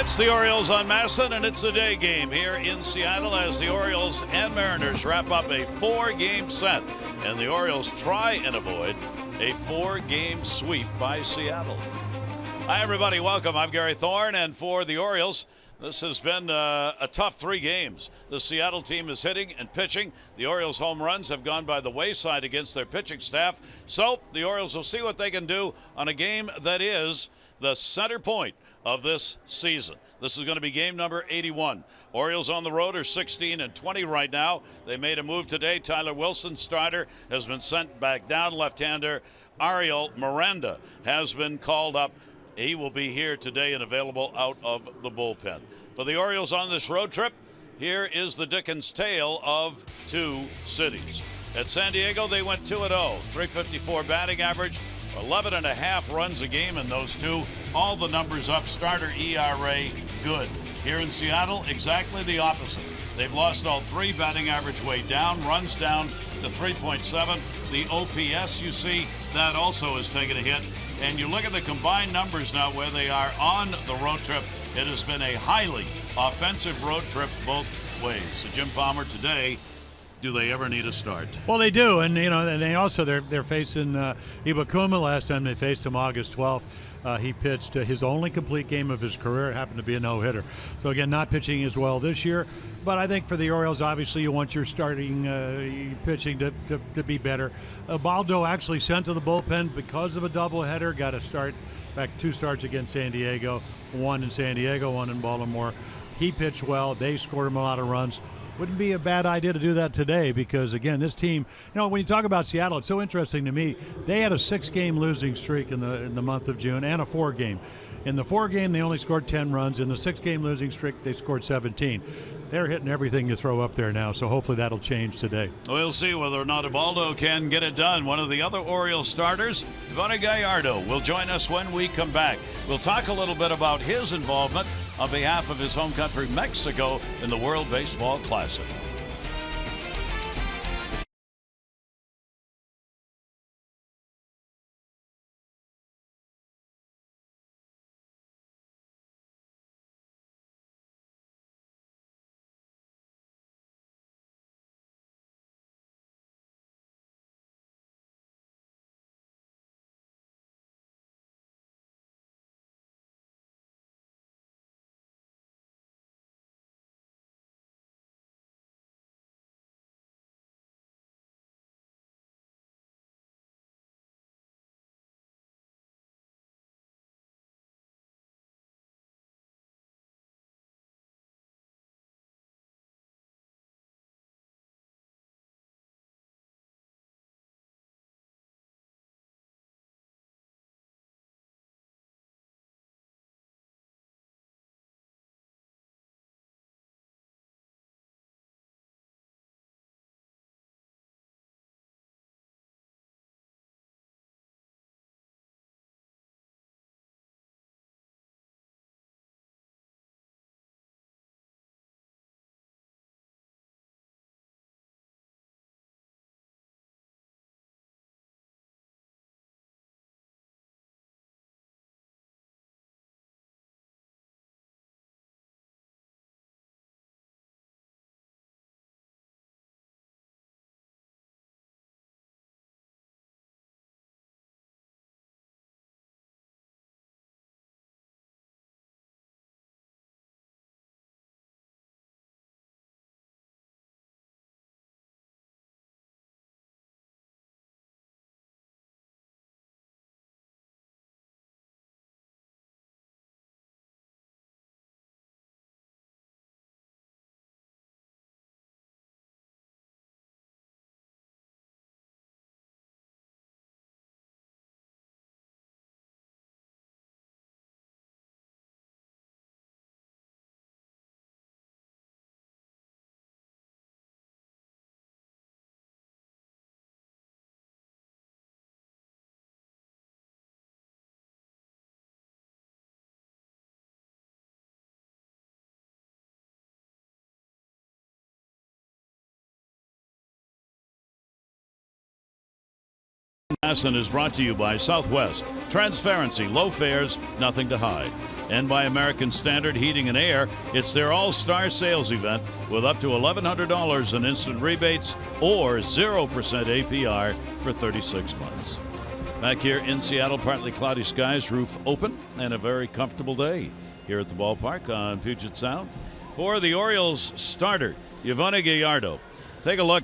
It's the Orioles on Masson, and it's a day game here in Seattle as the Orioles and Mariners wrap up a 4-game set, and the Orioles try and avoid a 4-game sweep by Seattle. Hi, everybody. Welcome. I'm Gary Thorne, and for the Orioles, this has been a tough 3 games. The Seattle team is hitting and pitching. The Orioles' home runs have gone by the wayside against their pitching staff. So the Orioles will see what they can do on a game that is the center point of this season. This is going to be game number 81. Orioles on the road are 16-20 right now. They made a move today. Tyler Wilson, starter, has been sent back down. Left-hander Ariel Miranda has been called up. He will be here today and available out of the bullpen. For the Orioles on this road trip, here is the Dickens tale of 2 cities. At San Diego, they went 2-0, .354 batting average, 11.5 runs a game in those 2. All the numbers up, starter ERA good. Here in Seattle, exactly the opposite. They've lost all 3, batting average way down, runs down to 3.7. The OPS, you see, that also has taken a hit. And you look at the combined numbers now where they are on the road trip. It has been a highly offensive road trip both ways. So Jim Palmer today, do they ever need a start? Well, they do, and and they also they're facing Ibukuma. Last time they faced him, August 12th. He pitched his only complete game of his career. It happened to be a no-hitter. So again, not pitching as well this year. But I think for the Orioles, obviously, you want your starting pitching to be better. Baldo actually sent to the bullpen because of a doubleheader. Got a start, back 2 starts against San Diego, 1 in San Diego, 1 in Baltimore. He pitched well. They scored him a lot of runs. Wouldn't be a bad idea to do that today because, again, this team, when you talk about Seattle, it's so interesting to me. They had a 6-game losing streak in the month of June and a 4-game. In the 4-game, they only scored 10 runs. In the 6-game losing streak, they scored 17. They're hitting everything you throw up there now, so hopefully that'll change today. We'll see whether or not Ubaldo can get it done. One of the other Orioles starters, Ivana Gallardo, will join us when we come back. We'll talk a little bit about his involvement on behalf of his home country, Mexico, in the World Baseball Classic. Aston is brought to you by Southwest. Transparency, low fares, nothing to hide. And by American Standard Heating and Air. It's their all-star sales event with up to $1,100 in instant rebates or 0% APR for 36 months. Back here in Seattle, partly cloudy skies, roof open, and a very comfortable day here at the ballpark on Puget Sound. For the Orioles starter, Yvonne Gallardo. Take a look.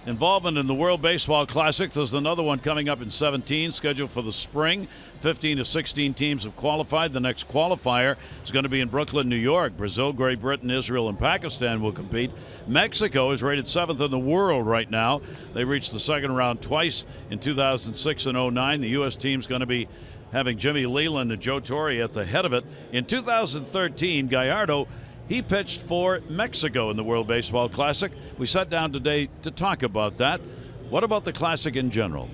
Involvement in the World Baseball Classic. There's another one coming up in 17, scheduled for the spring. 15 to 16 teams have qualified. The next qualifier is going to be in Brooklyn, New York. Brazil, Great Britain, Israel, and Pakistan will compete. Mexico is rated 7th in the world right now. They reached the second round twice in 2006 and 09. The U.S. team's going to be having Jimmy Leland and Joe Torre at the head of it. In 2013, Gallardo, he pitched for Mexico in the World Baseball Classic. We sat down today to talk about that. What about the Classic in general?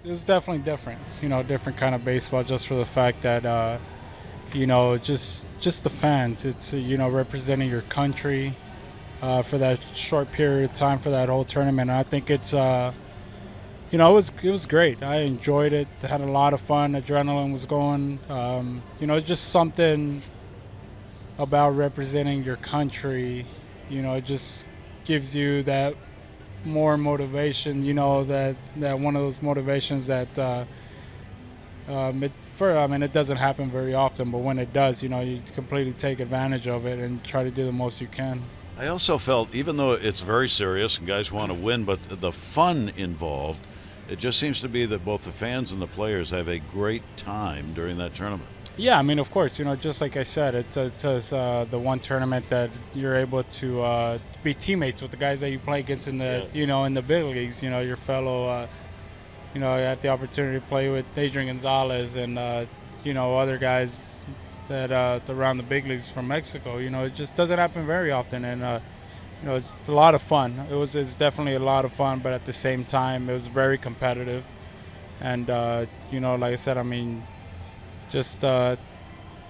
It was definitely different, different kind of baseball, just for the fact that, just the fans. It's, representing your country for that short period of time for that whole tournament. And I think it's, it was great. I enjoyed it. Had a lot of fun. Adrenaline was going. It's just something about representing your country, it just gives you that more motivation, that one of those motivations that it doesn't happen very often, but when it does, you completely take advantage of it and try to do the most you can. I also felt, even though it's very serious and guys want to win, but the fun involved, it just seems to be that both the fans and the players have a great time during that tournament. Yeah, of course, just like I said, it's the one tournament that you're able to be teammates with the guys that you play against in the, in the big leagues. Your fellow, I had the opportunity to play with Adrian Gonzalez and, other guys that around the big leagues from Mexico. It just doesn't happen very often, and it's a lot of fun. It's definitely a lot of fun, but at the same time, it was very competitive, and like I said, just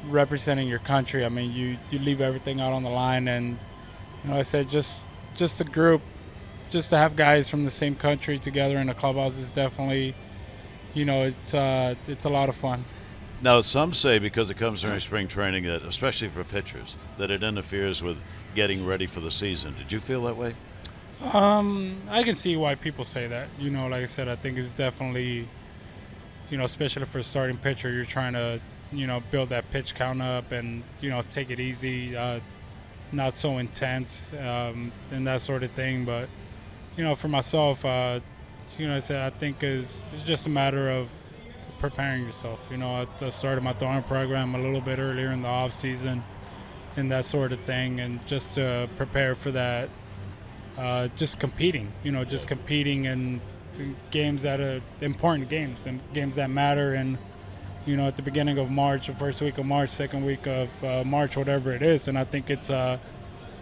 representing your country. You leave everything out on the line, and I said just a group, just to have guys from the same country together in a clubhouse is definitely, it's a lot of fun. Now, some say because it comes during spring training, that especially for pitchers, that it interferes with getting ready for the season. Did you feel that way? I can see why people say that. Like I said, I think it's definitely, especially for a starting pitcher, you're trying to, build that pitch count up and, take it easy, not so intense, and that sort of thing. But, for myself, I said I think it's just a matter of preparing yourself. I started my throwing program a little bit earlier in the off season and that sort of thing, and just to prepare for that, just competing, in games that are important games and games that matter. And at the beginning of March, the first week of March, second week of March, whatever it is. And I think it's I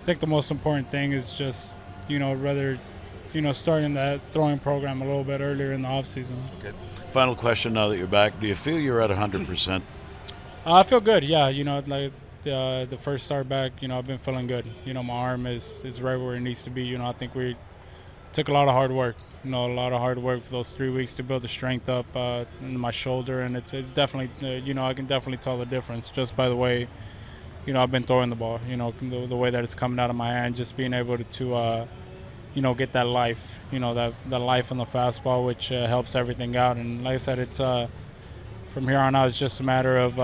think the most important thing is just rather starting that throwing program a little bit earlier in the off season. Okay. Final question now that you're back. Do you feel you're at 100%? I feel good. Yeah, like the first start back, I've been feeling good. My arm is right where it needs to be. I think we took a lot of hard work. A lot of hard work for those 3 weeks to build the strength up in my shoulder, and it's definitely, I can definitely tell the difference just by the way, I've been throwing the ball. The way that it's coming out of my hand, just being able to get that life, that life on the fastball, which helps everything out. And like I said, it's from here on out, it's just a matter of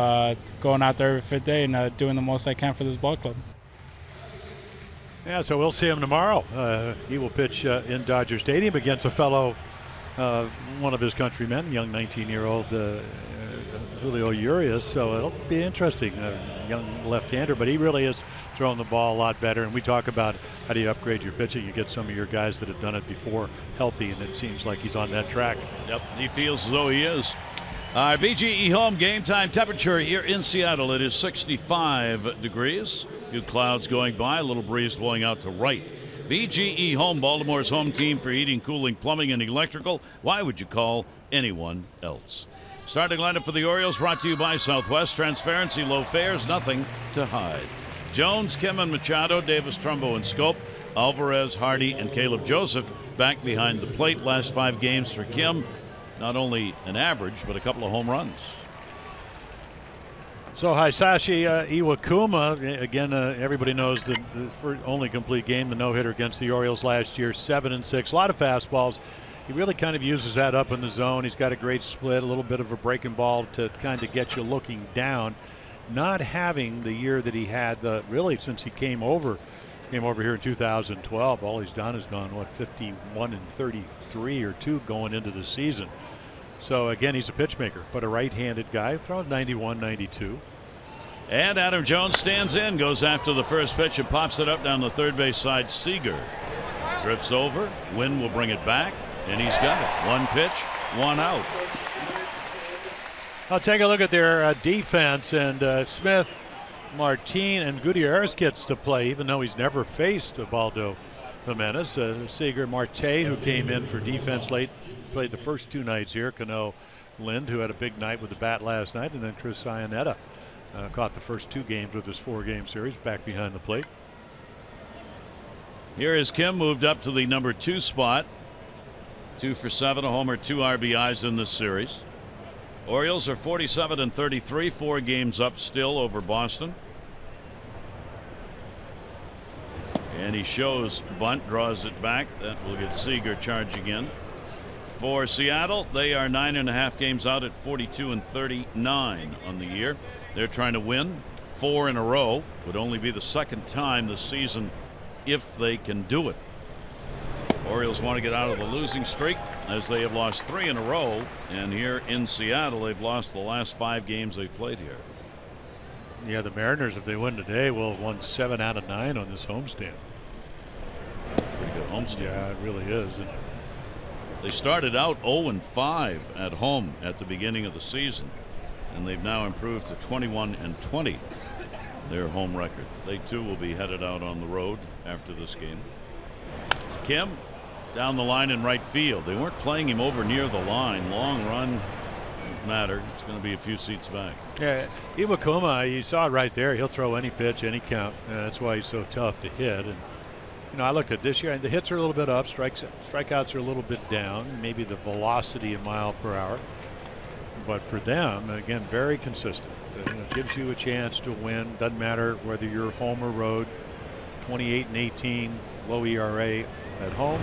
going out there every fifth day and doing the most I can for this ball club. Yeah, so we'll see him tomorrow. He will pitch in Dodger Stadium against a fellow, one of his countrymen, young 19-year-old Julio Urias. So it'll be interesting. Young left-hander, but he really is throwing the ball a lot better. And we talk about how do you upgrade your pitching. You get some of your guys that have done it before healthy, and it seems like he's on that track. Yep, he feels as though he is. BGE home game time temperature here in Seattle. It is 65 degrees. A few clouds going by, a little breeze blowing out to right. BGE home, Baltimore's home team for heating, cooling, plumbing, and electrical. Why would you call anyone else? Starting lineup for the Orioles brought to you by Southwest. Transparency, low fares, nothing to hide. Jones, Kim, and Machado, Davis, Trumbo, and Scope. Alvarez, Hardy, and Caleb Joseph back behind the plate. Last 5 games for Kim, not only an average, but a couple of home runs. So Hisashi Iwakuma, again, everybody knows the only complete game, the no-hitter against the Orioles last year, 7-6. A lot of fastballs. He really kind of uses that up in the zone. He's got a great split, a little bit of a breaking ball to kind of get you looking down. Not having the year that he had, really since he came over here in 2012. All he's done is gone, 51-33 or 2 going into the season. So again, he's a pitch maker, but a right-handed guy, throws 91, 92. And Adam Jones stands in, goes after the first pitch and pops it up down the third base side. Seager drifts over. Wynn will bring it back, and he's got it. 1 pitch, 1 out. I'll take a look at their defense, and Smith, Martin, and Gutierrez gets to play, even though he's never faced Ubaldo Jimenez. Seager Marte, who came in for defense late, played the first 2 nights here. CANO Lind, who had a big night with the bat last night, and then Chris Iannetta caught the first 2 games with his 4-game series back behind the plate. Here is Kim, moved up to the number 2 spot. 2 for 7, a homer, 2 RBIs in this series. Orioles are 47-33, 4 games up still over Boston. And he shows bunt, draws it back. That will get Seager charging in. For Seattle, they are 9.5 games out at 42-39 on the year. They're trying to win 4 in a row. Would only be the 2nd time this season if they can do it. Orioles want to get out of the losing streak, as they have lost 3 in a row. And here in Seattle, they've lost the last 5 games they've played here. Yeah, the Mariners, if they win today, will have won 7 out of 9 on this homestand. Pretty good homestand. Yeah, it really is. And they started out 0-5 at home at the beginning of the season, and they've now improved to 21-20, their home record. They too will be headed out on the road after this game. Kim down the line in right field. They weren't playing him over near the line. Long run, doesn't matter. It's going to be a few seats back. yeah, Iwakuma, you saw it right there. He'll throw any pitch, any count. That's why he's so tough to hit. And you know, I looked at this year, and the hits are a little bit up, strikeouts are a little bit down, maybe the velocity a mile per hour. But for them, again, very consistent. It gives you a chance to win. Doesn't matter whether you're home or road. 28-18, low ERA at home.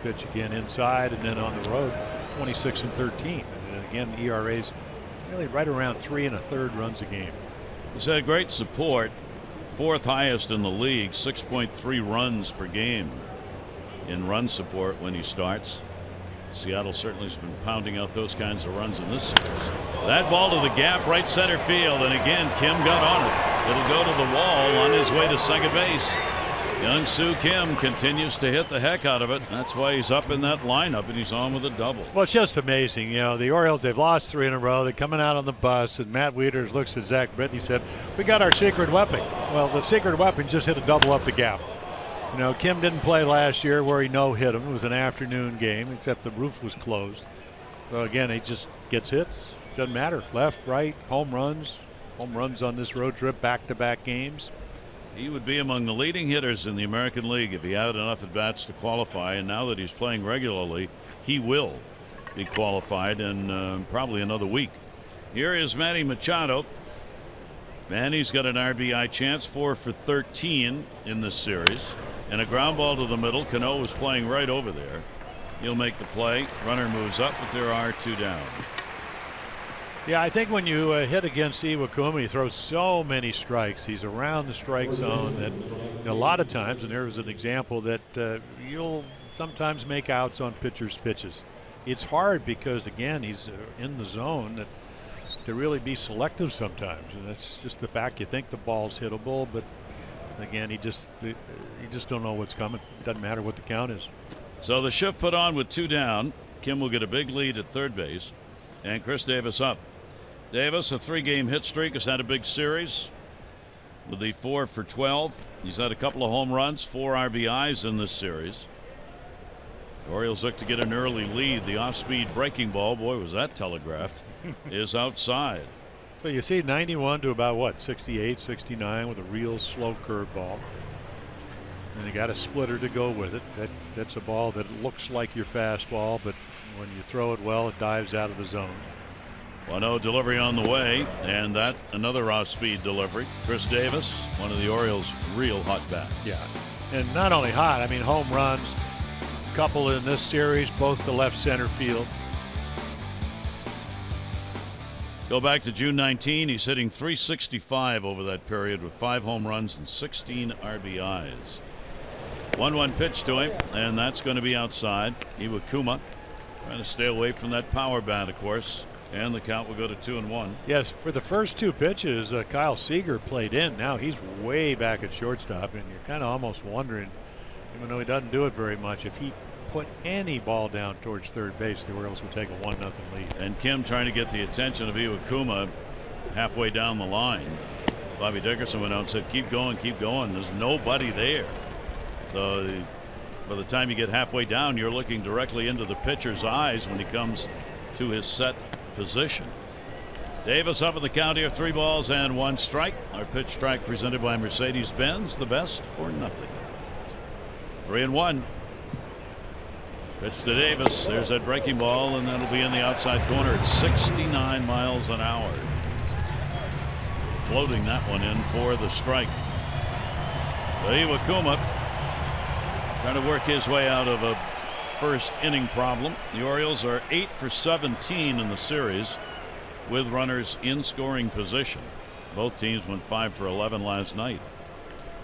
Pitch again inside, and then on the road, 26-13. And again, ERA's really right around 3 1/3 runs a game. He's had great support. 4th highest in the league, 6.3 runs per game in run support when he starts. Seattle certainly has been pounding out those kinds of runs in this series. That ball to the gap, right center field, and again Kim got on it. It'll go to the wall on his way to second base. Young Soo Kim continues to hit the heck out of it. That's why he's up in that lineup, and he's on with a double. Well, it's just amazing. You know, the Orioles, they've lost 3 in a row. They're coming out on the bus, and Matt Wieters looks at Zach Britton. He said, we got our secret weapon. Well, the secret weapon just hit a double up the gap. You know, Kim didn't play last year where he no-hit him. It was an afternoon game, except the roof was closed. So, again, he just gets hits. Doesn't matter. Left, right, home runs. Home runs on this road trip, back-to-back games. He would be among the leading hitters in the American League if he had enough at-bats to qualify, and now that he's playing regularly, he will be qualified in probably another week. Here is Manny Machado. Manny's got an RBI chance, 4 for 13 in this series, and a ground ball to the middle. CANO is playing right over there. He'll make the play. Runner moves up, but there are 2 down. Yeah, I think when you hit against Iwakuma, he throws so many strikes. He's around the strike zone that a lot of times, and there was an example that you'll sometimes make outs on pitchers' pitches. It's hard because, again, he's in the zone to really be selective sometimes, and that's just the fact. You think the ball's hittable, but again, you just don't know what's coming. Doesn't matter what the count is. So the shift put on with 2 down. Kim will get a big lead at third base, and Chris Davis up. Davis, a 3-game hit streak, has had a big series with the 4 for 12. He's had a couple of home runs, 4 RBIs in this series. The Orioles look to get an early lead. The off-speed breaking ball, boy, was that telegraphed, is outside. So you see 91 to about what, 68, 69 with a real slow curveball. and you got a splitter to go with it. That's a ball that looks like your fastball, but when you throw it well, it dives out of the zone. 1-0 delivery on the way, and that another off-speed delivery. Chris Davis, one of the Orioles' real hot bats. Yeah, and not only hot, I mean home runs, a couple in this series, both to left center field. Go back to June 19. He's hitting .365 over that period with 5 home runs and 16 RBIs. 1-1 pitch to him, and that's going to be outside. Iwakuma trying to stay away from that power bat, of course, and the count will go to 2-1. Yes, for the first 2 pitches, Kyle Seager played in. Now he's way back at shortstop, and you're kind of almost wondering, even though he doesn't do it very much, if he put any ball down towards third base, the Orioles would take a 1-0 lead. And Kim trying to get the attention of Iwakuma halfway down the line. Bobby Dickerson went out and said, keep going, keep going. There's nobody there. So by the time you get halfway down, you're looking directly into the pitcher's eyes when he comes to his set position. Davis up in the count here, 3 balls and 1 strike. Our pitch track presented by Mercedes-Benz, the best or nothing. 3-1. Pitch to Davis. There's that breaking ball, and that'll be in the outside corner at 69 miles an hour. Floating that one in for the strike. Iwakuma trying to work his way out of a first inning problem. The Orioles are 8 for 17 in the series with runners in scoring position. Both teams went 5 for 11 last night.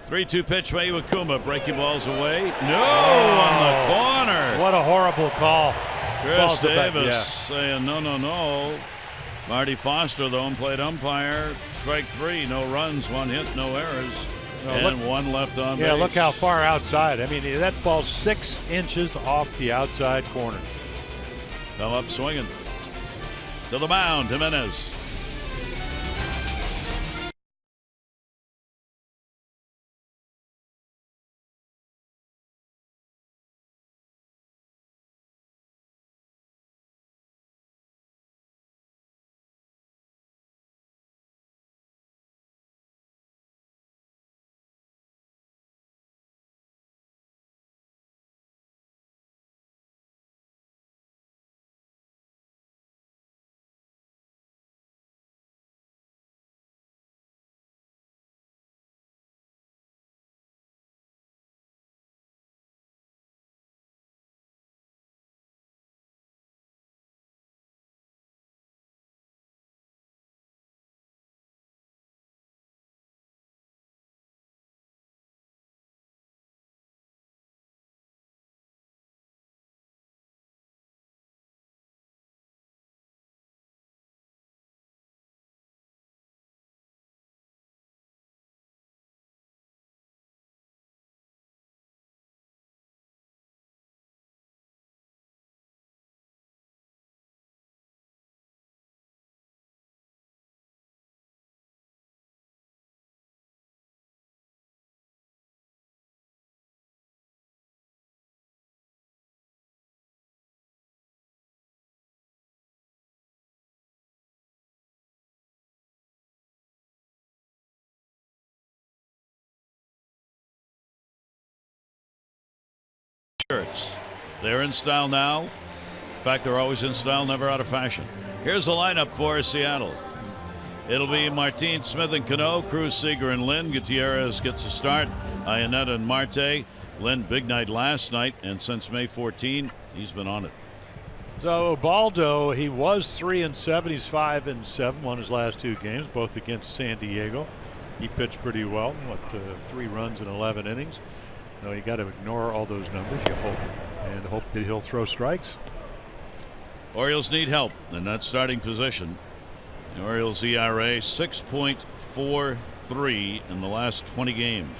3-2 pitch by Iwakuma. Breaking balls away. No, on the corner. What a horrible call. Chris Davis saying no, no, no. Marty Foster, the home plate umpire. Strike 3. No runs, 1 hit, no errors. And 1 left on base. Yeah, look how far outside. I mean, that ball's 6 inches off the outside corner. Come up swinging. To the mound, Jimenez. They're in style now. In fact, they're always in style, never out of fashion. Here's the lineup for Seattle. It'll be Martin, Smith, and CANO, CRUZ, SEAGER, and Lynn. Gutierrez gets a start. Iannetta and Marte. Lynn, big night last night, and since May 14, he's been on it. So Ubaldo, he was 3-7. He's 5-7. Won his last 2 games, both against San Diego. He pitched pretty well. 3 runs in 11 innings. No, you got to ignore all those numbers. You hope that he'll throw strikes. Orioles need help in that starting position. The Orioles ERA 6.43 in the last 20 games.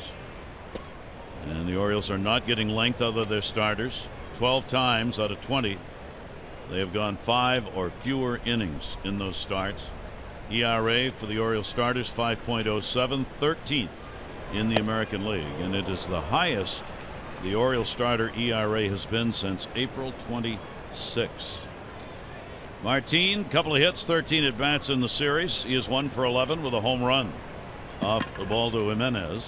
And the Orioles are not getting length out of their starters. 12 times out of 20 they have gone 5 or fewer innings in those starts. ERA for the Orioles starters 5.07, 13th in the American League, and it is the highest the Orioles starter ERA has been since April 26. Martin, couple of hits, 13 at bats in the series. He is 1 for 11 with a home run off Ubaldo Jimenez.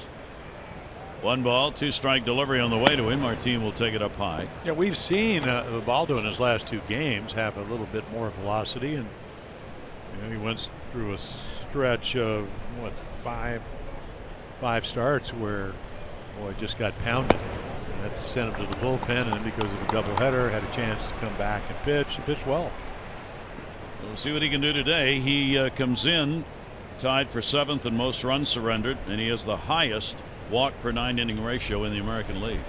1 ball, 2 strike delivery on the way to him. Martin will take it up high. Yeah, we've seen Ubaldo in his last 2 games have a little bit more velocity, and he went through a stretch of what, five starts where just got pounded. And that sent him to the bullpen, and then because of a doubleheader, had a chance to come back and pitch. He pitched well. We'll see what he can do today. He comes in tied for 7th in most runs surrendered, and he has the highest walk per 9-inning ratio in the American League.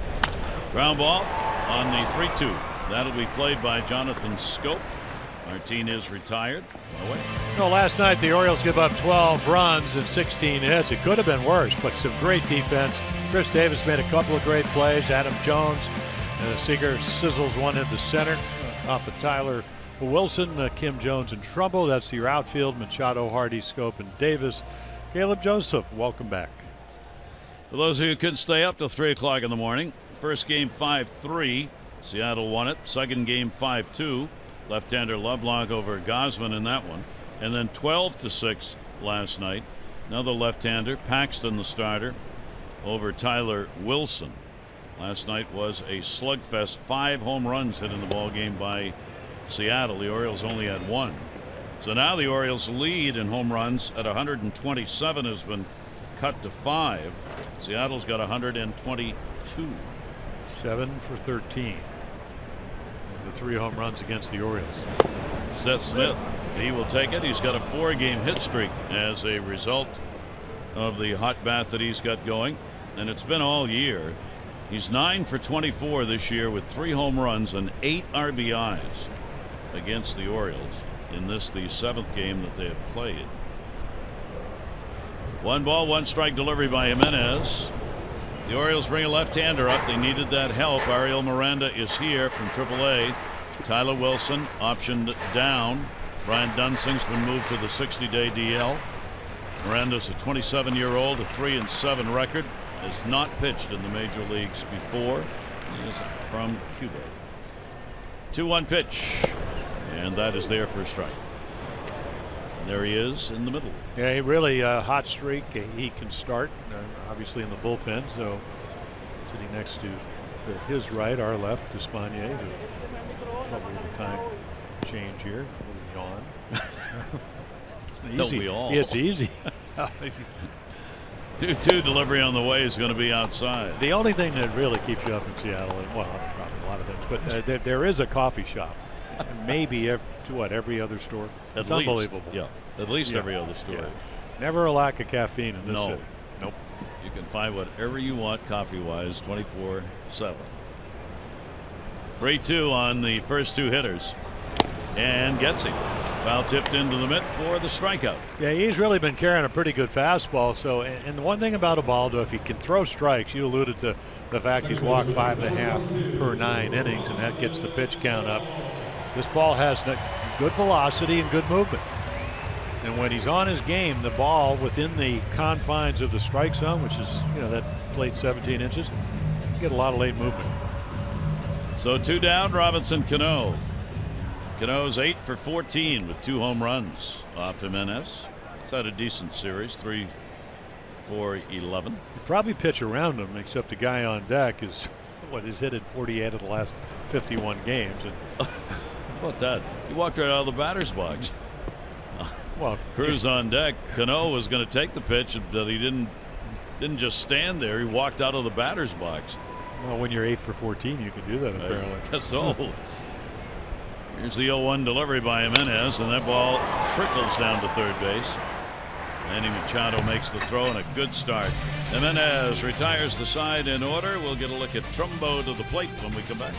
Ground ball on the 3-2. That'll be played by Jonathan Scope. Martin is retired. Away. No, last night the Orioles give up 12 runs and 16 hits. It could have been worse, but some great defense. Chris Davis made a couple of great plays. Adam Jones, SEAGER sizzles one into center off of Tyler Wilson. Kim Jones in trouble. That's your outfield. Machado, Hardy, Scope, and Davis. Caleb Joseph, welcome back. For those of you who couldn't stay up till 3 o'clock in the morning, first game 5-3. Seattle won it. Second game 5-2. Left-hander LeBlanc over Gosman in that one. And then 12-6 last night. Another left-hander, Paxton the starter, over Tyler Wilson. Last night was a slugfest. 5 home runs hit in the ball game by Seattle. The Orioles only had 1. So now the Orioles lead in home runs at 127 has been cut to 5. Seattle's got 122. 7 for 13. The 3 home runs against the Orioles. Seth Smith, he will take it. He's got a 4-game hit streak as a result of the hot bat that he's got going, and it's been all year. He's 9 for 24 this year with 3 home runs and 8 RBIs against the Orioles in this, the 7th game that they have played. 1 ball, 1 strike delivery by Jimenez. The Orioles bring a left-hander up. They needed that help. Ariel Miranda is here from AAA. Tyler Wilson optioned down. Brian Dunsing's been moved to the 60-day DL. Miranda's a 27-year-old, a 3-7 record. Has not pitched in the major leagues before. He is from Cuba. 2-1 pitch, and that is there for a strike. There he is in the middle. Yeah, he really hot streak. He can start, obviously in the bullpen. So sitting next to his right, our left, Despaigne, who probably the time change here. Yawn. Don't we all? Yeah, it's easy. 2-2 delivery on the way is going to be outside. The only thing that really keeps you up in Seattle, and well, probably a lot of things, but there is a coffee shop. Maybe every other store. It's unbelievable. Yeah, at least every other store. Yeah. Never a lack of caffeine in this No. city. Nope. You can find whatever you want coffee-wise 24/7. 3-2 on the first 2 hitters, and gets him. Foul tipped into the mitt for the strikeout. Yeah, he's really been carrying a pretty good fastball. So, and the one thing about Ubaldo, if he can throw strikes, you alluded to the fact he's walked 5.5 per 9 innings, and that gets the pitch count up. This ball has good velocity and good movement. And when he's on his game, the ball within the confines of the strike zone, which is, that plate 17 inches, you get a lot of late movement. So 2 down, Robinson Cano. Cano's 8 for 14 with 2 home runs off Jimenez. He's had a decent series, 3 for 11. You probably pitch around him, except the guy on deck is he's hit in 48 of the last 51 games. And how about that? He walked right out of the batter's box. Well, CRUZ on deck. Cano was going to take the pitch, but he didn't just stand there. He walked out of the batter's box. Well, when you're 8 for 14, you can do that apparently. I guess so. Here's the 0-1 delivery by Jimenez, and that ball trickles down to third base. Manny Machado makes the throw, and a good start. Jimenez retires the side in order. We'll get a look at Trumbo to the plate when we come back.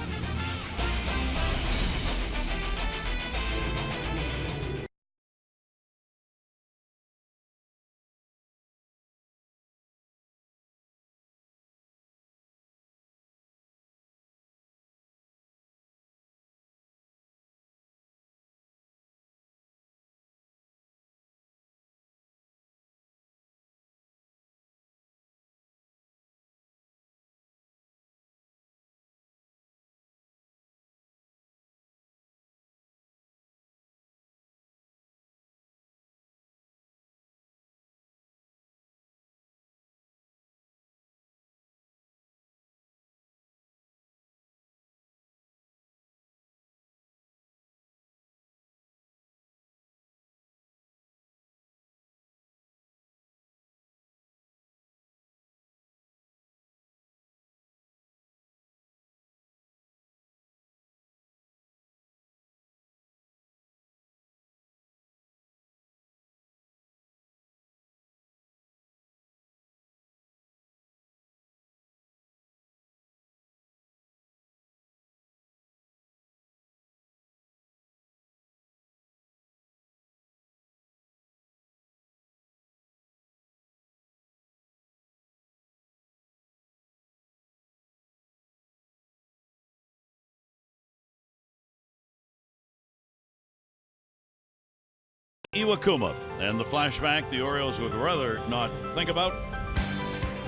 Iwakuma, and the flashback the Orioles would rather not think about,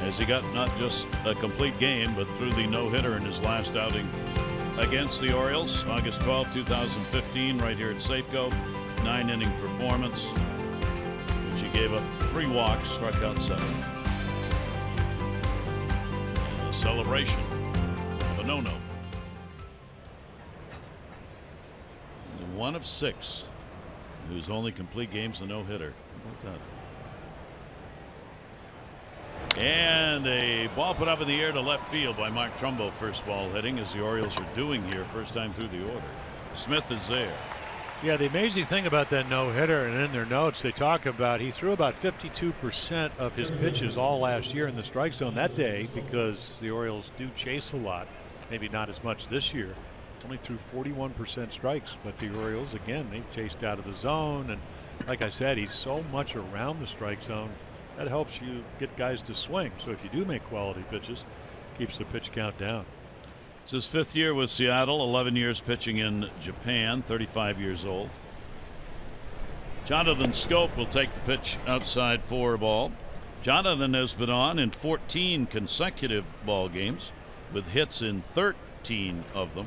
as he got not just a complete game but threw the no-hitter in his last outing against the Orioles, August 12, 2015, right here at Safeco. 9-inning performance, which he gave up 3 walks, struck out 7. And a celebration of a no-no. 1 of 6, whose only complete game's a no-hitter. How about that? And a ball put up in the air to left field by Mark Trumbo, first ball hitting, as the Orioles are doing here, first time through the order. Smith is there. Yeah, the amazing thing about that no-hitter, and in their notes they talk about he threw about 52% of his pitches all last year in the strike zone that day, because the Orioles do chase a lot, maybe not as much this year. Only threw 41% strikes, but the Orioles, again, they chased out of the zone, and like I said, he's so much around the strike zone that helps you get guys to swing. So if you do make quality pitches, keeps the pitch count down. It's his 5th year with Seattle, 11 years pitching in Japan, 35 years old. Jonathan Scope will take the pitch outside for a ball. Jonathan has been on in 14 consecutive ball games, with hits in 13 of them.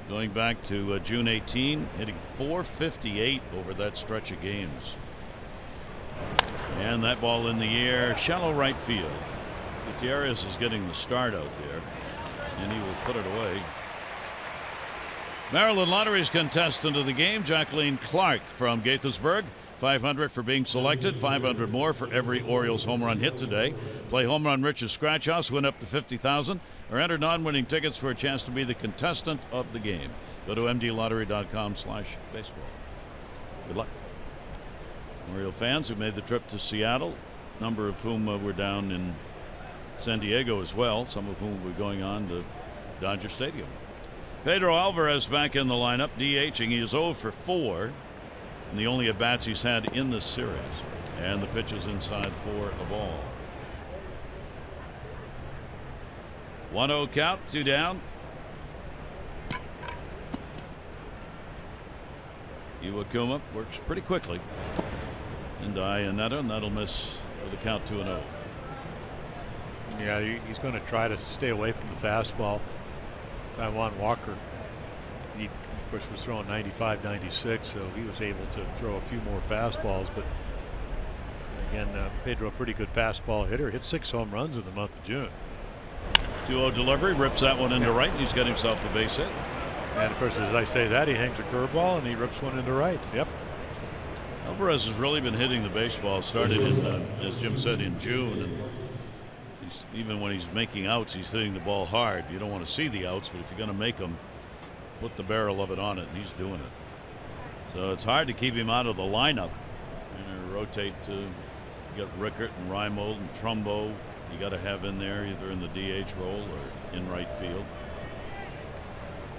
Going back to June 18, hitting .458 over that stretch of games. And that ball in the air, shallow right field. Gutierrez is getting the start out there, and he will put it away. Maryland Lottery's contestant of the game, Jacqueline Clark from Gaithersburg. 500 for being selected, 500 more for every Orioles home run hit today. Play Home Run Rich's Scratch House, win up to $50,000, or enter non-winning tickets for a chance to be the contestant of the game. Go to mdlottery.com/baseball. Good luck. Oriole fans who made the trip to Seattle, a number of whom were down in San Diego as well, some of whom will be going on to Dodger Stadium. Pedro Alvarez back in the lineup, DHing. He is 0 for 4, and the only at-bats he's had in this series. And the pitch is inside for a ball. 1-0 count, 2 down. Iwakuma works pretty quickly into Iannetta, and that'll miss with a count 2-0. Yeah, he's going to try to stay away from the fastball. Taiwan Walker, he of course was throwing 95, 96, so he was able to throw a few more fastballs. But again, Pedro, a pretty good fastball hitter, hit 6 home runs in the month of June. 2-0 delivery, rips that one into right, and he's got himself a base hit. And of course, as I say that, he hangs a curveball and he rips one into right. Yep. Alvarez has really been hitting the baseball. Started in, as Jim said, in June, and even when he's making outs, he's hitting the ball hard. You don't want to see the outs, but if you're going to make them, put the barrel of it on it, and he's doing it. So it's hard to keep him out of the lineup. And rotate to get Rickert and Reimold and Trumbo. You got to have in there either in the DH role or in right field.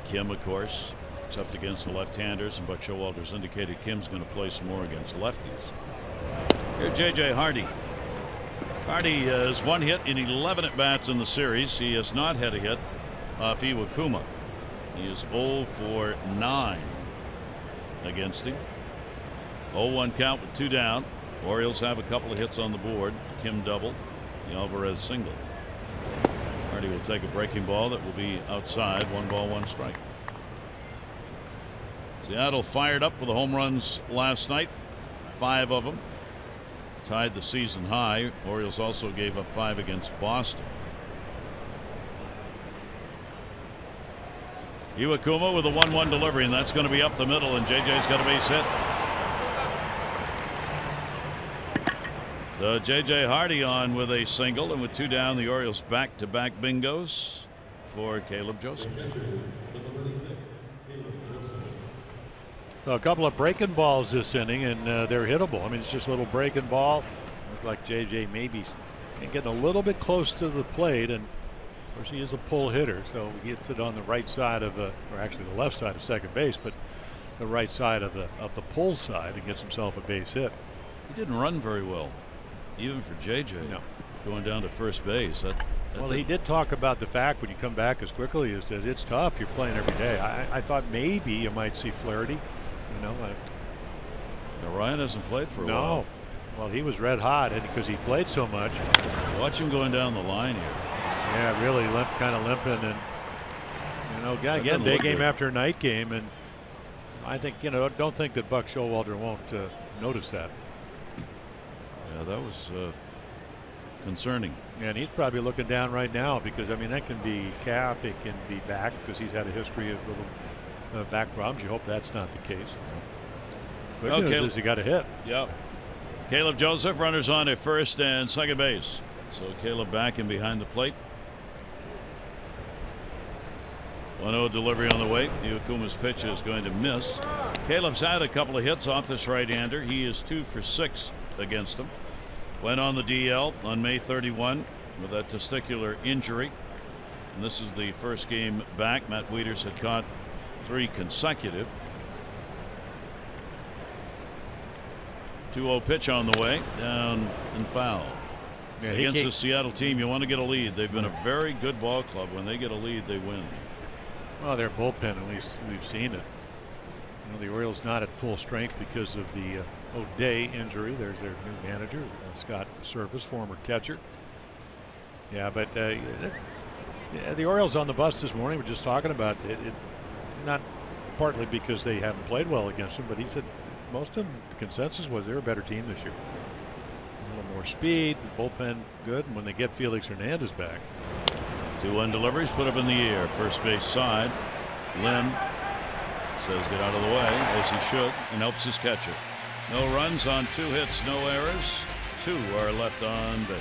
Kim, of course, except against the left-handers, and Buck Showalter's indicated Kim's going to play some more against lefties. Here's J.J. Hardy. Hardy has 1 hit in 11 at-bats in the series. He has not had a hit off Iwakuma. He is 0 for 9 against him. 0-1 count with 2 down. Orioles have a couple of hits on the board. Kim double, the Alvarez single. Hardy will take a breaking ball that will be outside. 1 ball, 1 strike. Seattle fired up with the home runs last night, 5 of them. Tied the season high. Orioles also gave up 5 against Boston. Iwakuma with a 1-1 delivery, and that's going to be up the middle, and JJ's got a base hit. So J.J. Hardy on with a single, and with 2 down, the Orioles back-to-back bingos for Caleb Joseph. So a couple of breaking balls this inning, and they're hittable. I mean, it's just a little breaking ball. Looks like J.J. maybe getting a little bit close to the plate, and of course he is a pull hitter, so he gets it on the right side of, or actually the left side of second base, but the right side of the pull side, and gets himself a base hit. He didn't run very well, even for J.J. No. Going down to first base. Well, he did talk about the fact when you come back as quickly as it's tough. You're playing every day. I thought maybe you might see Flaherty. You know, Now, Ryan hasn't played for a while. No. Well, he was red hot, and because he played so much. Watch him going down the line here. Yeah, really kind of limping, and again, day game after night game, and I think don't think that Buck Showalter won't notice that. Yeah, that was concerning. And he's probably looking down right now because that can be calf, it can be back because he's had a history of little back problems. You hope that's not the case. Good news is he got a hit. Yep. Caleb Joseph, runners on at first and second base. So Caleb back in behind the plate. 1-0 delivery on the way. Iwakuma's pitch is going to miss. Caleb's had a couple of hits off this right-hander. He is 2 for 6 against him. Went on the DL on May 31 with a testicular injury. And this is the first game back. Matt Wieters had caught 3 consecutive. 2-0 pitch on the way, down and foul. Yeah, against the Seattle team, you want to get a lead. They've been a very good ball club. When they get a lead, they win. Well, their bullpen, at least we've seen it. The Orioles not at full strength because of the O'Day injury. There's their new manager, Scott Service, former catcher. Yeah, but the Orioles on the bus this morning were just talking about it. Not partly because they haven't played well against them, but he said most of them, the consensus was they're a better team this year. A little more speed, the bullpen good, and when they get Felix Hernandez back. 2-1 deliveries put up in the air. First base side. Lynn says get out of the way, as he should, and helps his catcher. No runs on 2 hits, no errors. 2 are left on base.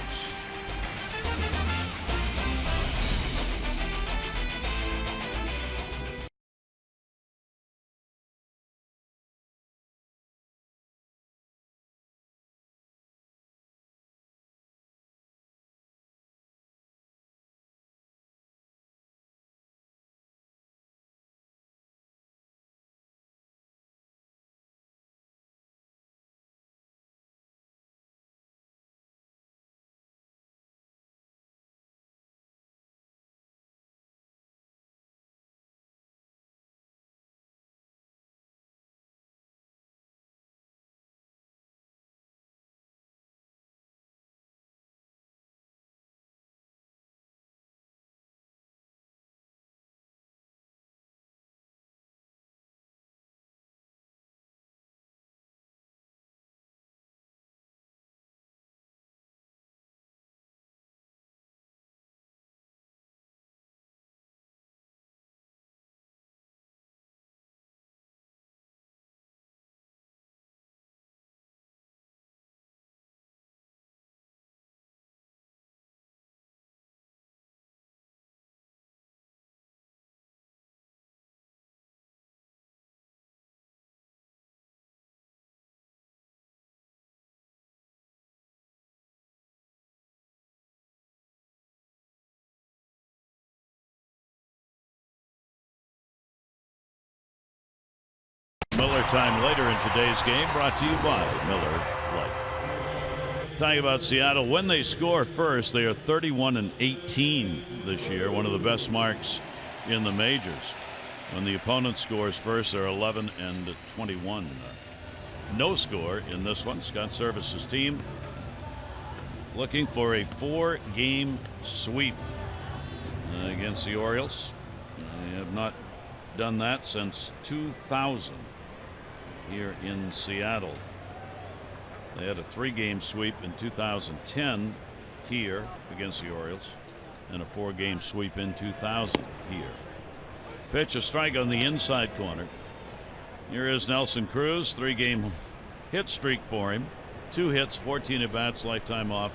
Miller time later in today's game, brought to you by Miller Lite. Talking about Seattle, when they score first, they are 31-18 this year, one of the best marks in the majors. When the opponent scores first, they're 11-21. No score in this one. Scott Service's team looking for a 4-game sweep against the Orioles. They have not done that since 2000 here in Seattle. They had a 3-game sweep in 2010 here against the Orioles and a 4-game sweep in 2000 here. Pitch, a strike on the inside corner. Here is Nelson Cruz, 3-game hit streak for him. 2 hits, 14 at bats, lifetime off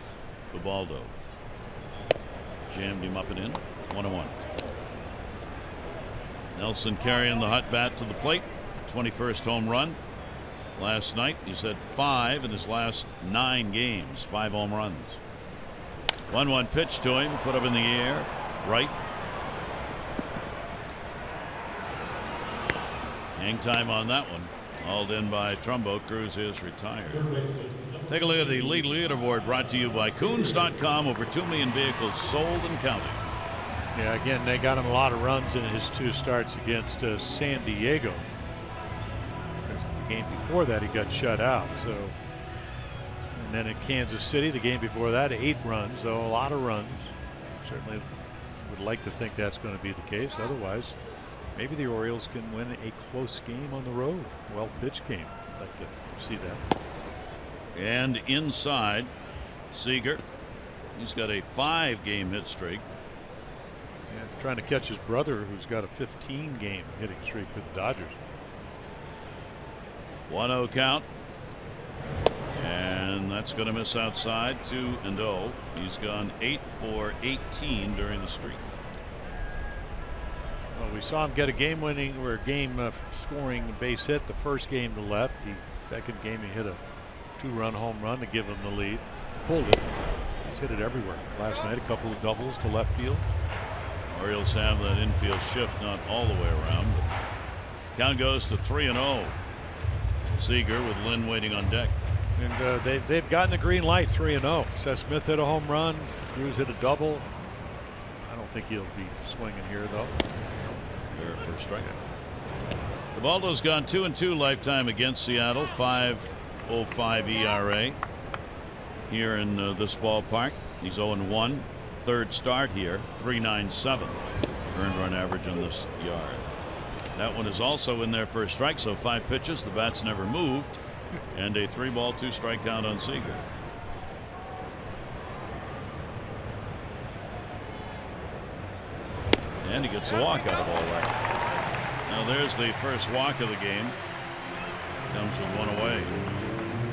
Ubaldo. Jammed him up and in. 1-1. Nelson carrying the hot bat to the plate. 21st home run last night. He's had 5 in his last 9 games. 5 home runs. 1-1 pitch to him, put up in the air, right. Hang time on that one. Hauled in by Trumbo. Cruz is retired. Take a look at the lead leaderboard, brought to you by Coons.com. Over 2 million vehicles sold and counting. Yeah, again, they got him a lot of runs in his 2 starts against San Diego. game before that, he got shut out. So, and then in Kansas City, the game before that, 8 runs. So a lot of runs. Certainly would like to think that's going to be the case. Otherwise, maybe the Orioles can win a close game on the road. Well-pitched game. I'd like to see that. And inside, Seager. He's got a 5-game hit streak. Yeah, trying to catch his brother, who's got a 15-game hitting streak for the Dodgers. 1-0 count. And that's going to miss outside. 2-0. He's gone 8 for 18 during the streak. Well, we saw him get a game-winning or game-scoring base hit the first game to left. The second game he hit a 2-run home run to give him the lead. Pulled it. He's hit it everywhere. Last night, a couple of doubles to left field. Orioles have that infield shift not all the way around, but count goes to 3-0. Seager with Lynn waiting on deck. And they've gotten a green light, 3-0. Seth Smith hit a home run. Cruz hit a double. I don't think he'll be swinging here, though. There for a strike. Ubaldo's gone 2-2 lifetime against Seattle. 5.05 ERA here in this ballpark. He's 0-1. Third start here, 3.97 earned run average on this yard. That one is also in there for a strike, so 5 pitches. The bat's never moved, and a 3-ball 2-strike count on Seager. And he gets a walk out of all that. Now there's the first walk of the game. Comes with 1 away.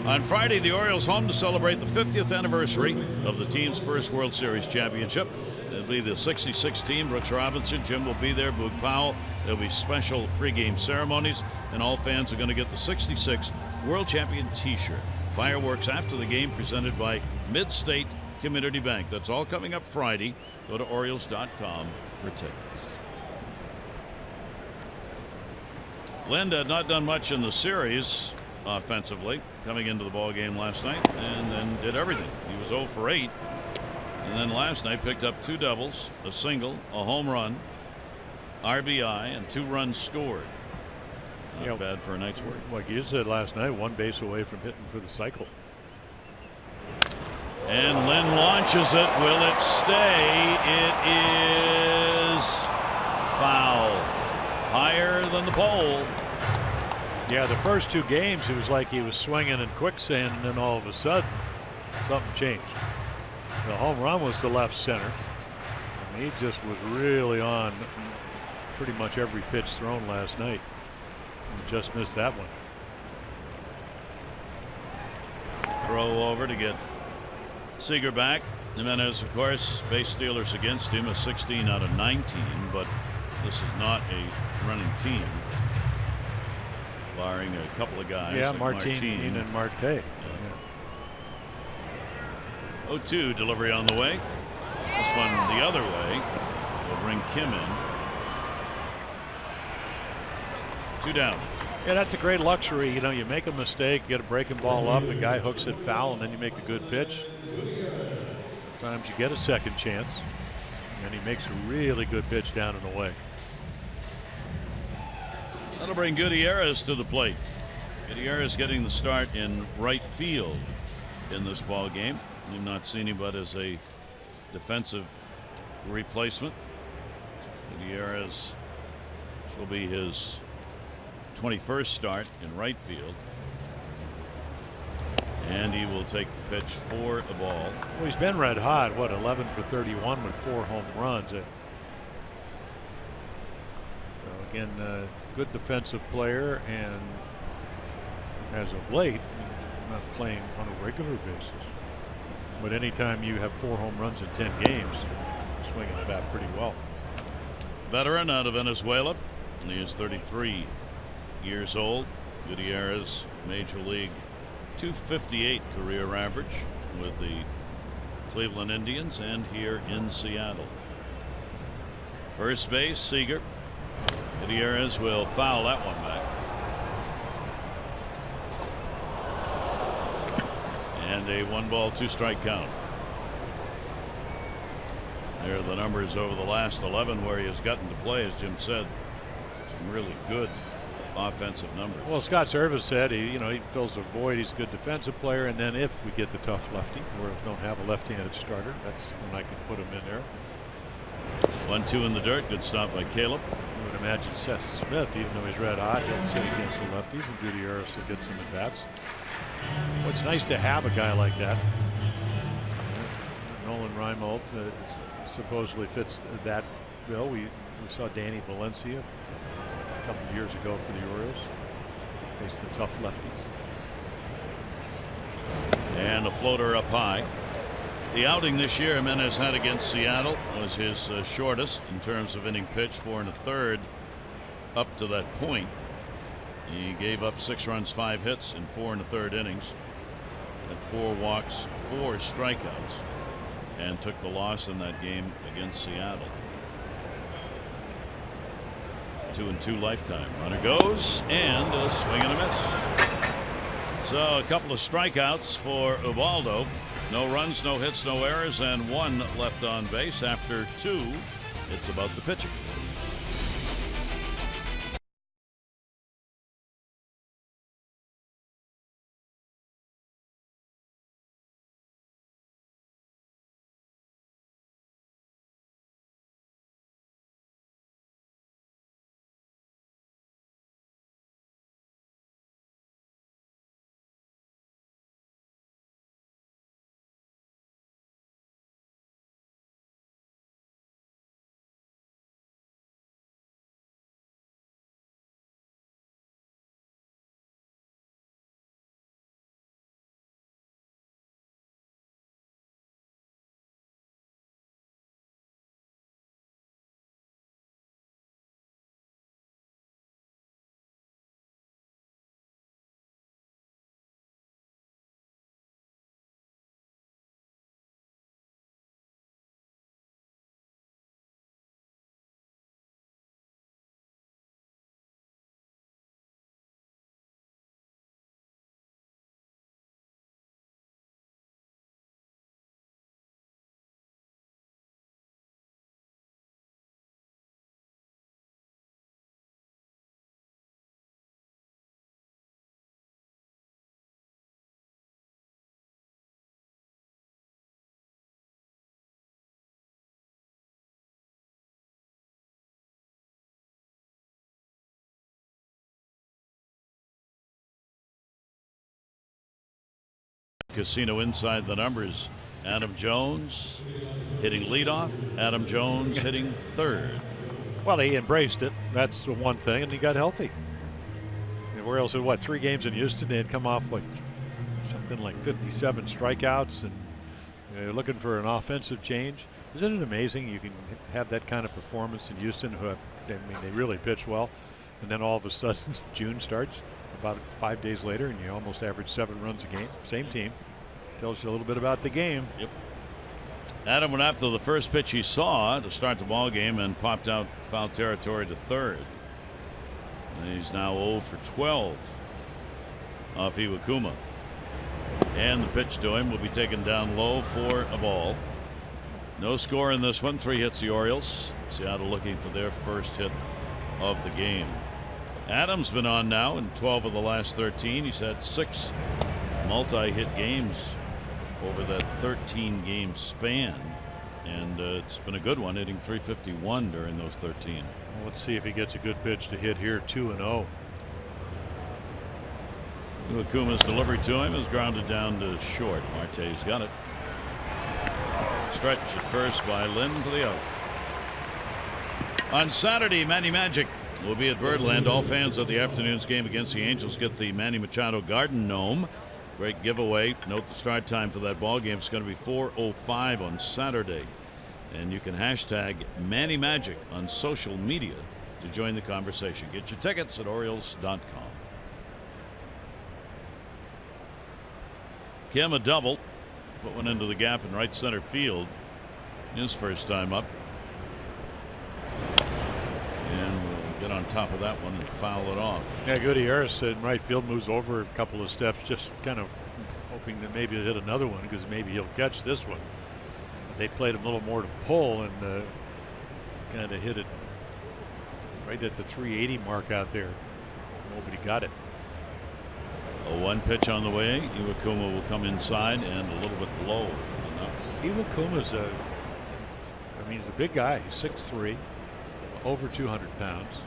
On Friday, the Orioles home to celebrate the 50th anniversary of the team's first World Series championship. It'll be the 66 team. Brooks Robinson, Jim will be there, Boog Powell. There'll be special pregame ceremonies, and all fans are going to get the 66 World Champion t-shirt. Fireworks after the game presented by Mid-State Community Bank. That's all coming up Friday. Go to Orioles.com for tickets. Lind had not done much in the series offensively coming into the ball game last night, and then did everything. He was 0 for 8, and then last night picked up 2 doubles, a single, a home run, RBI, and 2 runs scored. Not bad for a night's work. Like you said last night, 1 base away from hitting for the cycle. And Lynn launches it. Will it stay? It is foul. Higher than the pole. Yeah, the first 2 games, it was like he was swinging in quicksand, and then all of a sudden, something changed. The home run was to left center. I mean, he just was really on pretty much every pitch thrown last night. And just missed that one. Throw over to get Seager back. Jimenez, of course, base stealers against him, a 16 out of 19, but this is not a running team, barring a couple of guys. Yeah, like Martin and Marte. Yeah. 0-2 delivery on the way. This one the other way will bring Kim in. 2 down. Yeah, that's a great luxury. You know, you make a mistake, get a breaking ball up, the guy hooks it foul, and then you make a good pitch. Sometimes you get a second chance, and he makes a really good pitch down and away. That'll bring Gutierrez to the plate. Gutierrez getting the start in right field in this ball game. We've not seen him but as a defensive replacement. Gutierrez will be his 21st start in right field, and he will take the pitch for a ball. Well, he's been red hot. What, 11 for 31 with 4 home runs. So again, good defensive player, and as of late, not playing on a regular basis. But anytime you have 4 home runs in 10 games, swinging the bat pretty well. Veteran out of Venezuela. He is 33 years old. Gutierrez, Major League .258 career average with the Cleveland Indians and here in Seattle. First base, Seager. Gutierrez will foul that one back. And a 1-ball 2-strike count. There are the numbers over the last 11 where he has gotten to play, as Jim said. Some really good offensive numbers. Well, Scott Service said he fills a void. He's a good defensive player, and then if we get the tough lefty, or don't have a left-handed starter, that's when I can put him in there. 1-2 in the dirt. Good stop by Caleb. I would imagine Seth Smith, even though he's red hot, he'll sit against the lefties, and Gutierrez will get some at-bats. Well, it's nice to have a guy like that. Nolan Reimold supposedly fits that bill. We saw Danny Valencia a couple of years ago for the Orioles. Face the tough lefties. And a floater up high. The outing this year Jimenez had against Seattle was his shortest in terms of inning pitched, 4 1/3 up to that point. He gave up 6 runs, 5 hits in 4 1/3 innings. Had 4 walks, 4 strikeouts, and took the loss in that game against Seattle. 2-2 lifetime. Runner goes, and a swing and a miss. So a couple of strikeouts for Ubaldo. No runs, no hits, no errors, and 1 left on base. After 2, it's about the pitching. Casino inside the numbers. Adam Jones hitting leadoff. Adam Jones hitting third. Well, he embraced it. That's the one thing, and he got healthy. The Orioles had 3 games in Houston. They had come off something like 57 strikeouts, and they're looking for an offensive change. Isn't it amazing you can have that kind of performance in Houston? They really pitch well, and then all of a sudden June starts about 5 days later, and you almost average 7 runs a game. Same team. Tells you a little bit about the game. Yep. Adam went after the first pitch he saw to start the ball game and popped out foul territory to third. And he's now 0 for 12 off Iwakuma. And the pitch to him will be taken down low for a ball. No score in this one. 3 hits the Orioles. Seattle looking for their first hit of the game. Adams been on now in 12 of the last 13. He's had 6 multi-hit games over that 13-game span, and it's been a good one, hitting .351 during those 13. Well, let's see if he gets a good pitch to hit here. 2-0. Iwakuma's delivery to him is grounded down to short. Marte's got it. Stretch at first by Lynn to the out. On Saturday, Manny Magic will be at Birdland. All fans of the afternoon's game against the Angels get the Manny Machado Garden Gnome. Great giveaway. Note the start time for that ball game is going to be 4:05 on Saturday. And you can hashtag Manny Magic on social media to join the conversation. Get your tickets at Orioles.com. Kim a double. Put one into the gap in right center field. His first time up. And we'll get on top of that one and foul it off. Yeah, Gutierrez in right field moves over a couple of steps, just kind of hoping that maybe he'll hit another one because maybe he'll catch this one. They played him a little more to pull and kind of hit it right at the 380 mark out there. Nobody got it. A 1 pitch on the way. Iwakuma will come inside and a little bit low. Iwakuma's he's a big guy. He's 6'3", over 200 pounds.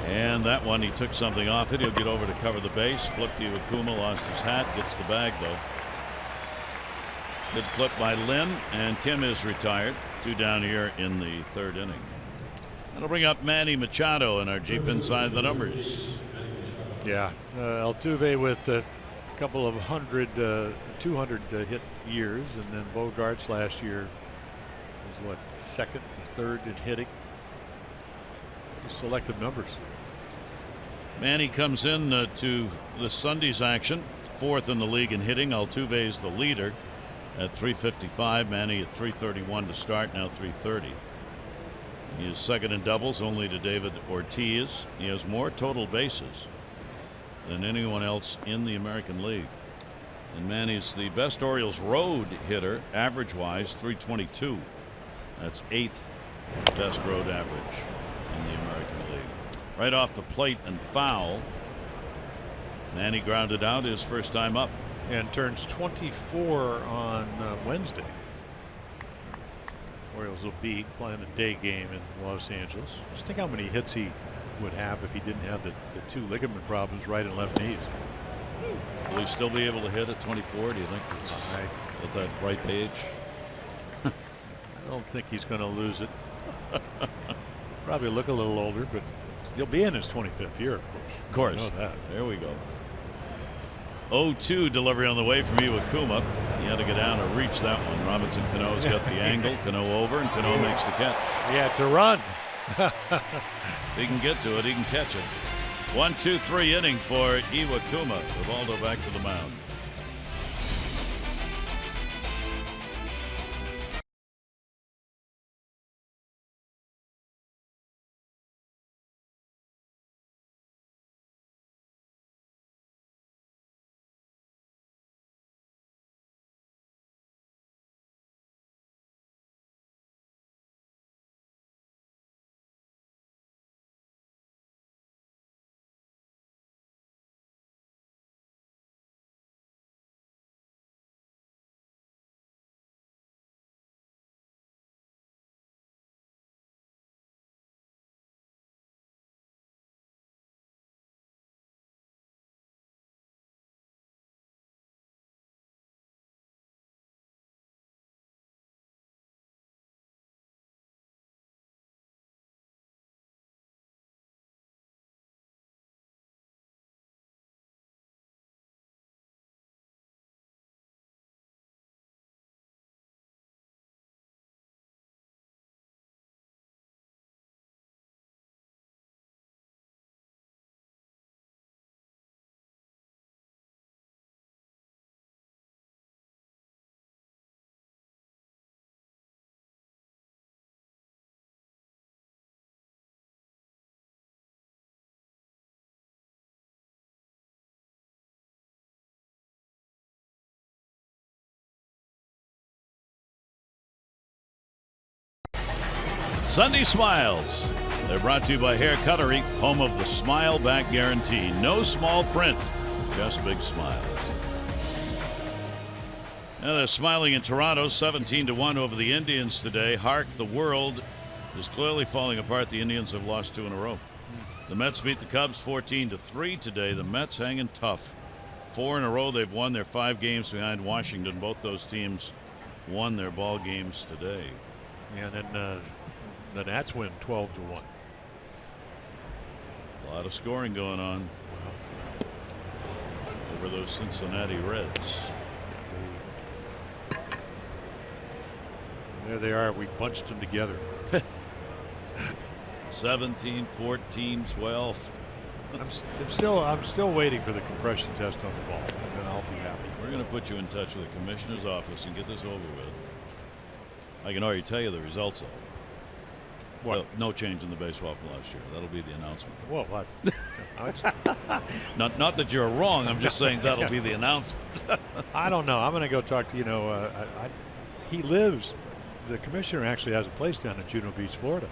And that one, he took something off it. He'll get over to cover the base. Flipped to Iwakuma, lost his hat, gets the bag though. Good flip by Lynn, and Kim is retired. 2 down here in the 3rd inning. That'll bring up Manny Machado in our Jeep Inside the Numbers. Yeah, Altuve with a couple of 200 hit years, and then Bogarts last year was what, 2nd or 3rd in hitting. Selective numbers. Manny comes in to the Sunday's action, 4th in the league in hitting. Altuve is the leader at 355. Manny at 331 to start, now 330. He is 2nd in doubles, only to David Ortiz. He has more total bases than anyone else in the American League. And Manny's the best Orioles road hitter, average wise, 322. That's 8th best road average in the American League. Right off the plate and foul. Manny grounded out his first time up. And turns 24 on Wednesday. Orioles will be playing a day game in Los Angeles. Just think how many hits he would have if he didn't have the 2 ligament problems, right and left knees. Will he still be able to hit at 24? Do you think it's at that right age? I don't think he's going to lose it. Probably look a little older, but he'll be in his 25th year, of course. Of course. You know that. There we go. 0-2 delivery on the way from Iwakuma. He had to get down to reach that one. Robinson Cano's got the angle. Cano over, and Cano makes the catch. He had to run. If he can get to it, he can catch it. 1-2-3 inning for Iwakuma. Rivaldo back to the mound. Sunday Smiles. They're brought to you by Hair Cuttery, home of the Smile Back Guarantee. No small print, just big smiles. Now they're smiling in Toronto, 17-1 over the Indians today. Hark, the world is clearly falling apart. The Indians have lost 2 in a row. The Mets beat the Cubs 14-3 today. The Mets hanging tough. 4 in a row they've won. They're 5 games behind Washington. Both those teams won their ball games today. And then the Nats win 12-1. A lot of scoring going on over those Cincinnati Reds. There they are. We bunched them together. 17, 14, 12. I'm still waiting for the compression test on the ball, and then I'll be happy. We're going to put you in touch with the commissioner's office and get this over with. I can already tell you the results of it. What? Well, no change in the baseball from last year. That'll be the announcement. Well, what? not that you're wrong. I'm just saying that'll be the announcement. I don't know. I'm going to go talk to, he lives the commissioner actually has a place down in Juno Beach, Florida.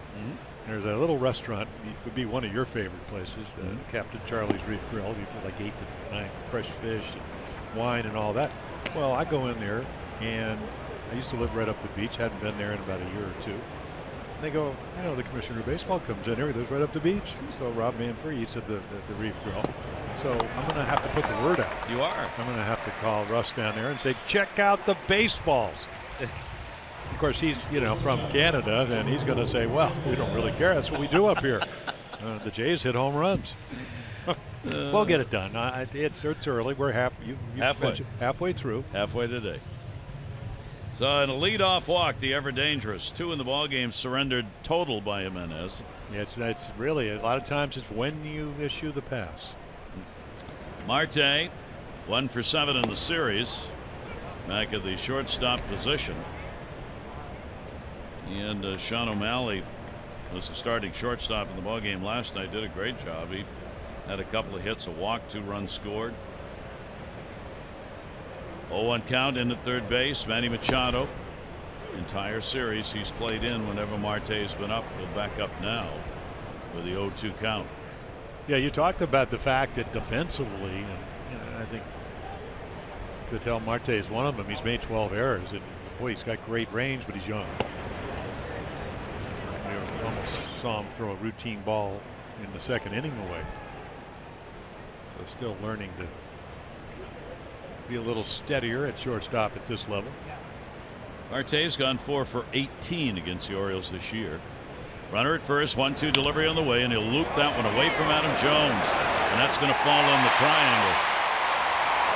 There's a little restaurant. It would be one of your favorite places, Captain Charlie's Reef Grill. You get like 8 to 9 fresh fish and wine and all that. Well, I go in there, and I used to live right up the beach. Hadn't been there in about a year or two. And they go, you know, the commissioner of baseball comes in here. He lives right up the beach. So Rob Manfrey eats at the Reef Grill. So I'm going to have to put the word out. You are. I'm going to have to call Russ down there and say, check out the baseballs. Of course, he's, you know, from Canada, and he's going to say, well, we don't really care. That's what we do up here. The Jays hit home runs. We'll get it done. It's early. We're halfway through. Halfway today. So in a leadoff walk, the ever dangerous 2 in the ball game surrendered total by Jimenez. Yeah, it's really a lot of times it's when you issue the pass. Marte 1 for 7 in the series, back at the shortstop position. And Sean O'Malley was the starting shortstop in the ballgame last night. Did a great job. He had a couple of hits, a walk, 2 runs scored. 0-1 count in at third base. Manny Machado. Entire series he's played in whenever Marte's been up. He'll back up now with the 0-2 count. Yeah, you talked about the fact that defensively, and I think Ketel Marte is one of them. He's made 12 errors, and boy, he's got great range, but he's young. We almost saw him throw a routine ball in the second inning away. So still learning to be a little steadier at shortstop at this level. Marte's gone 4 for 18 against the Orioles this year. Runner at first, 1-2 delivery on the way, and he'll loop that one away from Adam Jones, and that's going to fall on the triangle.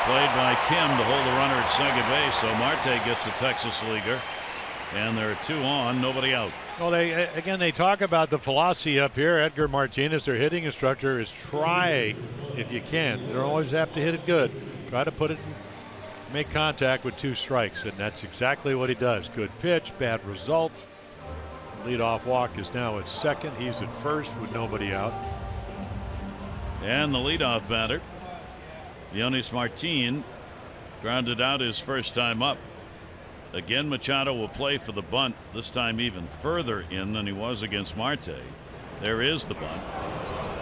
Played by Kim to hold the runner at second base, so Marte gets a Texas leaguer, and there are 2 on, nobody out. Well, they talk about the philosophy up here. Edgar Martinez, their hitting instructor, is try if you can. You don't always have to hit it good. Try to put it, make contact with 2 strikes, and that's exactly what he does. Good pitch, bad result. Leadoff walk is now at second. He's at first with nobody out. And the leadoff batter, Yonis Martin, grounded out his first time up. Again, Machado will play for the bunt, this time even further in than he was against Marte. There is the bunt.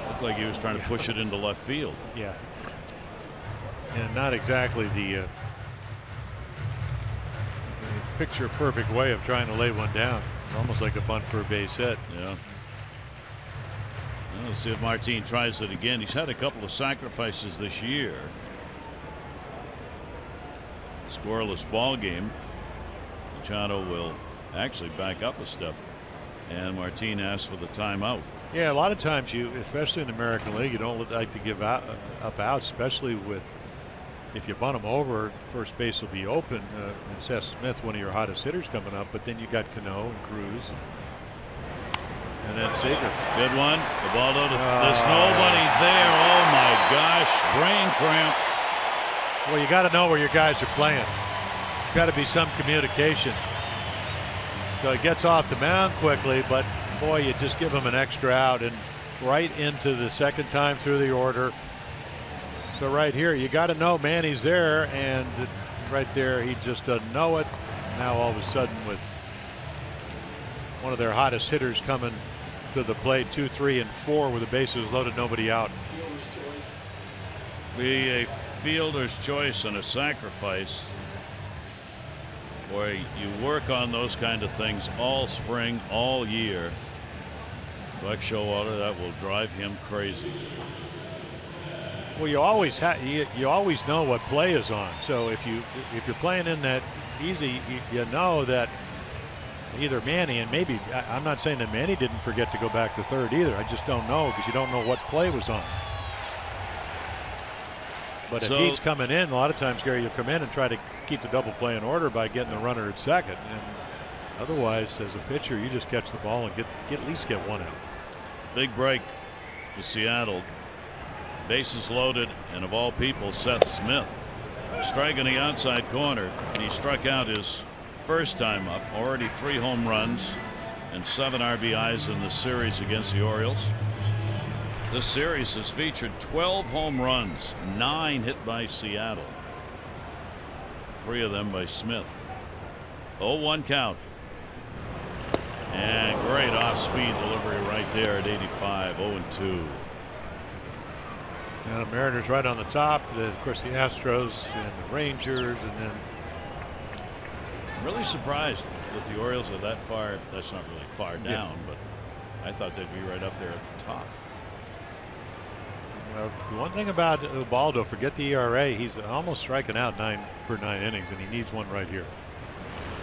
Looked like he was trying to push it into left field. Yeah. And not exactly the picture perfect way of trying to lay one down. Almost like a bunt for a base hit. Yeah. Well, let's see if Martin tries it again. He's had a couple of sacrifices this year. Scoreless ball game. Machado will actually back up a step, and asks for the timeout. Yeah, a lot of times you, especially in the American League, you don't like to give up outs, especially with if you bunt them over, first base will be open. And Seth Smith, one of your hottest hitters, coming up, but then you got CANO and CRUZ, and then SEAGER. Good one. The ball to there's nobody there. Oh my gosh, brain cramp. Well, you got to know where your guys are playing. Got to be some communication. So he gets off the mound quickly, but boy, you just give him an extra out and right into the second time through the order. So right here, you got to know Manny's there, and right there, he just doesn't know it. Now all of a sudden, with one of their hottest hitters coming to the plate, 2, 3, and 4 with the bases loaded, nobody out. Be a fielder's choice and a sacrifice. Boy, you work on those kind of things all spring, all year. Buck Showalter, that will drive him crazy. Well, you always know what play is on. So if you're playing in that easy, you know that either Manny, and maybe I'm not saying that Manny didn't forget to go back to third either. I just don't know because you don't know what play was on. But if he's coming in, a lot of times, Gary, you'll come in and try to keep the double play in order by getting the runner at second. And otherwise, as a pitcher, you just catch the ball and at least get one out. Big break to Seattle. Bases loaded, and of all people, Seth Smith. Strike in the outside corner. He struck out his first time up. Already 3 home runs and 7 RBIs in the series against the Orioles. This series has featured 12 home runs, 9 hit by Seattle, 3 of them by Smith. 0-1 count. off-speed delivery right there at 85. 0-2. The Mariners right on the top. Of course, the Astros and the Rangers, and then I'm really surprised that the Orioles are that far. That's not really far down, but I thought they'd be right up there at the top. Well, the one thing about Ubaldo, forget the ERA, he's almost striking out 9 per 9 innings, and he needs one right here.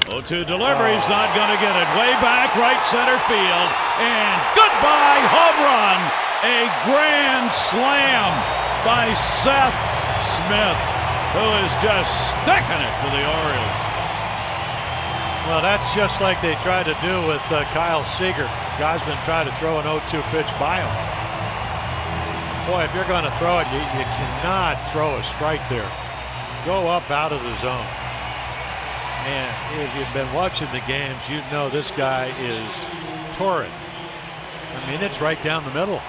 0-2 delivery's not going to get it. Way back right center field, and goodbye home run. A grand slam by Seth Smith, who is just sticking it to the Orioles. Well, that's just like they tried to do with Kyle Seager. Guy's been trying to throw an 0-2 pitch by him. Boy, if you're going to throw it, you cannot throw a strike there. Go up out of the zone. And if you've been watching the games, you know this guy is torrid. I mean, it's right down the middle.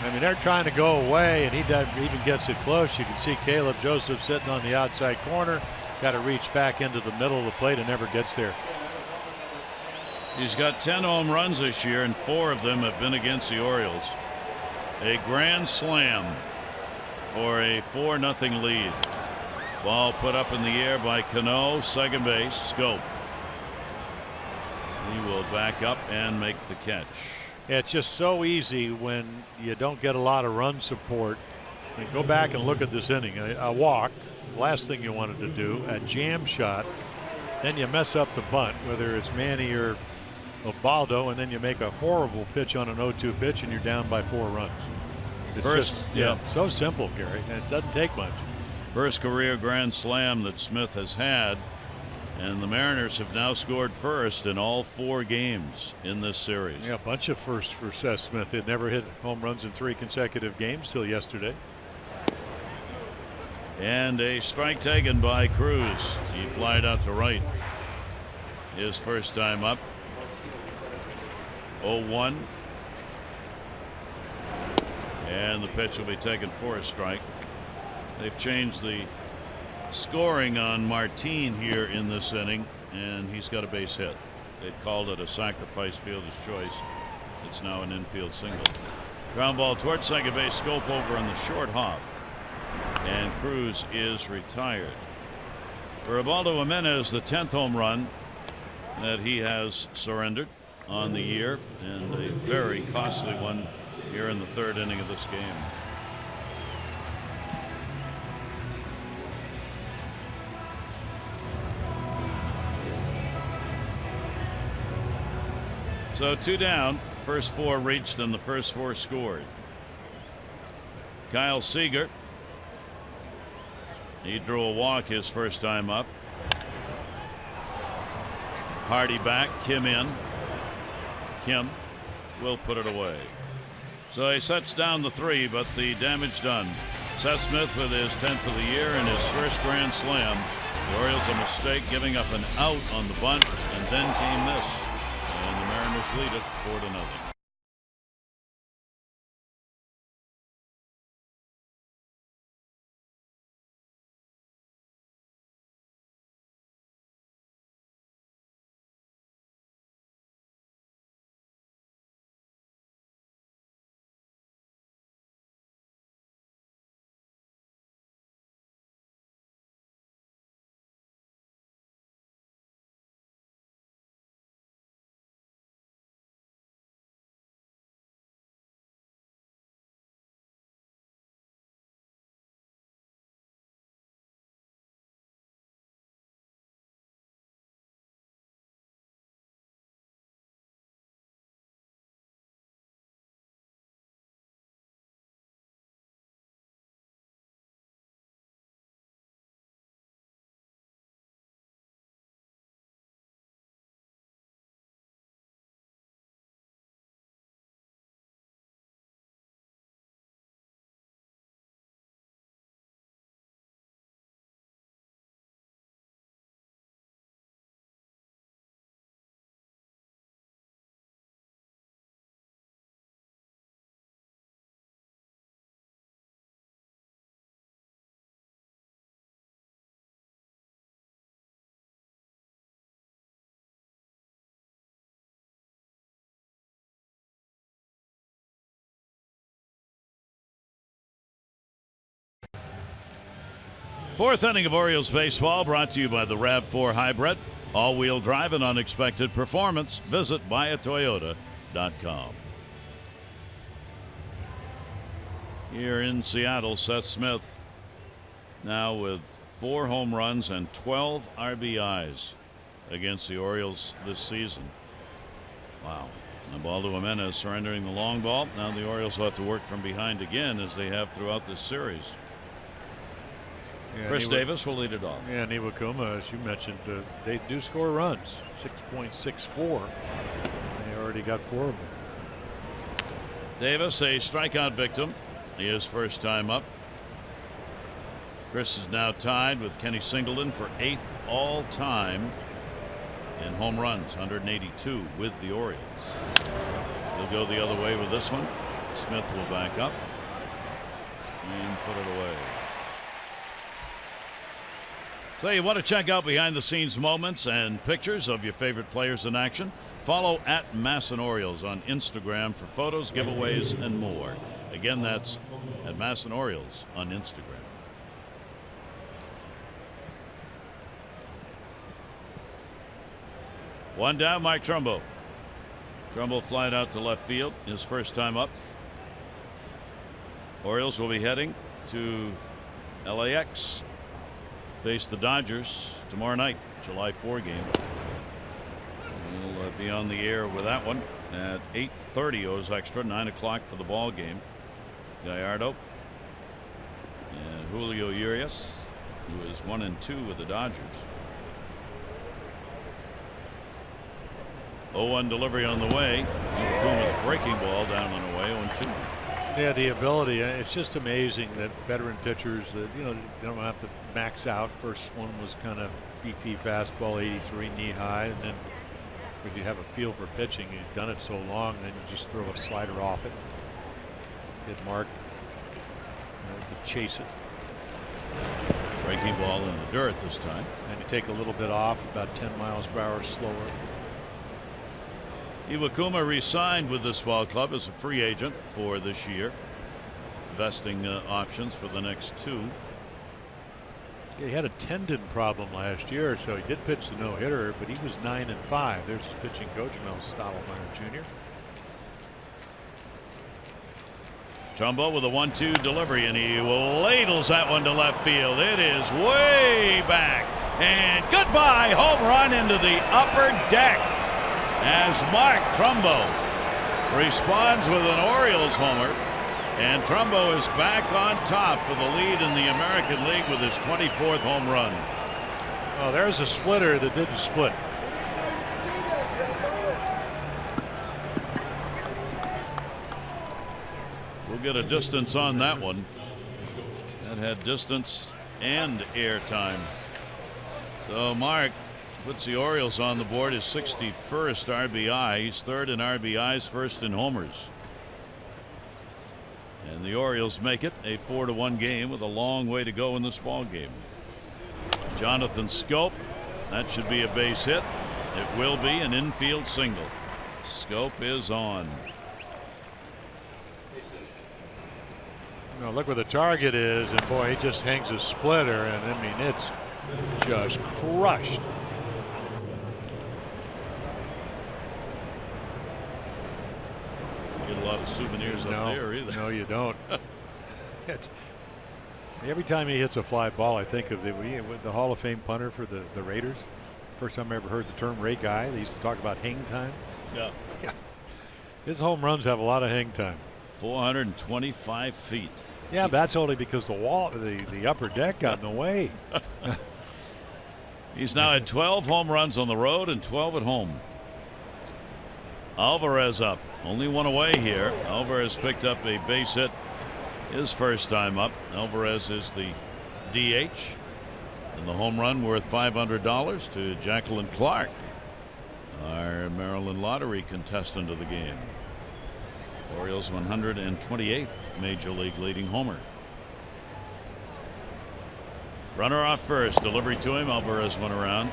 I mean, they're trying to go away, and he doesn't even gets it close. You can see Caleb Joseph sitting on the outside corner. Got to reach back into the middle of the plate and never gets there. He's got 10 home runs this year, and 4 of them have been against the Orioles. A grand slam for a 4-0 lead. Ball put up in the air by CANO, second base, Scope. He will back up and make the catch. Yeah, it's just so easy when you don't get a lot of run support. I mean, go back and look at this inning. A walk, last thing you wanted to do, a jam shot, then you mess up the bunt, whether it's Manny or Ubaldo, and then you make a horrible pitch on an 0-2 pitch and you're down by 4 runs. It's First, just, so simple, Gary, and it doesn't take much. First career grand slam that Smith has had, and the Mariners have now scored first in all 4 games in this series. Yeah, a bunch of firsts for Seth Smith. He'd never hit home runs in 3 consecutive games till yesterday. And a strike taken by CRUZ. He flied out to right. His first time up. 0-1. And the pitch will be taken for a strike. They've changed the scoring on Martin here in this inning, and he's got a base hit. They called it a sacrifice fielder's choice. It's now an infield single. Ground ball towards second base. Scope over on the short hop, and CRUZ is retired. For Ubaldo Jimenez, the 10th home run that he has surrendered on the year, and a very costly one here in the 3rd inning of this game. So 2 down, first 4 reached and the first 4 scored. Kyle Seager, he drew a walk his first time up. Hardy back, Kim in. Kim will put it away. So he sets down the 3, but the damage done. Seth Smith with his 10th of the year and his first grand slam. The Orioles a mistake, giving up an out on the bunt, and then came this. And the Mariners lead it 4-0. Fourth inning of Orioles baseball brought to you by the RAV4 Hybrid. All-wheel drive and unexpected performance. Visit buyatoyota.com. Here in Seattle, Seth Smith now with 4 home runs and 12 RBIs against the Orioles this season. Wow. And ball to Jimenez, surrendering the long ball. Now the Orioles will have to work from behind again, as they have throughout this series. Yeah, Chris Davis will lead it off. Yeah, Iwakuma, as you mentioned, they do score runs, 6.64. They already got 4 of them. Davis, a strikeout victim, his first time up. Chris is now tied with Kenny Singleton for 8th all-time in home runs, 182 with the Orioles. He'll go the other way with this one. Smith will back up and put it away. So you want to check out behind-the-scenes moments and pictures of your favorite players in action? Follow at Masson Orioles on Instagram for photos, giveaways, and more. Again, that's at Masson Orioles on Instagram. One down, Mike Trumbo. Trumbo flied out to left field, his first time up. Orioles will be heading to LAX. Face the Dodgers tomorrow night, July 4 game. We'll be on the air with that one at 8:30 O's Extra, 9 o'clock for the ball game. Gallardo and Julio Urias, who is 1-2 with the Dodgers. 0-1 delivery on the way. Kuma's breaking ball down and away, 0-2. Yeah, the ability. It's just amazing that veteran pitchers that, you know, they don't have to max out. First one was kind of BP fastball, 83 knee high, and then if you have a feel for pitching, you've done it so long, then you just throw a slider off it. Hit mark to chase it. Breaking ball in the dirt this time. And you take a little bit off, about 10 miles per hour slower. Iwakuma re-signed with this ball club as a free agent for this year, vesting options for the next 2. Yeah, he had a tendon problem last year, so he did pitch the no-hitter, but he was 9-5. There's his pitching coach, Mel Stottlemyre Jr. Trumbo with a 1-2 delivery, and he ladles that one to left field. It is way back, and goodbye home run into the upper deck, as Mark Trumbo responds with an Orioles homer, and Trumbo is back on top for the lead in the American League with his 24th home run. Oh, there's a splitter that didn't split. We'll get a distance on that one. That had distance and air time. So Mark puts the Orioles on the board, his 61st RBI. He's 3rd in RBIs, 1st in homers. And the Orioles make it a 4-1 game with a long way to go in this ball game. Jonathan Schoop, that should be a base hit. It will be an infield single. Schoop is on. You know, look where the target is, and boy, he just hangs a splitter, and I mean, it's just crushed. Get a lot of souvenirs up there either. No, you don't. Every time he hits a fly ball, I think of the Hall of Fame punter for the Raiders. First time I ever heard the term Ray Guy. They used to talk about hang time. Yeah. His home runs have a lot of hang time. 425 feet. Yeah, but that's only because the upper deck got in the way. He's now had 12 home runs on the road and 12 at home. Alvarez up, only one away here. Alvarez picked up a base hit his first time up. Alvarez is the DH, and the home run worth $500 to Jacqueline Clark, our Maryland lottery contestant of the game. Orioles 128th major league leading homer. Runner off first, delivery to him. Alvarez went around,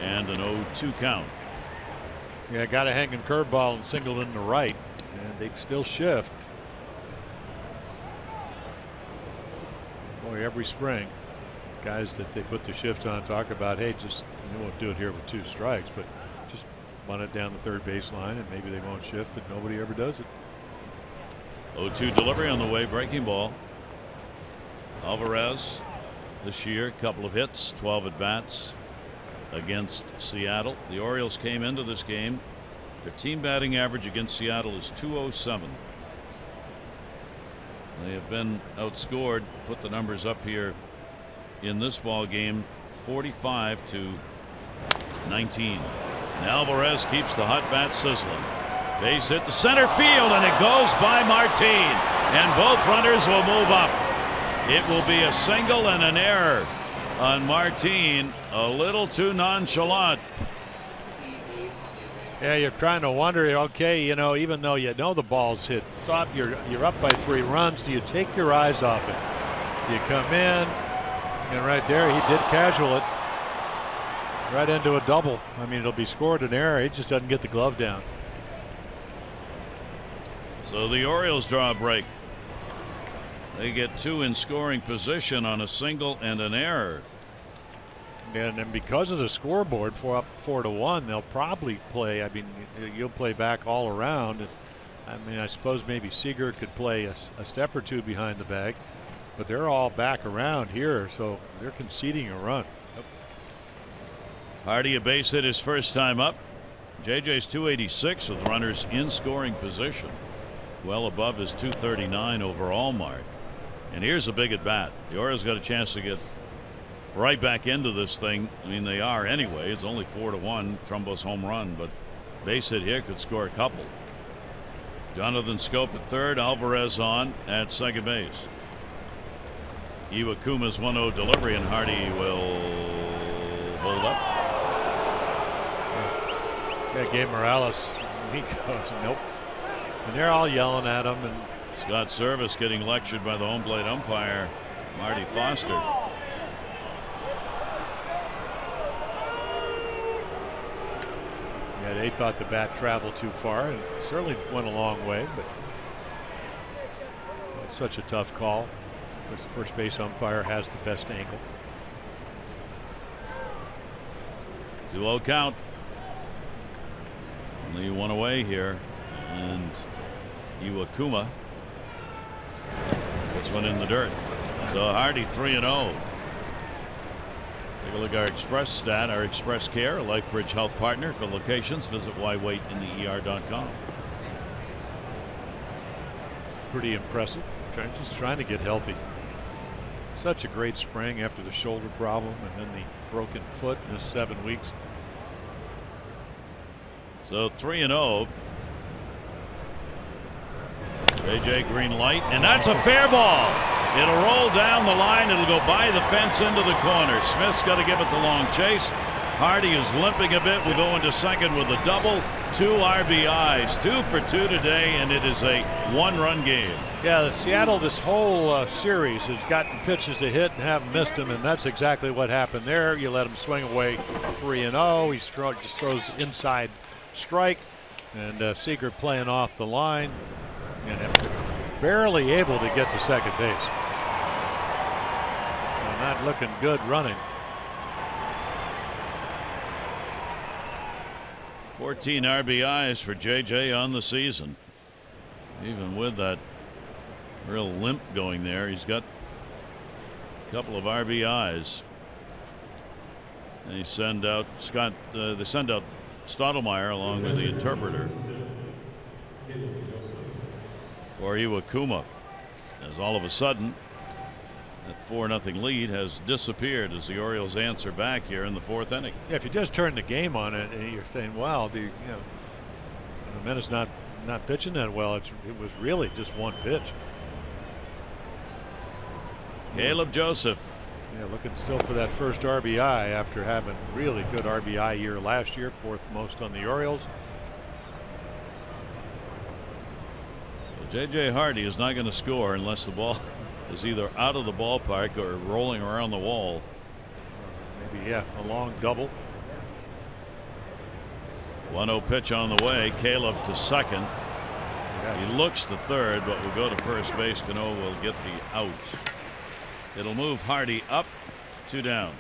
and an 0-2 count. Yeah, got a hanging curveball and singled in the right, and they'd still shift. Boy, every spring. guys that they put the shift on talk about, hey, just we won't do it here with 2 strikes, but just run it down the third baseline and maybe they won't shift, but nobody ever does it. 0-2 delivery on the way, breaking ball. Alvarez this year, a couple of hits, 12 at bats against Seattle. The Orioles came into this game. Their team batting average against Seattle is .207. They have been outscored. Put the numbers up here in this ball game, 45-19. And Alvarez keeps the hot bat sizzling. Base hit to center field, and it goes by Martin, and both runners will move up. It will be a single and an error on Martin. A little too nonchalant. Yeah, you're trying to wonder, okay, you know, even though you know the ball's hit soft, you're up by 3 runs. Do you take your eyes off it? You come in, and right there, he did casual it right into a double. I mean, it'll be scored an error. He just doesn't get the glove down. So the Orioles draw a break. They get 2 in scoring position on a single and an error. And then because of the scoreboard, up 4-1, they'll probably play. I mean, you'll play back all around. And I mean, I suppose maybe SEAGER could play a step or 2 behind the bag, but they're all back around here, so they're conceding a run. Hardy a base hit his first time up. JJ's .286 with runners in scoring position, well above his .239 overall mark. And here's a big at bat. The Orioles got a chance to get right back into this thing. I mean, they are anyway. It's only 4-1. Trumbo's home run, but base hit here could score a couple. Jonathan Scope at third. Alvarez on at second base. Iwakuma's 1-0 delivery, and Hardy will hold up. Yeah, Gabe Morales, he goes, nope. And they're all yelling at him. And Scott Service getting lectured by the home plate umpire, Marty Foster. Yeah, they thought the bat traveled too far, and it certainly went a long way, but it's such a tough call because the first base umpire has the best angle. 2-0 count. Only 1 away here, and Iwakuma puts one in the dirt. So Hardy 3-0. Take a look at our Express stat, our Express Care, a LifeBridge health partner. For locations, visit ywaitinther.com. It's pretty impressive. Just trying to get healthy. Such a great spring after the shoulder problem and then the broken foot in his 7 weeks. So 3-0. JJ green light, and that's a fair ball. It'll roll down the line. It'll go by the fence into the corner. Smith's got to give it the long chase. Hardy is limping a bit. Will go into second with a double. 2 RBIs. 2 for 2 today, and it is a 1-run game. Yeah, the Seattle this whole series has gotten pitches to hit and haven't missed them, and that's exactly what happened there. You let him swing away 3-0. He just throws inside strike, and SEAGER playing off the line and barely able to get to second base. Not looking good running. 14 RBIs for JJ on the season. Even with that real limp going there, he's got a couple of RBIs. And they send out Stottlemyre along with the interpreter for Iwakuma, as all of a sudden that 4-0 lead has disappeared as the Orioles answer back here in the 4th inning. Yeah, if you just turn the game on it and you're saying, wow, the Mena's not pitching that well. It was really just one pitch. Caleb Joseph. Yeah, looking still for that first RBI after having really good RBI year last year, 4th most on the Orioles. Well, JJ Hardy is not going to score unless the ball is either out of the ballpark or rolling around the wall. Maybe, yeah, a long double. 1-0 pitch on the way. Caleb to second. Yeah. He looks to third, but will go to first base. CANO will get the out. It'll move Hardy up 2 down.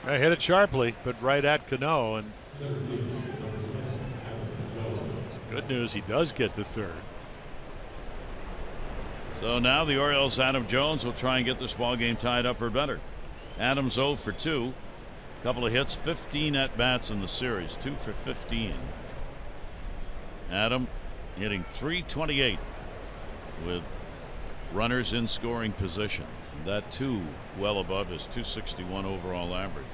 I hit it sharply, but right at CANO, and good news, he does get the third. So now the Orioles, Adam Jones, will try and get this ball game tied up or better. Adams 0 for 2. Couple of hits, 15 at bats in the series, 2 for 15. Adam hitting .328 with runners in scoring position. That too well above his .261 overall average.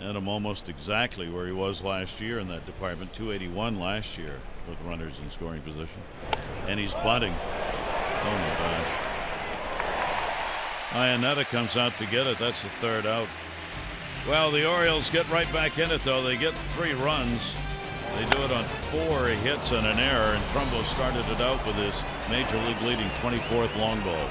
Adam almost exactly where he was last year in that department, .281 last year with runners in scoring position. And he's bunting. Oh my gosh. Iannetta comes out to get it. That's the third out. Well, the Orioles get right back in it, though. They get 3 runs. They do it on 4 hits and an error, and Trumbo started it out with his major league leading 24th long ball.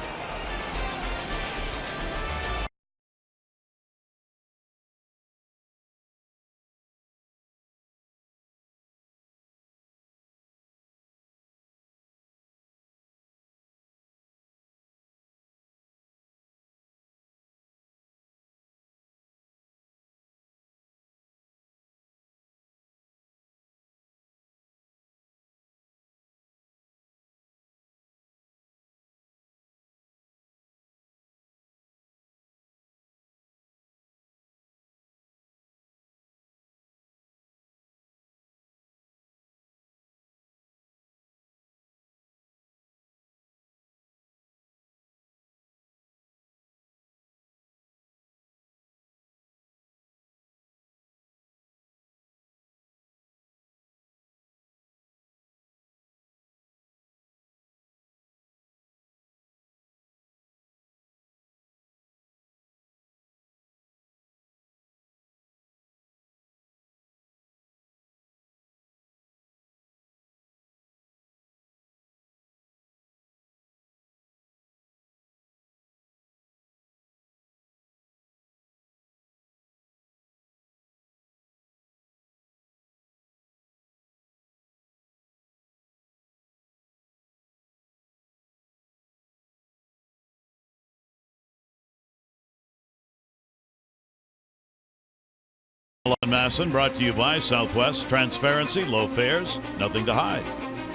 Masson brought to you by Southwest. Transparency, low fares, nothing to hide.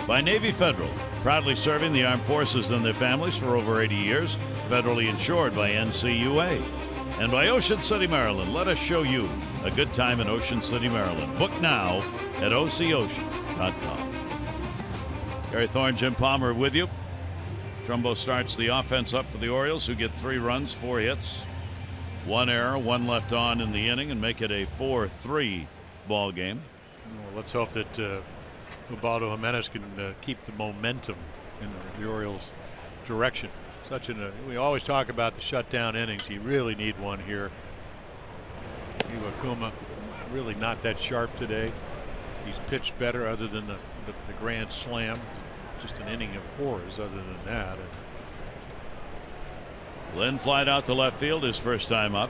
By Navy Federal, proudly serving the armed forces and their families for over 80 years, federally insured by NCUA. And by Ocean City, Maryland. Let us show you a good time in Ocean City, Maryland. Book now at OCOcean.com. Gary Thorne, Jim Palmer with you. Trumbo starts the offense up for the Orioles, who get 3 runs, 4 hits. 1 error, 1 left on in the inning, and make it a 4-3 ball game. Well, let's hope that Ubaldo Jimenez can keep the momentum in the Orioles' direction. We always talk about the shutdown innings. You really need one here. Iwakuma really not that sharp today. He's pitched better other than the grand slam. Just an inning of horrors other than that. Lynn flied out to left field his first time up.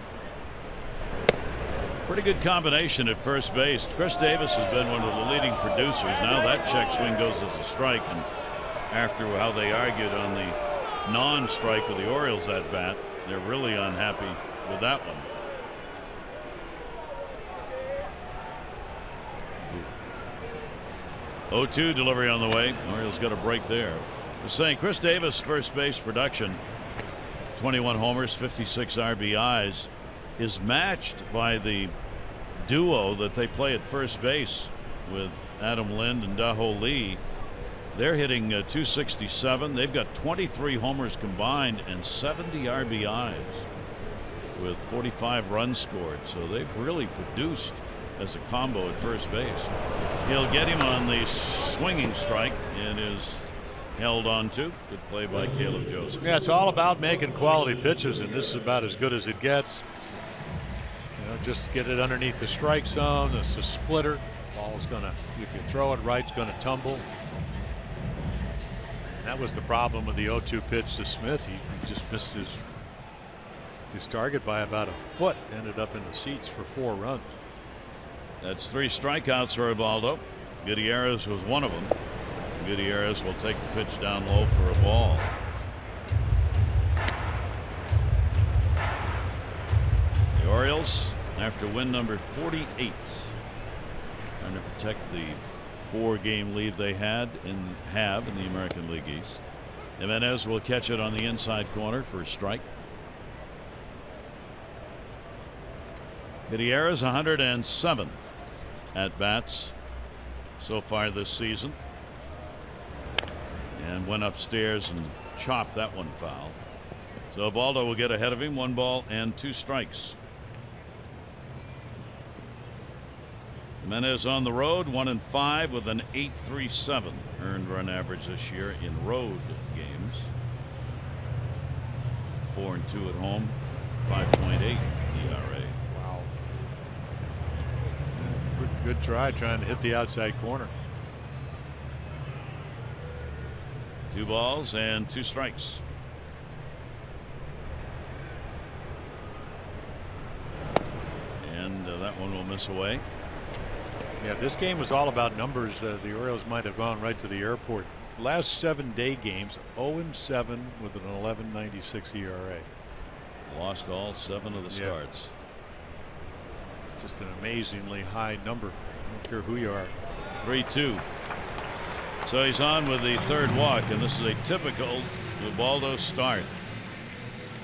Pretty good combination at first base. Chris Davis has been one of the leading producers. Now that check swing goes as a strike, and after how they argued on the non-strike with the Orioles at bat, they're really unhappy with that one. 0-2 delivery on the way. Orioles got a break there. I was saying Chris Davis first base production, 21 homers, 56 RBIs, is matched by the duo that they play at first base with Adam Lind and Daho Lee. They're hitting .267. They've got 23 homers combined and 70 RBIs with 45 runs scored. So they've really produced as a combo at first base. He'll get him on the swinging strike. It is held on to. Good play by Caleb Joseph. Yeah, it's all about making quality pitches, and this is about as good as it gets. Just get it underneath the strike zone. It's a splitter. Ball's gonna, if you throw it right, it's gonna tumble. That was the problem with the 0-2 pitch to Smith. He just missed his target by about a foot. Ended up in the seats for 4 runs. That's 3 strikeouts for Ubaldo. Gutierrez was one of them. Gutierrez will take the pitch down low for a ball. Orioles, after win number 48, trying to protect the 4-game lead they have in the American League East. Jimenez will catch it on the inside corner for a strike. Gutierrez 107 at bats so far this season, and went upstairs and chopped that one foul. So Baldo will get ahead of him. 1 ball and 2 strikes. Jimenez on the road, 1-5 with an 8.37 earned run average this year in road games. 4-2 at home, 5.8 ERA. Wow. Good try trying to hit the outside corner. 2 balls and 2 strikes. And that one will miss away. Yeah, this game was all about numbers. The Orioles might have gone right to the airport. Last 7-day games, 0-7 with an 11.96 ERA. Lost all 7 of the starts. It's just an amazingly high number. I don't care who you are. 3-2. So he's on with the 3rd walk, and this is a typical Ubaldo start.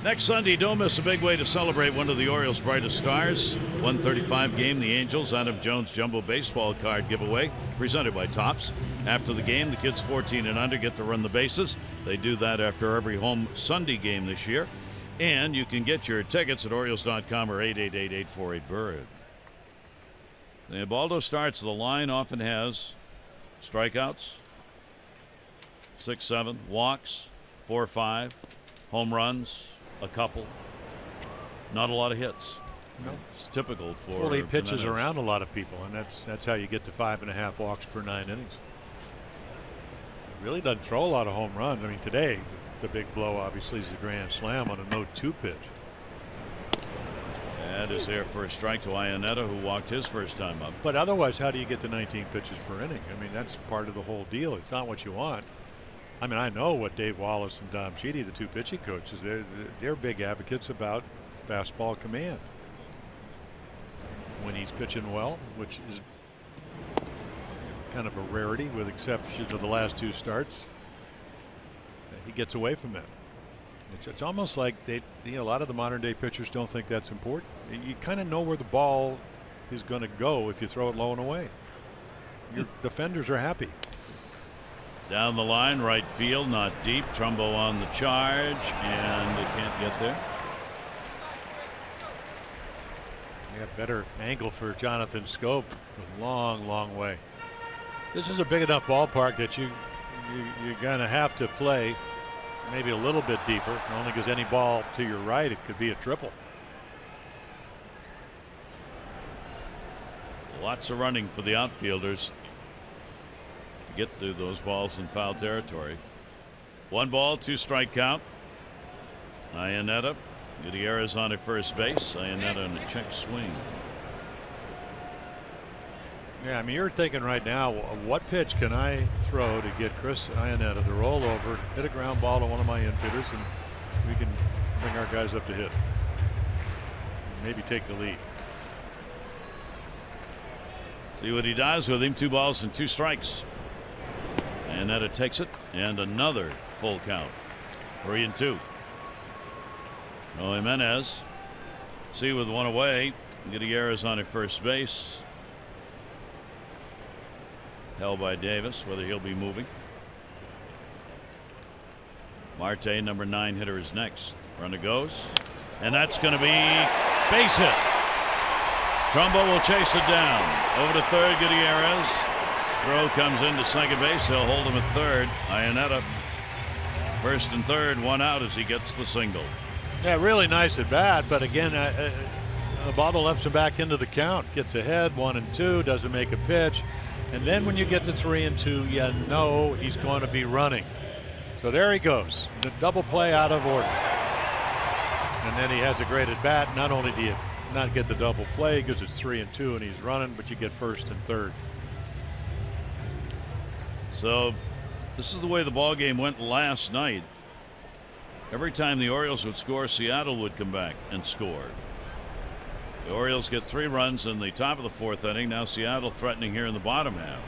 Next Sunday, don't miss a big way to celebrate one of the Orioles' brightest stars. 1:35 game, the Angels Adam Jones Jumbo Baseball Card giveaway, presented by Topps. After the game, the kids 14 and under get to run the bases. They do that after every home Sunday game this year. And you can get your tickets at Orioles.com or 888-848-BIRD. The Ubaldo starts, the line often has strikeouts, 6-7, walks, 4-5, home runs, a couple, not a lot of hits. No. It's typical for. Well, he pitches Jimenez. around a lot of people, and that's how you get to 5.5 walks per 9 innings. He really doesn't throw a lot of home runs. I mean, today the big blow obviously is the grand slam on a 0-2 pitch. That is there for a strike to Iannetta, who walked his first time up. But otherwise, how do you get to 19 pitches per inning? I mean, that's part of the whole deal. It's not what you want. I mean, I know what Dave Wallace and Dom Cheedy, the 2 pitching coaches, they're big advocates about fastball command. When he's pitching well, which is kind of a rarity with exception of the last 2 starts, he gets away from that. It's almost like a lot of the modern day pitchers don't think that's important. You kind of know where the ball is going to go if you throw it low and away. Your defenders are happy. Down the line, right field, not deep. Trumbo on the charge, and they can't get there. Yeah, better angle for Jonathan Scope. A long way. This is a big enough ballpark that you're going to have to play maybe a little bit deeper, only because any ball to your right, it could be a triple. Lots of running for the outfielders to get through those balls in foul territory. 1 ball, 2 strike count. Iannetta. Gutierrez on at first base. Iannetta in a check swing. Yeah, I mean, you're thinking right now, what pitch can I throw to get Chris Iannetta to roll over, hit a ground ball to one of my infielders, and we can bring our guys up to hit. Maybe take the lead. See what he does with him. 2 balls and 2 strikes. Iannetta takes it, and another full count. 3-2. Jimenez. See with 1 away. Gutierrez on at first base. Held by Davis, whether he'll be moving. Marte, number 9 hitter, is next. Runner goes, and that's going to be base hit. Trumbo will chase it down. Over to third, Gutierrez. Throw comes into second base. He'll hold him at third. Iannetta, first and third, 1 out as he gets the single. Yeah, really nice at bat, but again, Ubaldo lets him back into the count. Gets ahead, 1-2, doesn't make a pitch. And then when you get to 3-2, you know he's going to be running. So there he goes. The double play out of order. And then he has a great at bat. Not only do you not get the double play because it's 3-2 and he's running, but you get first and third. So this is the way the ball game went last night. Every time the Orioles would score, Seattle would come back and score. The Orioles get 3 runs in the top of the 4th inning. Now Seattle threatening here in the bottom half.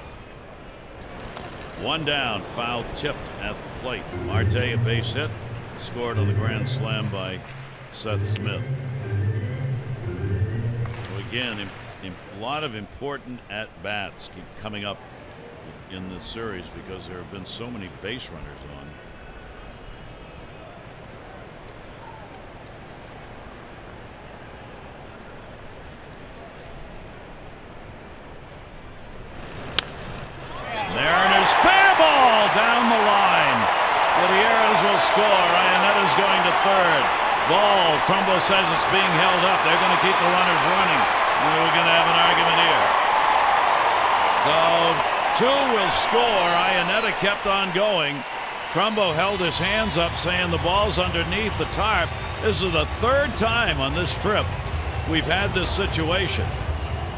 1 down, foul tipped at the plate. Marte, a base hit, scored on the grand slam by Seth Smith. So again, a lot of important at-bats keep coming up in this series because there have been so many base runners on. Mariners fair ball down the line. Gutierrez will score. Ianetta's going to third. Ball. Trumbo says it's being held up. They're going to keep the runners running. And we're going to have an argument here. So 2 will score. Iannetta kept on going. Trumbo held his hands up saying the ball's underneath the tarp. This is the 3rd time on this trip we've had this situation.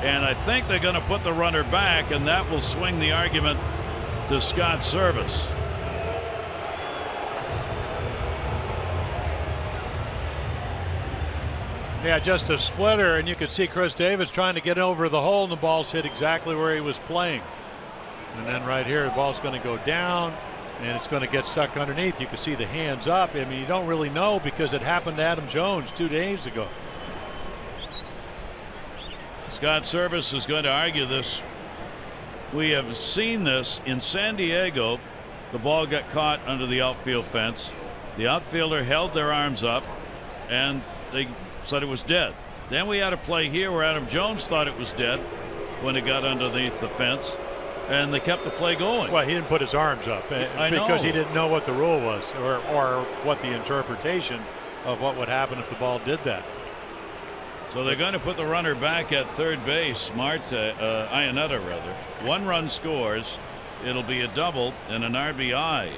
And I think they're going to put the runner back, and that will swing the argument to Scott Service. Yeah, just a splitter, and you could see Chris Davis trying to get over the hole, and the ball's hit exactly where he was playing. And then right here, the ball's going to go down, and it's going to get stuck underneath. You can see the hands up. I mean, you don't really know because it happened to Adam Jones 2 days ago. Scott Service is going to argue this. We have seen this in San Diego. The ball got caught under the outfield fence. The outfielder held their arms up, and they said it was dead. Then we had a play here where Adam Jones thought it was dead when it got underneath the fence, and they kept the play going. Well, he didn't put his arms up because he didn't know what the rule was or what the interpretation of what would happen if the ball did that. So they're going to put the runner back at third base. Iannetta rather. 1 run scores. It'll be a double and an RBI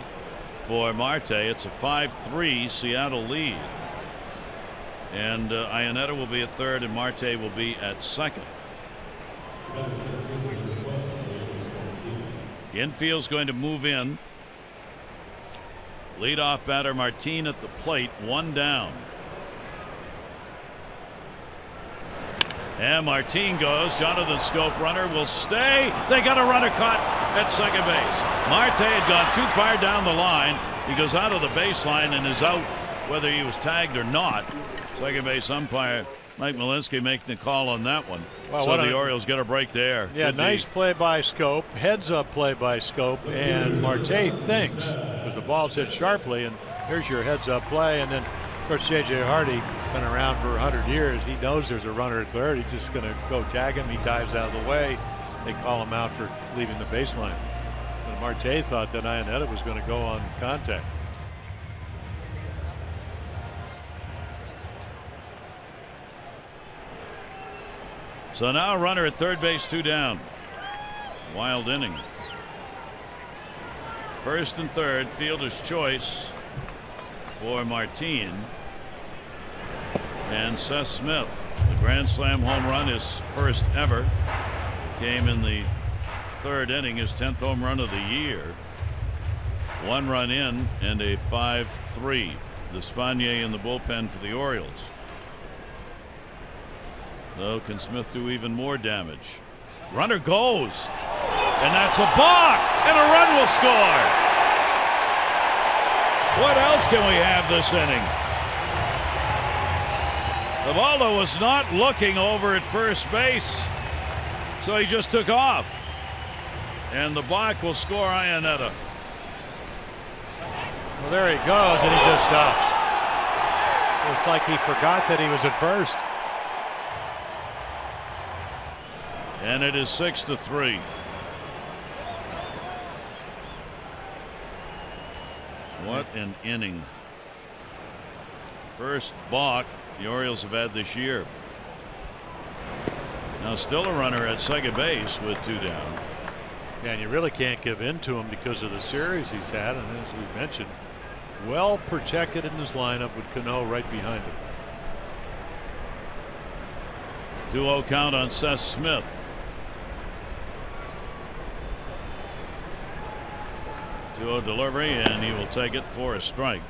for Marte. It's a 5-3 Seattle lead. And Iannetta will be at third and Marte will be at second. Infield's going to move in. Leadoff batter Martin at the plate. 1 down. And Martin goes. Jonathan Scope runner will stay. They got a runner caught at second base. Marte had gone too far down the line. He goes out of the baseline and is out whether he was tagged or not. Second base umpire Mike Malinsky making the call on that one. Well, so the Orioles get a break there. Yeah, nice play by Scope. Heads up play by Scope. And Marte thinks because the ball's hit sharply. And here's your heads up play. And then of course, J.J. Hardy, been around for 100 years. He knows there's a runner at third. He's just going to go tag him. He dives out of the way. They call him out for leaving the baseline. And Marte thought that Iannetta was going to go on contact. So now a runner at third base, 2 down. Wild inning. First and third, fielder's choice for Martin. And Seth Smith, the grand slam home run, his first ever, came in the 3rd inning, his 10th home run of the year. 1 run in and a 5-3. Despaigne in the bullpen for the Orioles. So can Smith do even more damage? Runner goes, and that's a balk, and a run will score. What else can we have this inning? Zavaldo was not looking over at first base, so he just took off. And the balk will score Iannetta. Well, there he goes, and he just stops. Looks like he forgot that he was at first. And it is 6-3. What an inning. First balk the Orioles have had this year. Now still a runner at second base with 2 down. Yeah, and you really can't give in to him because of the series he's had, and as we mentioned, well protected in his lineup with CANO right behind him. 2-0 count on Seth Smith. Delivery, and he will take it for a strike.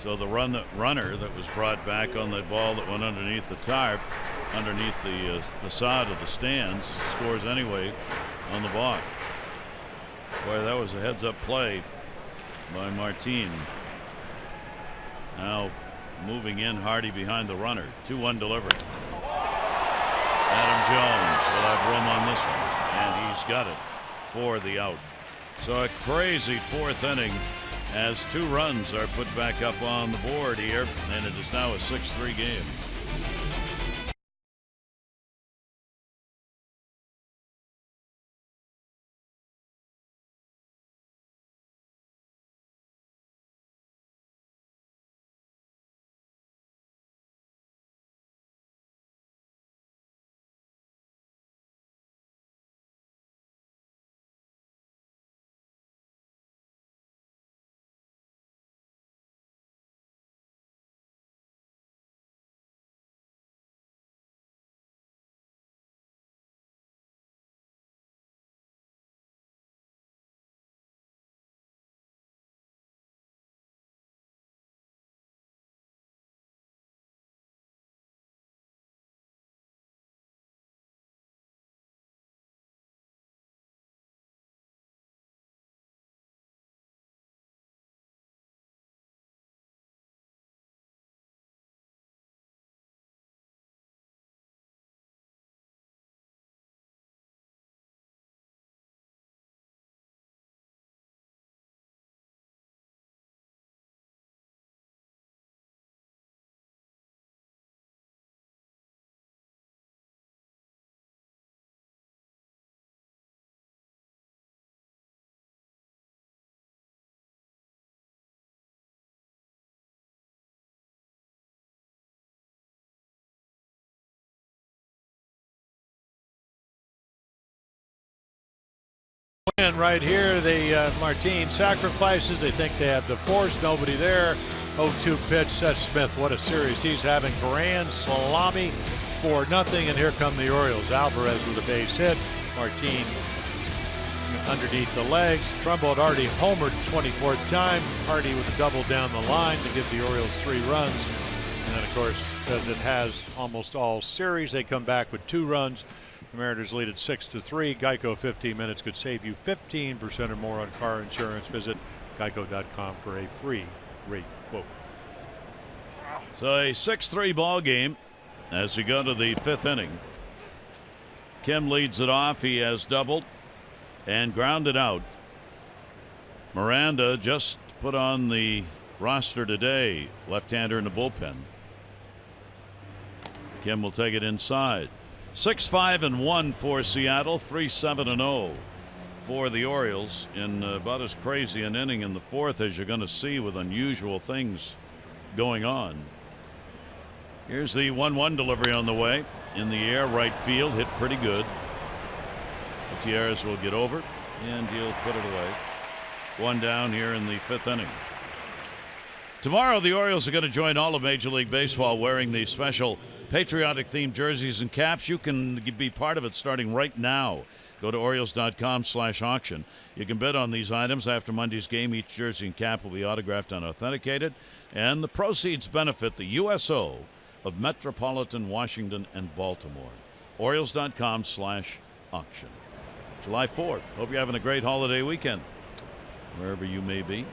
So the runner that was brought back on that ball that went underneath the tarp underneath the facade of the stands. Scores anyway on the balk. Boy, that was a heads-up play by Martin. Now moving in, Hardy behind the runner. 2-1 delivery. Adam Jones will have room on this one, and he's got it for the out. So a crazy fourth inning as 2 runs are put back up on the board here, and it is now a 6-3 game. Win right here. Martin sacrifices. They think they have the force. Nobody there. 0-2 pitch. Seth Smith. What a series he's having. Grand salami for nothing. And here come the Orioles. Alvarez with a base hit. Martin underneath the legs. Trumbo had already homered 24th time. Hardy with a double down the line to give the Orioles 3 runs. And then, of course, as it has almost all series, they come back with 2 runs. The Mariners lead at 6-3. Geico 15 minutes could save you 15% or more on car insurance. Visit geico.com for a free rate quote. So a 6-3 ball game as we go to the 5th inning. Kim leads it off. He has doubled and grounded out. Miranda just put on the roster today. Left-hander in the bullpen. Kim will take it inside. 6-5-1 for Seattle, 3-7-0 for the Orioles in about as crazy an inning in the 4th as you're going to see, with unusual things going on. Here's the 1-1 delivery on the way. In the air, right field, hit pretty good. Gutierrez will get over and he'll put it away. 1 down here in the 5th inning. Tomorrow the Orioles are going to join all of Major League Baseball wearing the special patriotic themed jerseys and caps. You can be part of it starting right now. Go to Orioles.com/auction. You can bid on these items after Monday's game. Each jersey and cap will be autographed and authenticated, and the proceeds benefit the USO of Metropolitan Washington and Baltimore. Orioles.com/auction. July 4th. Hope you're having a great holiday weekend wherever you may be.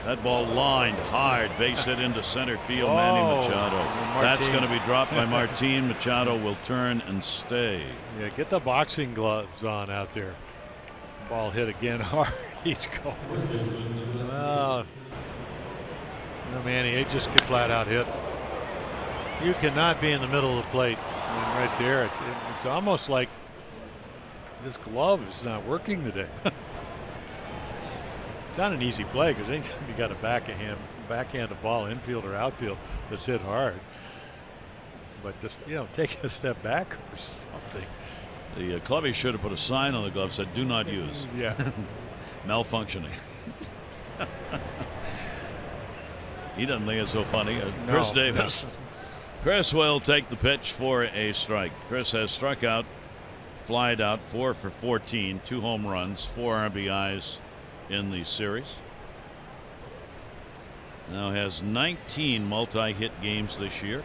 That ball lined hard, base hit into center field. Manny Machado. That's going to be dropped by Martin. Machado will turn and stay. Yeah, get the boxing gloves on out there. Ball hit again hard. He's going. Well, no, Manny, he just get flat out hit. You cannot be in the middle of the plate. I mean, right there, it's almost like this glove is not working today. It's not an easy play because anytime you got a backhand a ball, infield or outfield, that's hit hard. But just, take a step back or something. The clubby should have put a sign on the glove that said "Do not use." Yeah. Malfunctioning. He doesn't think it's so funny. Chris Davis. Chris will take the pitch for a strike. Chris has struck out, flied out, 4 for 14, 2 home runs, 4 RBIs in the series. Now has 19 multi-hit games this year.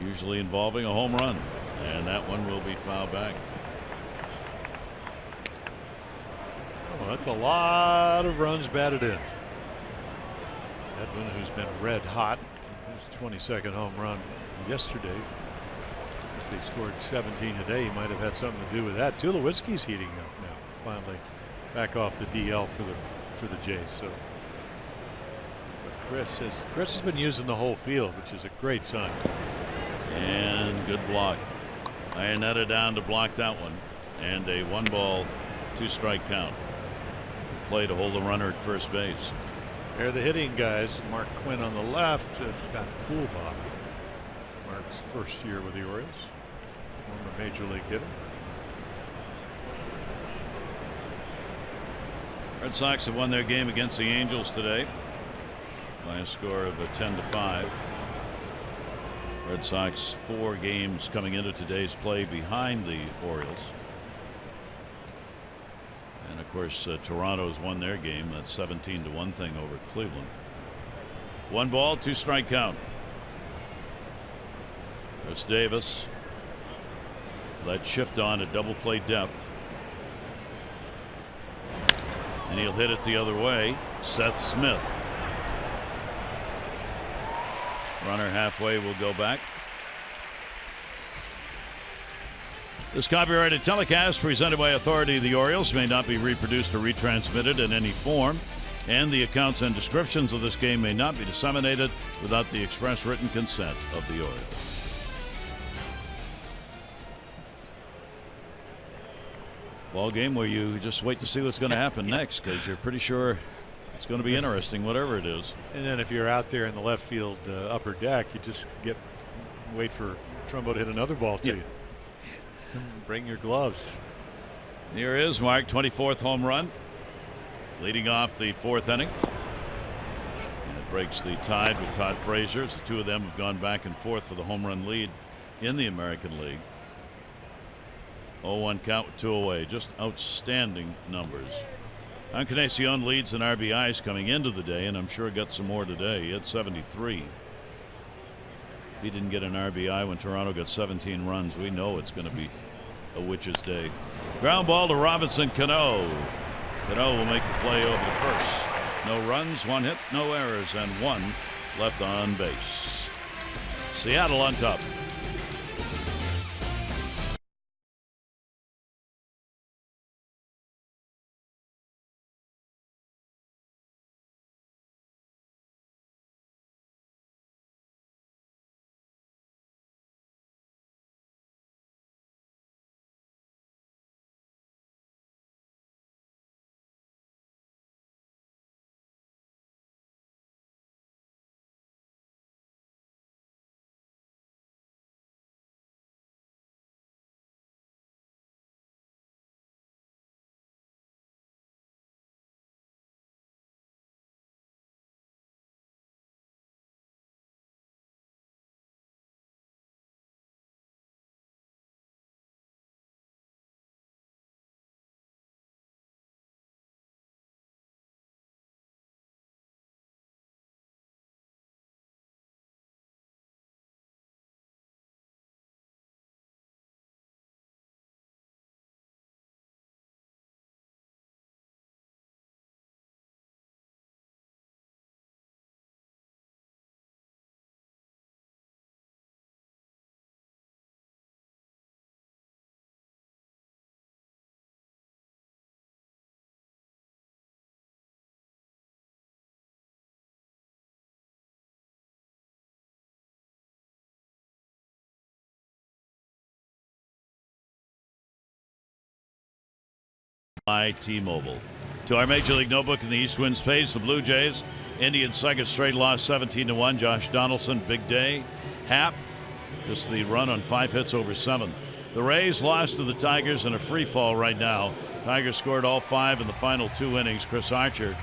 usually involving a home run, and that one will be fouled back. Oh, that's a lot of runs batted in. Edwin, who's been red hot, his 22nd home run yesterday. As they scored 17 today, he might have had something to do with that. Tulowitzki's heating up now, finally back off the DL for the Jays. So, but Chris has been using the whole field, which is a great sign. And good block. Iannetta down to block that one, and a 1-ball, 2-strike count. Play to hold the runner at first base. They're the hitting guys. Mark Quinn on the left. Scott Coolbaugh. Mark's first year with the Orioles. Former major league hitter. Red Sox have won their game against the Angels today by a score of 10-5. Red Sox 4 games coming into today's play behind the Orioles. And of course, Toronto's won their game. That's 17-1 thing over Cleveland. 1-ball, 2-strike count. There's Davis. That shift on at double play depth. And he'll hit it the other way. Seth Smith. Runner halfway will go back. This copyrighted telecast presented by authority of the Orioles may not be reproduced or retransmitted in any form, and the accounts and descriptions of this game may not be disseminated without the express written consent of the Orioles. Ball game where you just wait to see what's going to happen next, because you're pretty sure it's going to be interesting, whatever it is. And then if you're out there in the left field upper deck, you just wait for Trumbo to hit another ball to you. Bring your gloves. Here is Mark, 24th home run, leading off the 4th inning. And it breaks the tide with Todd Frazier. The two of them have gone back and forth for the home run lead in the American League. 0-1 count with 2 away. Just outstanding numbers. Encarnacion leads in RBIs coming into the day, and I'm sure got some more today. He had 73. If he didn't get an RBI when Toronto got 17 runs, we know it's going to be a witch's day. Ground ball to Robinson Cano. Cano will make the play over the first. No runs, 1 hit, no errors, and 1 left on base. Seattle on top. By T-Mobile. To our Major League Notebook in the East Winds page, the Blue Jays, Indians' second straight loss, 17-1. Josh Donaldson, big day. Happ, just the run on 5 hits over 7. The Rays lost to the Tigers in a free fall right now. Tigers scored all 5 in the final 2 innings. Chris Archer,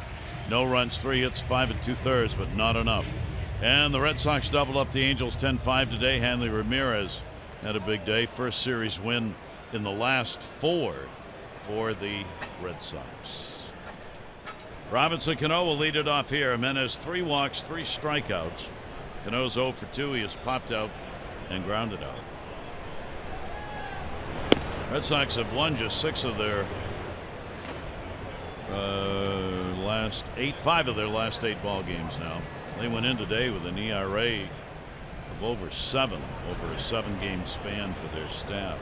no runs, 3 hits, 5 2/3, but not enough. And the Red Sox doubled up the Angels 10-5 today. Hanley Ramirez had a big day. First series win in the last 4 for the Red Sox. Robinson Cano will lead it off here. Jimenez 3 walks, 3 strikeouts. Cano's 0 for 2. He has popped out and grounded out. Red Sox have won just 5 of their last 8 ball games now. They went in today with an ERA of over 7 over a 7-game span for their staff.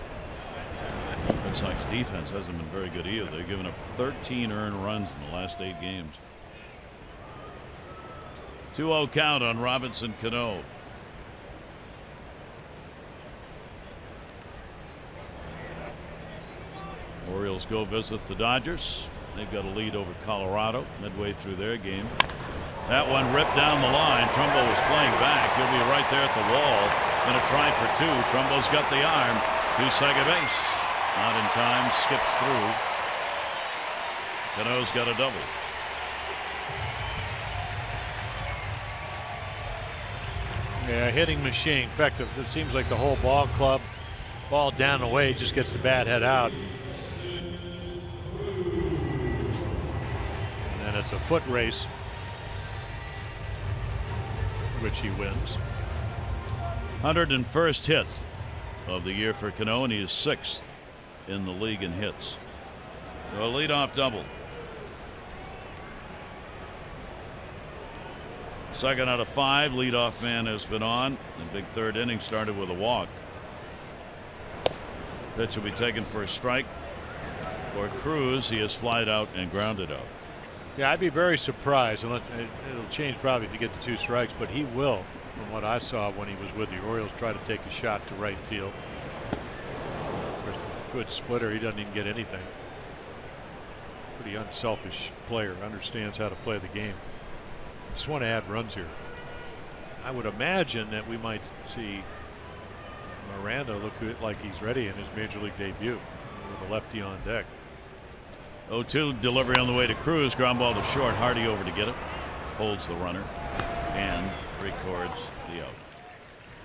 Red Sox defense hasn't been very good either. They've given up 13 earned runs in the last 8 games. 2-0 count on Robinson Cano. Orioles go visit the Dodgers. They've got a lead over Colorado midway through their game. That one ripped down the line. Trumbo was playing back. He'll be right there at the wall. Going to try for 2. Trumbo's got the arm to second base. Not in time. Skips through. Cano's got a double. Yeah, hitting machine. In fact, it seems like the whole ball club, ball down the way, just gets the bat head out. And then it's a foot race, which he wins. 101st hit of the year for Cano, and he is 6th in the league in hits. So a leadoff double. Second out of 5, leadoff man has been on. The big 3rd inning started with a walk. Pitch will be taken for a strike for CRUZ. He is flied out and grounded out. Yeah, I'd be very surprised. It'll change probably if you get the 2 strikes, but he will, from what I saw when he was with the Orioles, try to take a shot to right field. Of course, good splitter. He doesn't even get anything. Pretty unselfish player. Understands how to play the game. Just want to add runs here. I would imagine that we might see Miranda look like he's ready in his major league debut with a lefty on deck. 0-2 delivery on the way to CRUZ. Ground ball to short. Hardy over to get it. Holds the runner and records the out.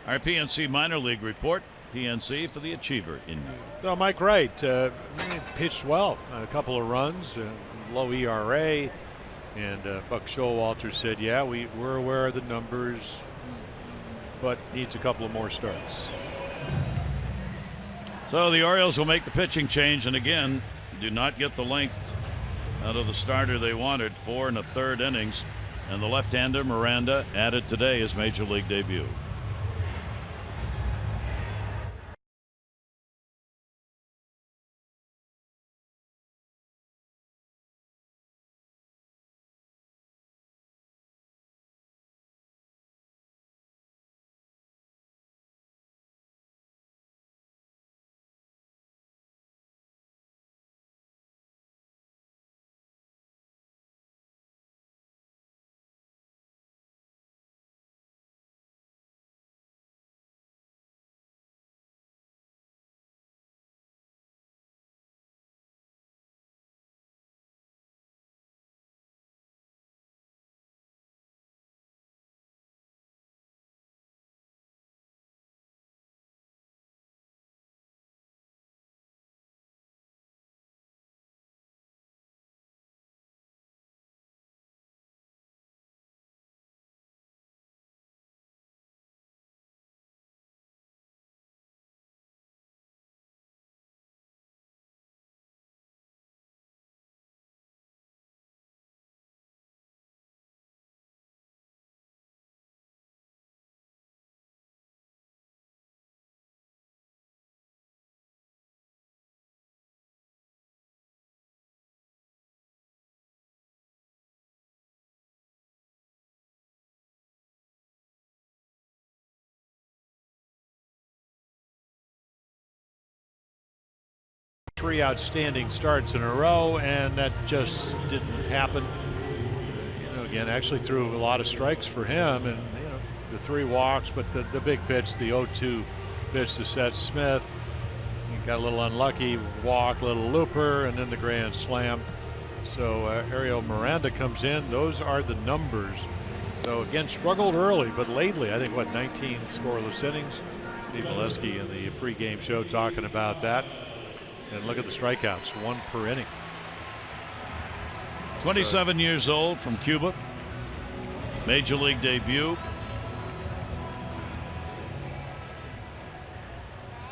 Our PNC minor league report. PNC for the achiever in you. So Mike Wright pitched well. A couple of runs, low ERA. And Buck Showalter said, yeah, we're aware of the numbers, but needs a couple of more starts. So the Orioles will make the pitching change, and again, do not get the length out of the starter they wanted. 4 1/3 innings, and the left-hander Miranda added today his major league debut. Three outstanding starts in a row, and that just didn't happen. Again, actually threw a lot of strikes for him, and the 3 walks, but the big pitch, the 0-2 pitch to Seth Smith, he got a little unlucky, walk, little looper, and then the grand slam. So Ariel Miranda comes in. Those are the numbers. So again, struggled early, but lately, I think 19 scoreless innings. Steve Molesky in the pregame show talking about that. And look at the strikeouts, 1 per inning. 27 years old, from Cuba. Major league debut.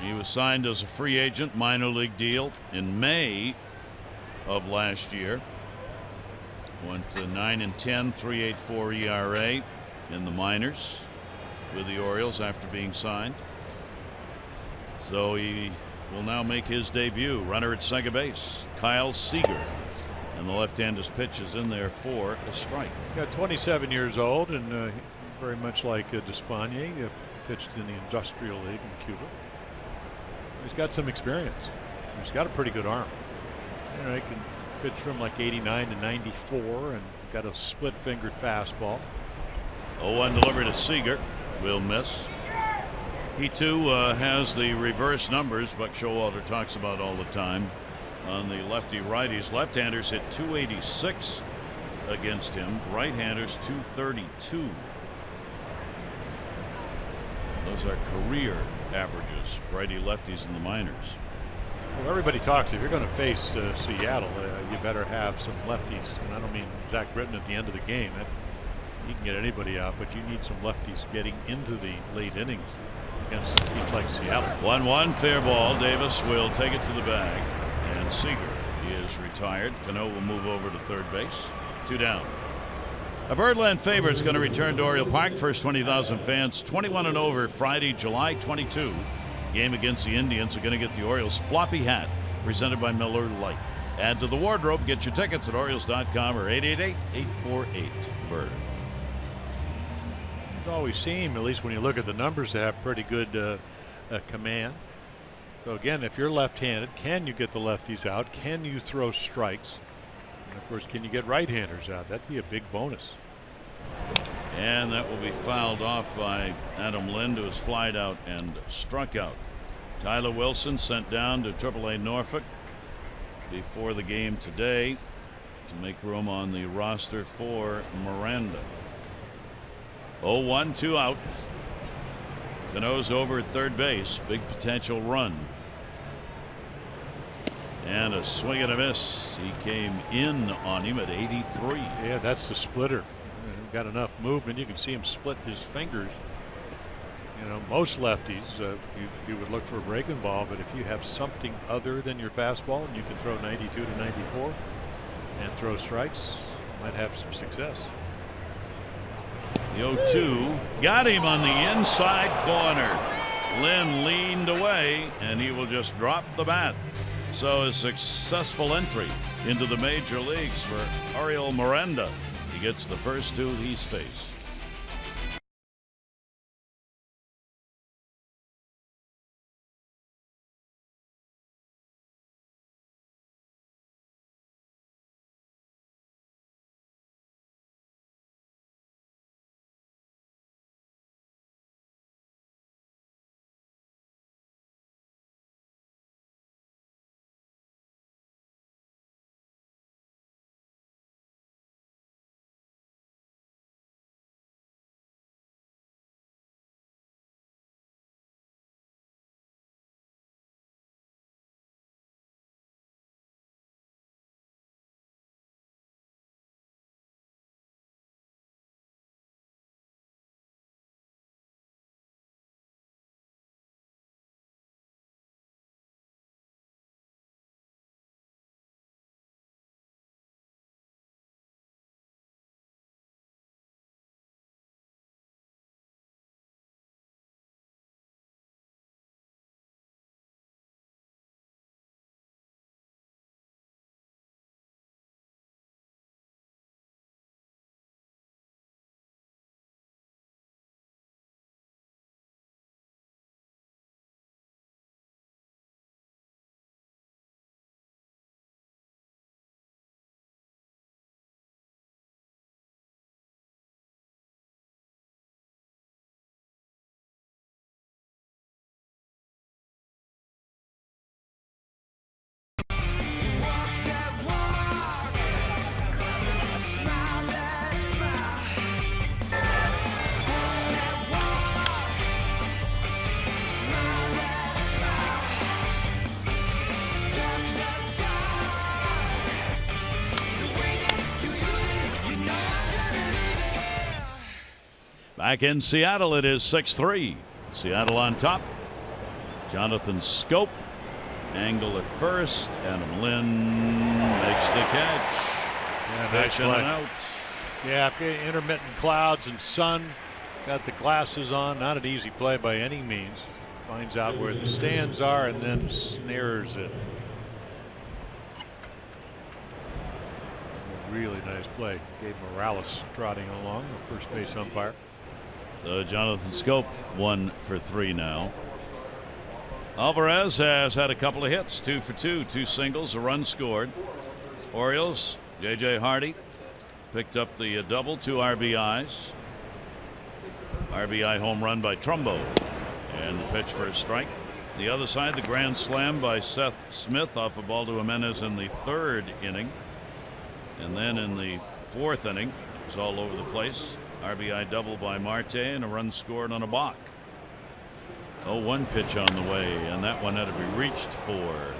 He was signed as a free agent, minor league deal in May of last year. Went to 9-10, 3.84 ERA in the minors with the Orioles after being signed. So he will now make his debut. Runner at second base, Kyle Seager. And the left-hander's pitch is in there for a strike. Got 27 years old and very much like Despagne, pitched in the Industrial League in Cuba. He's got some experience. He's got a pretty good arm. You know, he can pitch from like 89 to 94 and got a split-fingered fastball. 0-1 delivery to Seager. Will miss. He too has the reverse numbers Buck Showalter talks about all the time on the lefty-righties. Left-handers hit 286 against him. Right-handers 232. Those are career averages, righty-lefties in the minors. Well, everybody talks. If you're going to face Seattle, you better have some lefties. And I don't mean Zach Britton at the end of the game. He can get anybody out, but you need some lefties getting into the late innings against teams like Seattle. 1-1, fair ball. Davis will take it to the bag. And Seager is retired. CANO will move over to third base. 2 down. A Birdland favorite is going to return to Oriole Park. First 20,000 fans, 21 and over, Friday, July 22. Game against the Indians are going to get the Orioles floppy hat presented by Miller Lite. Add to the wardrobe. Get your tickets at Orioles.com or 888-848-BIRD. He's always seemed, at least when you look at the numbers, to have pretty good command. So again, if you're left-handed, can you get the lefties out? Can you throw strikes? And of course, can you get right-handers out? That'd be a big bonus. And that will be fouled off by Adam Lind, who has flied out and struck out. Tyler Wilson sent down to AAA Norfolk before the game today to make room on the roster for Miranda. 0-1, 2 out. CANO's over at third base. Big potential run. And a swing and a miss. He came in on him at 83. Yeah, that's the splitter. Got enough movement. You can see him split his fingers. You know, most lefties, you would look for a breaking ball, but if you have something other than your fastball and you can throw 92 to 94 and throw strikes, you might have some success. The 0-2 got him on the inside corner. Lynn leaned away and he will just drop the bat. So a successful entry into the major leagues for Ariel Miranda. He gets the first 2 he's faced. Back in Seattle, it is 6-3. Seattle on top. Jonathan Scope, angle at first. Adam Lynn makes the catch. Yeah, nice Pitch and play. an out. Yeah, intermittent clouds and sun. Got the glasses on. Not an easy play by any means. Finds out where the stands are and then snares it. Really nice play. Gabe Morales trotting along, the first base umpire. So Jonathan Scope 1 for 3 now. Alvarez has had a couple of hits, 2 for 2, 2 singles, a run scored. Orioles, J.J. Hardy picked up the double, 2 RBIs. RBI home run by Trumbo. And the pitch for a strike. The other side, the grand slam by Seth Smith off a ball to Jimenez in the 3rd inning. And then in the 4th inning, it was all over the place. RBI double by Marte and a run scored on a balk. 0-1 pitch on the way, and that one had to be reached for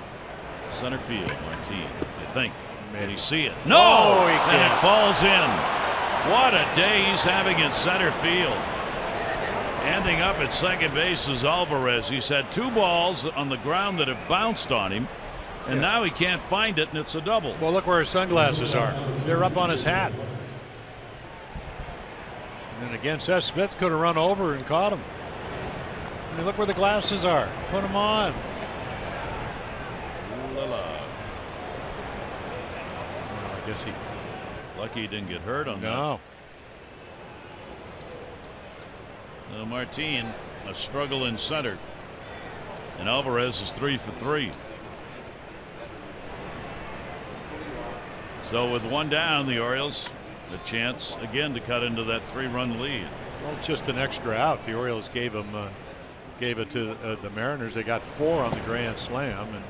center field. Martin, I think. Did he see it? No! Oh, he and can't. it falls in. What a day he's having in center field. Ending up at second base is Alvarez. He's had 2 balls on the ground that have bounced on him, and now he can't find it, and it's a double. Well, look where his sunglasses are. They're up on his hat. And again, Seth Smith could have run over and caught him. I mean, look where the glasses are. Put them on. Ooh la la. Well, I guess he. Lucky he didn't get hurt on that. No. Martin, a struggle in center. And Alvarez is 3 for 3. So with 1 down, the Orioles a chance again to cut into that 3-run lead. Well, just an extra out. The Orioles gave it to the Mariners. They got 4 on the grand slam, and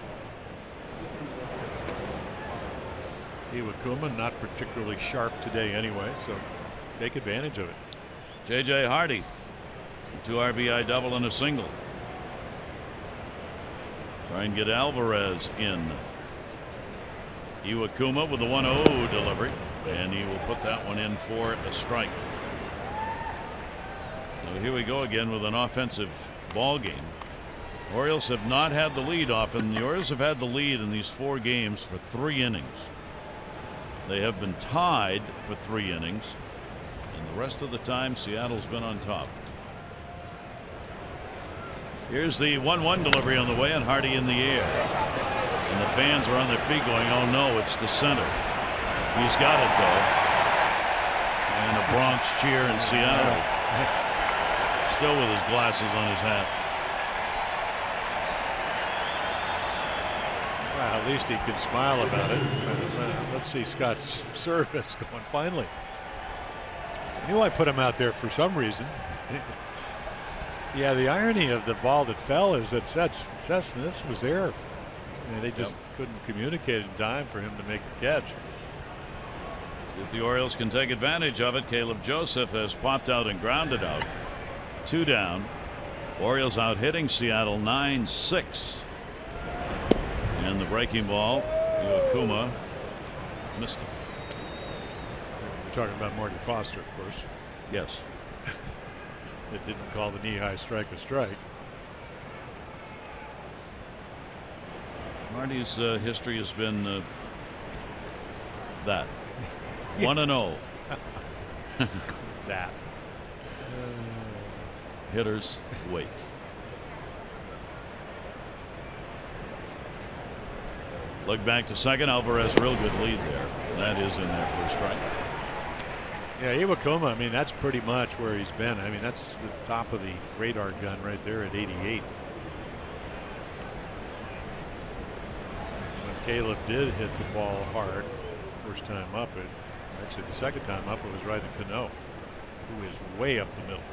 Iwakuma not particularly sharp today anyway, so take advantage of it. J.J. Hardy, 2 RBI double and a single. Try and get Alvarez in. Iwakuma with a 1-0 delivery, and he will put that one in for a strike. So here we go again with an offensive ball game. Orioles have not had the lead often. The Orioles have had the lead in these 4 games for 3 innings. They have been tied for 3 innings, and the rest of the time Seattle's been on top. Here's the 1-1 delivery on the way, and Hardy in the air. And the fans are on their feet going, oh no, it's to center. He's got it though. And a Bronx cheer in Seattle. Still with his glasses on his hat. Well, at least he can smile about it. Let's see Scott's service going finally. I knew I put him out there for some reason. Yeah, the irony of the ball that fell is that Seth Smith was there. And they just couldn't communicate in time for him to make the catch. See if the Orioles can take advantage of it. Caleb Joseph has popped out and grounded out. 2 down. Orioles out hitting Seattle 9-6. And the breaking ball, Iwakuma missed it. We're talking about Marty Foster, of course. Yes. It didn't call the knee-high strike a strike. Marty's history has been that 1-0. That. Hitters wait. Look back to second. Alvarez, real good lead there. That is in there for a strike. Yeah, Iwakuma, I mean, that's pretty much where he's been. I mean, that's the top of the radar gun right there at 88. When Caleb did hit the ball hard first time up, actually the second time up, it was right at CANO, who is way up the middle.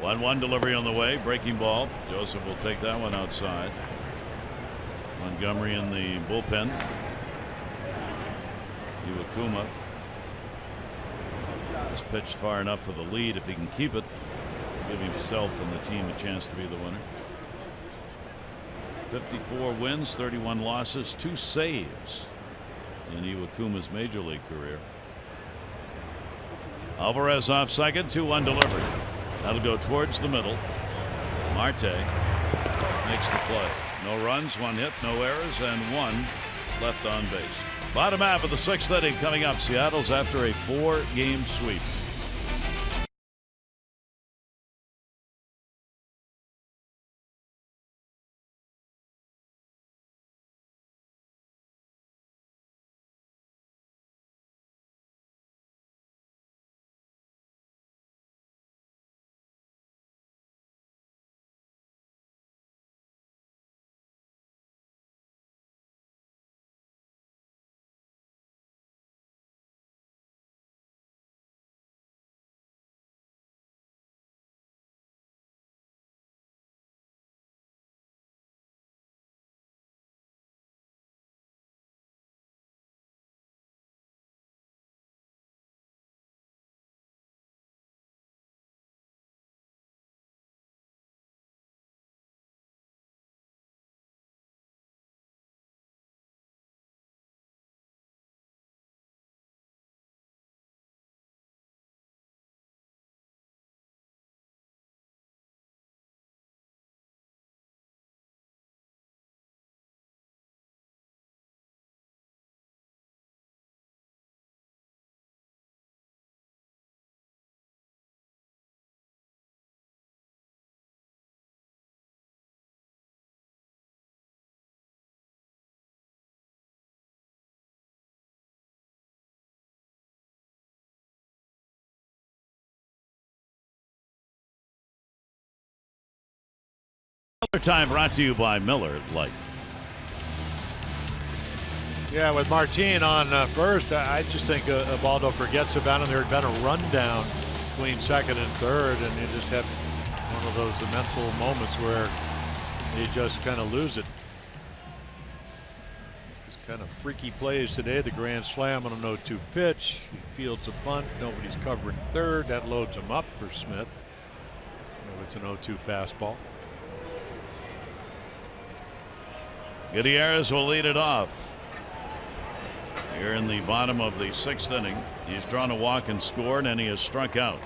One delivery on the way. Breaking ball. Joseph will take that one outside. Montgomery in the bullpen. Iwakuma has pitched far enough for the lead. If he can keep it, give himself and the team a chance to be the winner. 54 wins, 31 losses, 2 saves in Iwakuma's major league career. Alvarez off second, 2-1 delivered. That'll go towards the middle. Marte makes the play. No runs, 1 hit, no errors, and 1 left on base. Bottom half of the 6th inning coming up. Seattle's after a 4-game sweep. Another time brought to you by Miller Lite. Yeah, with Martin on first, I just think Ubaldo forgets about him. There had been a rundown between second and third, and you just had one of those mental moments where you just kind of lose it. Just kind of freaky plays today. The grand slam on an 0-2 pitch. He fields a bunt. Nobody's covering third. That loads him up for Smith. It's an 0-2 fastball. Gutierrez will lead it off. Here in the bottom of the 6th inning, he's drawn a walk and scored, and he has struck out.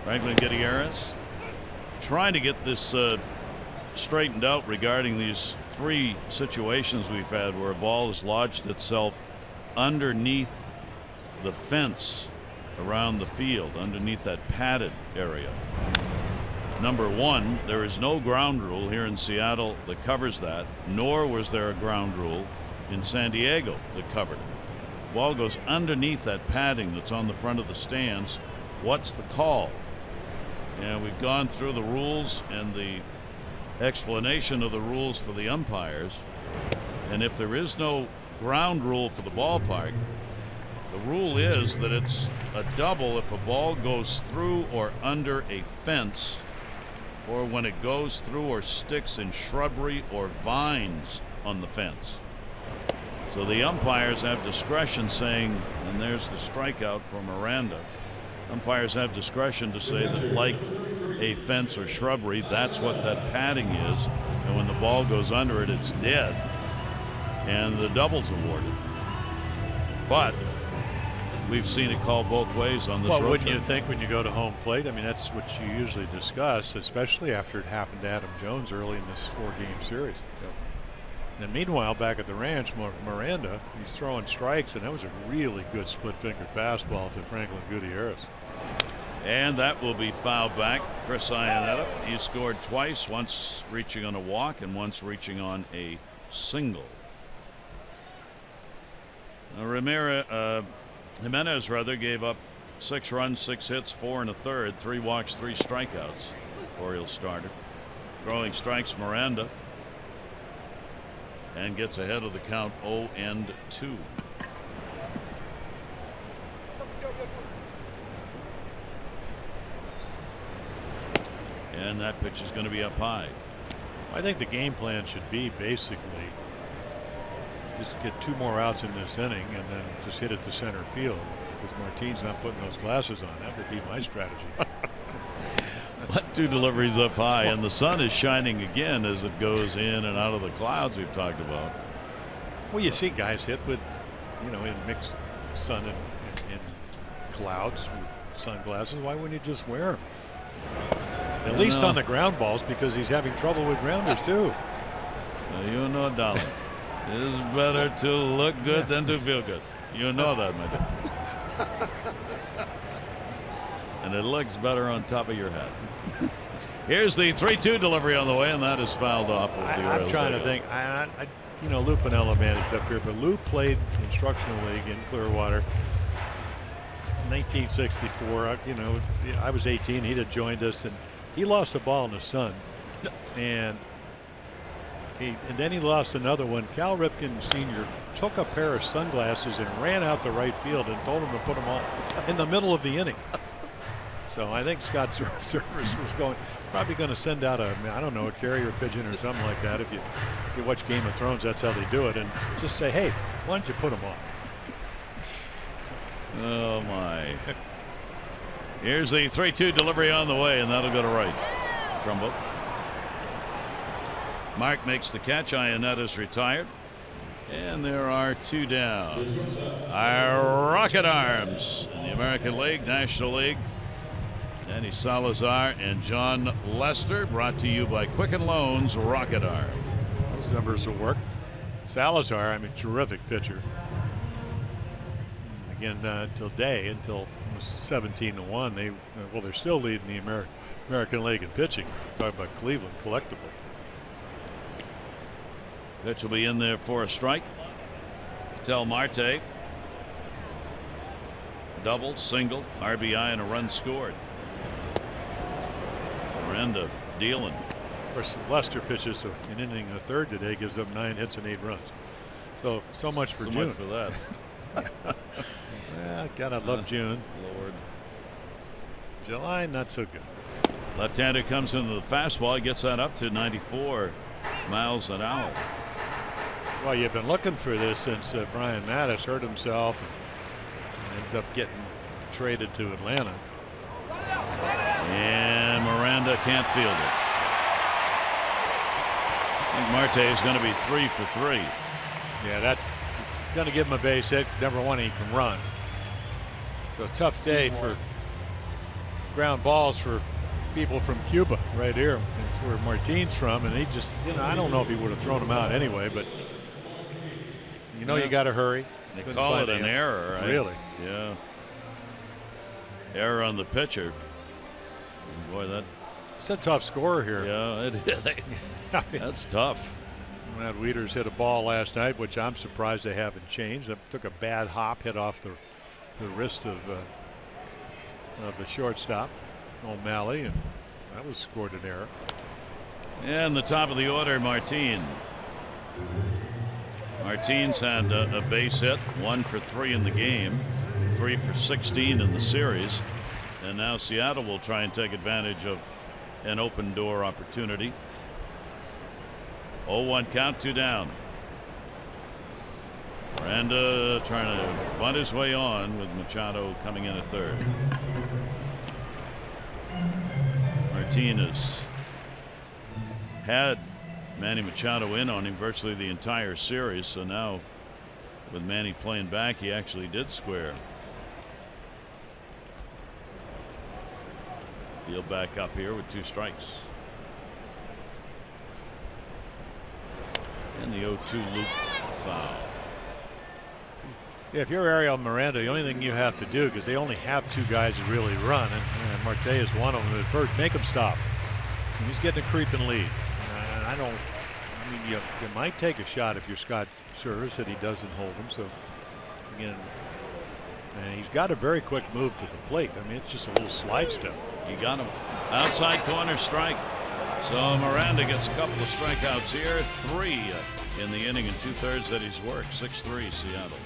Franklin Gutierrez trying to get this straightened out regarding these 3 situations we've had where a ball has lodged itself underneath the fence around the field, underneath that padded area. Number 1, there is no ground rule here in Seattle that covers that, nor was there a ground rule in San Diego that covered it. Ball goes underneath that padding that's on the front of the stands. What's the call? And we've gone through the rules and the explanation of the rules for the umpires. And if there is no ground rule for the ballpark, the rule is that it's a double if a ball goes through or under a fence, or when it goes through or sticks in shrubbery or vines on the fence. So the umpires have discretion saying, and there's the strikeout for Miranda. Umpires have discretion to say that, like a fence or shrubbery, that's what that padding is, and when the ball goes under it, it's dead, and the double's awarded. But we've seen it called both ways on this road trip. Wouldn't you think when you go to home plate? I mean, that's what you usually discuss, especially after it happened to Adam Jones early in this 4-game series. Yep. And meanwhile, back at the ranch, Miranda, he's throwing strikes, and that was a really good split-finger fastball to Franklin Gutierrez. And that will be fouled back. Chris Iannetta, he scored twice, once reaching on a walk and once reaching on a single. Jimenez gave up 6 runs, 6 hits, 4 1/3, 3 walks, 3 strikeouts. Orioles starter. Throwing strikes Miranda, and gets ahead of the count 0-2. And that pitch is going to be up high. I think the game plan should be basically just get 2 more outs in this inning and then just hit it to center field, because Martin's not putting those glasses on. That would be my strategy. Let 2 deliveries up high, and the sun is shining again as it goes in and out of the clouds we've talked about. Well, you see guys hit with, in mixed sun and clouds with sunglasses. Why wouldn't you just wear them? At least on the ground balls, because he's having trouble with grounders too. You know, darling, it's better to look good than to feel good. You know that, my dear. And it looks better on top of your head. Here's the 3-2 delivery on the way, and that is fouled off. I'm trying to think. You know, Lou Piniella managed up here, but Lou played instructional league in Clearwater. 1964. You know, I was 18. He'd have joined us, and he lost a ball in the sun, and then he lost another one. Cal Ripken Sr. took a pair of sunglasses and ran out to right field and told him to put them on in the middle of the inning. So I think Scott Service was probably going to send out I don't know, a carrier pigeon or something like that. If you watch Game of Thrones, that's how they do it, and just say, hey, why don't you put them on? Oh my. Here's the 3-2 delivery on the way, and that'll go to right. Trumbo. Mark makes the catch. Ionetta is retired. And there are 2 down. Our Rocket Arms in the American League, National League. Danny Salazar and John Lester, brought to you by Quicken Loans Rocket Arm. Those numbers will work. Salazar, I mean, terrific pitcher. Again, until 17-1, they're still leading the American League in pitching. Talking about Cleveland collectively. Pitch will be in there for a strike. Tel Marte. Double, single, RBI, and a run scored. Miranda dealing. Of course, Lester pitches an inning and a third today, gives up 9 hits and 8 runs. So much for June. Much for that. Yeah, gotta love June. Lord. July, not so good. Left-hander comes into the fastball, gets that up to 94 miles an hour. Well, you've been looking for this since Brian Mattis hurt himself and ends up getting traded to Atlanta. And Miranda can't field it. I think Marte is going to be 3 for 3. Yeah, that's going to give him a base hit. Number one, he can run. So tough day for ground balls for people from Cuba right here. That's where Martin's from, and he just, I don't know if he would have thrown him out anyway, but you got to hurry. They call it an error, right? Really? Yeah. Error on the pitcher. Boy, it's a tough score here. Yeah, it is. That's tough. Matt Wieters hit a ball last night, which I'm surprised they haven't changed. It took a bad hop, hit off the wrist of the shortstop, O'Malley, and that was scored an error. And the top of the order, Martine. Martine's had a base hit, 1 for 3 in the game, 3 for 16 in the series, and now Seattle will try and take advantage of an open door opportunity. 0-1 count, 2 down. Miranda trying to bunt his way on with Machado coming in at third. Martinez had Manny Machado in on him virtually the entire series, so now with Manny playing back, he actually did square. He'll back up here with 2 strikes. And the 0-2 looped foul. Yeah, if you're Ariel Miranda, the only thing you have to do, because they only have 2 guys who really run, and Marte is one of them at first, make him stop. And he's getting a creeping lead. You might take a shot if you're Scott Service that he doesn't hold him. So again, and he's got a very quick move to the plate. I mean, it's just a little slide step. You got him. Outside corner strike. So Miranda gets a couple of strikeouts here. 3 in the inning and 2/3 that he's worked. 6-3 Seattle.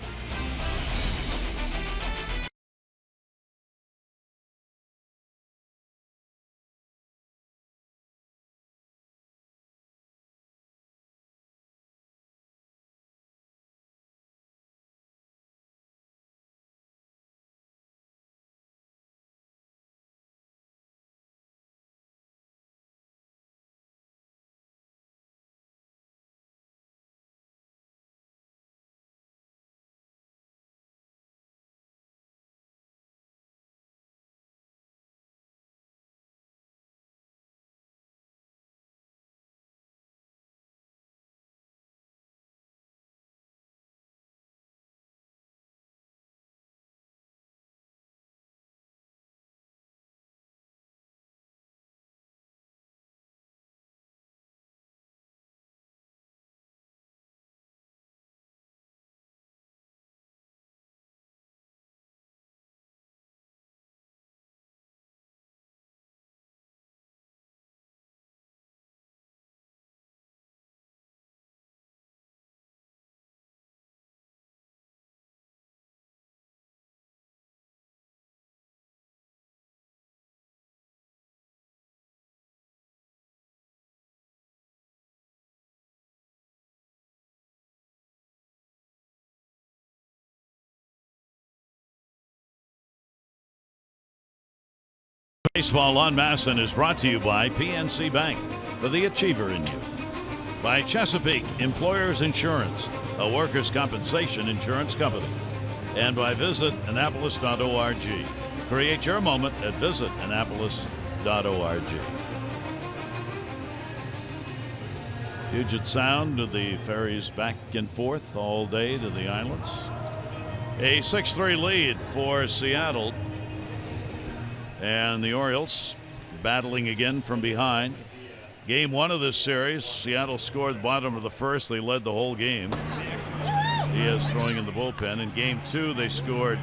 Baseball on Masson is brought to you by PNC Bank, for the achiever in you. By Chesapeake Employers Insurance, a workers' compensation insurance company. And by Visit Annapolis.org. Create your moment at visitannapolis.org. Puget Sound to the ferries back and forth all day to the islands. A 6-3 lead for Seattle. And the Orioles battling again from behind. Game 1 of this series, Seattle scored the bottom of the first. They led the whole game. Diaz throwing in the bullpen. In Game 2, they scored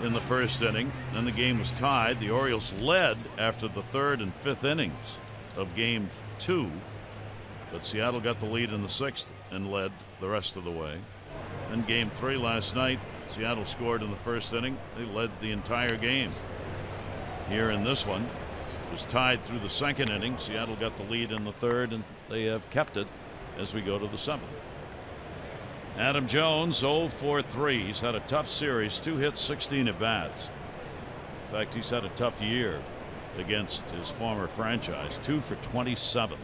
in the first inning. Then the game was tied. The Orioles led after the 3rd and 5th innings of Game 2. But Seattle got the lead in the 6th and led the rest of the way. Then Game 3 last night, Seattle scored in the first inning. They led the entire game. Here in this one, it was tied through the 2nd inning. Seattle got the lead in the 3rd, and they have kept it as we go to the 7th. Adam Jones 0 for 3. He's had a tough series, 2 hits, 16 at bats. In fact, he's had a tough year against his former franchise, 2 for 27.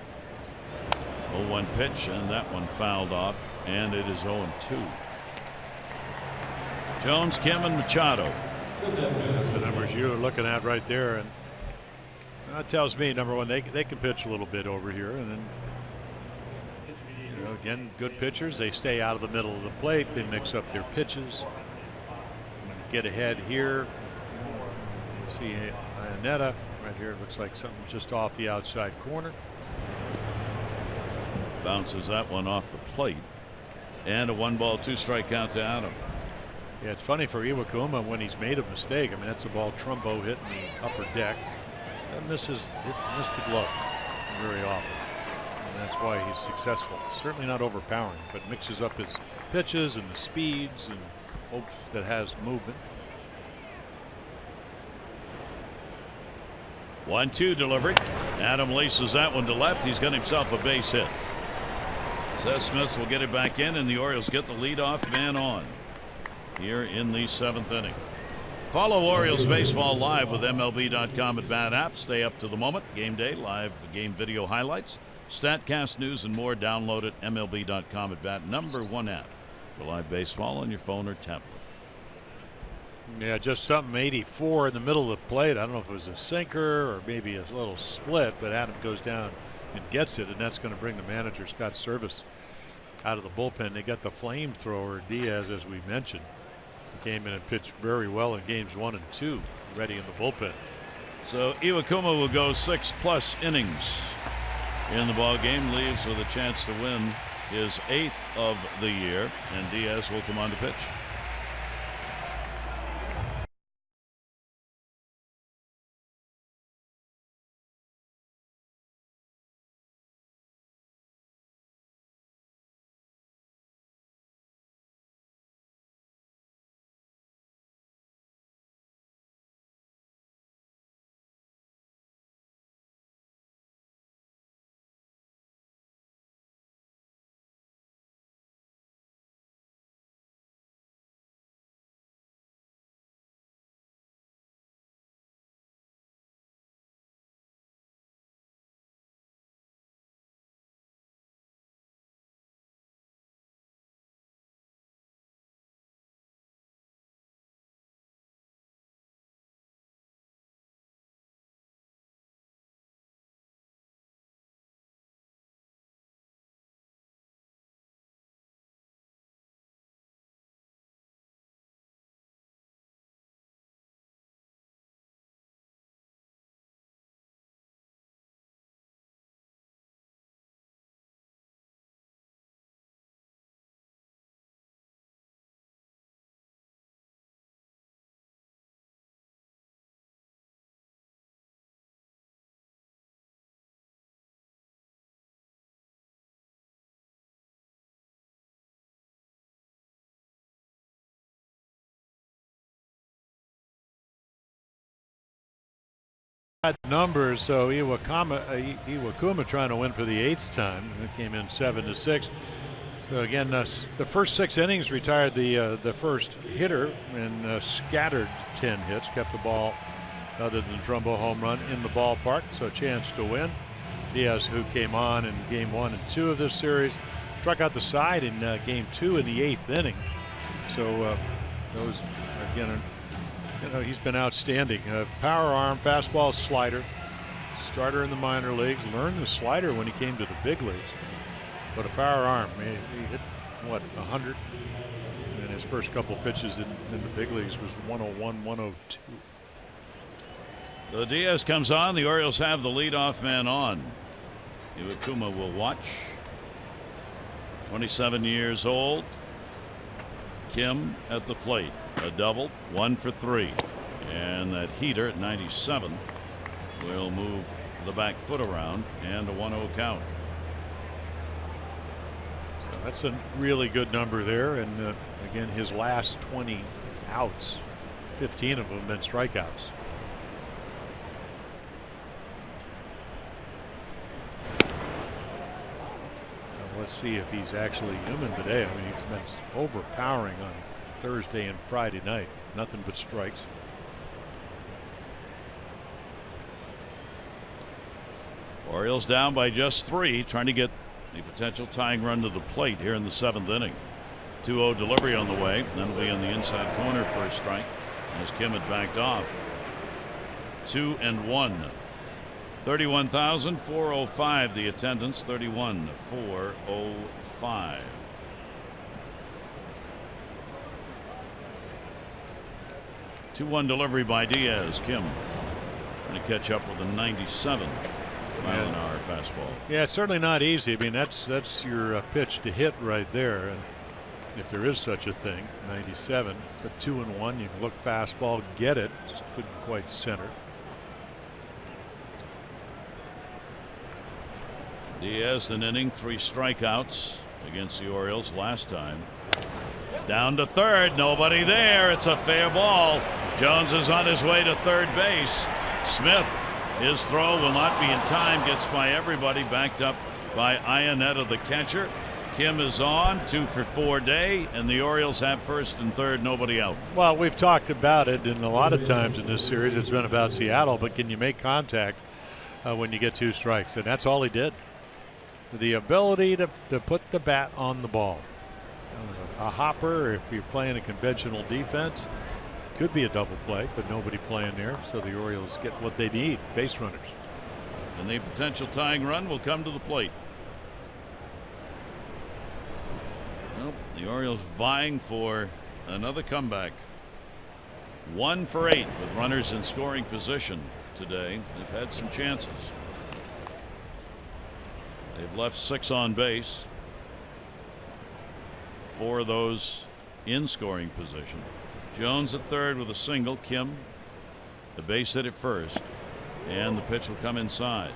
0-1 pitch, and that one fouled off, and it is 0-2. Jones, Kim, and Machado. That's the numbers you're looking at right there, and that tells me, number one, they can pitch a little bit over here, and then, you know, again, good pitchers, they stay out of the middle of the plate, they mix up their pitches, get ahead here. See Ionetta right here, it looks like something just off the outside corner. Bounces that one off the plate, and a 1-ball, 2-strike count to Adam. Yeah, it's funny for Iwakuma when he's made a mistake. I mean, that's a ball Trumbo hitting the upper deck. That missed the glove very often. And that's why he's successful. Certainly not overpowering, but mixes up his pitches and the speeds and hopes that has movement. 1-2 delivery. Adam laces that one to left. He's got himself a base hit. Seth Smith will get it back in, and the Orioles get the leadoff man on here in the 7th inning. Follow Orioles baseball live with MLB.com at BAT app. Stay up to the moment. Game day, live game video highlights, StatCast news, and more. Download it. MLB.com at BAT, #1 app for live baseball on your phone or tablet. Yeah, just something 84 in the middle of the plate. I don't know if it was a sinker or maybe a little split, but Adam goes down and gets it, and that's going to bring the manager, Scott Service, out of the bullpen. They got the flamethrower Diaz, as we mentioned. He came in and pitched very well in games 1 and 2, ready in the bullpen. So Iwakuma will go 6+ innings in the ball game, leaves with a chance to win his 8th of the year, and Diaz will come on to pitch. Numbers, so Iwakuma trying to win for the 8th time. It came in 7-6. So again, the first 6 innings retired the first hitter and scattered 10 hits, kept the ball other than the Trumbo home run in the ballpark, so a chance to win. Diaz, who came on in game 1 and 2 of this series, struck out the side in game 2 in the 8th inning. So those, again, he's been outstanding. Power arm, fastball, slider. Starter in the minor leagues. Learned the slider when he came to the big leagues. But a power arm. He hit, what, 100? And his first couple pitches in the big leagues was 101, 102. The Diaz comes on. The Orioles have the leadoff man on. Iwakuma will watch. 27 years old. Kim at the plate. A double, 1 for 3. And that heater at 97 will move the back foot around, and a 1-0 count. So that's a really good number there. And again, his last 20 outs, 15 of them been strikeouts. Let's see if he's actually human today. I mean, he's been overpowering on Thursday and Friday night. Nothing but strikes. Orioles down by just 3, trying to get the potential tying run to the plate here in the 7th inning. 2-0 delivery on the way. That'll be on the inside corner for a strike as Kim had backed off. 2-1. 31,405 the attendance. 31,405. Two-one delivery by Diaz. Kim trying to catch up with a 97 mile an hour fastball. Yeah, it's certainly not easy. I mean, that's your pitch to hit right there, and if there is such a thing. 97, but 2-1. You can look fastball, get it, just couldn't quite center. Diaz, an inning, 3 strikeouts against the Orioles last time. Down to third, nobody there. It's a fair ball. Jones is on his way to third base. Smith, his throw will not be in time. Gets by everybody, backed up by Ionetta, the catcher. Kim is on, 2 for 4 day, and the Orioles have first and third, nobody out. Well, we've talked about it, and a lot of times in this series it's been about Seattle, but can you make contact when you get 2 strikes? And that's all he did. The ability to put the bat on the ball. A hopper, if you're playing a conventional defense, could be a double play, but nobody playing there, so the Orioles get what they need, base runners. And the potential tying run will come to the plate. Well, the Orioles vying for another comeback. 1 for 8 with runners in scoring position today. They've had some chances. They've left 6 on base. 4 of those in scoring position. Jones at third with a single. Kim, the base hit at first, and the pitch will come inside.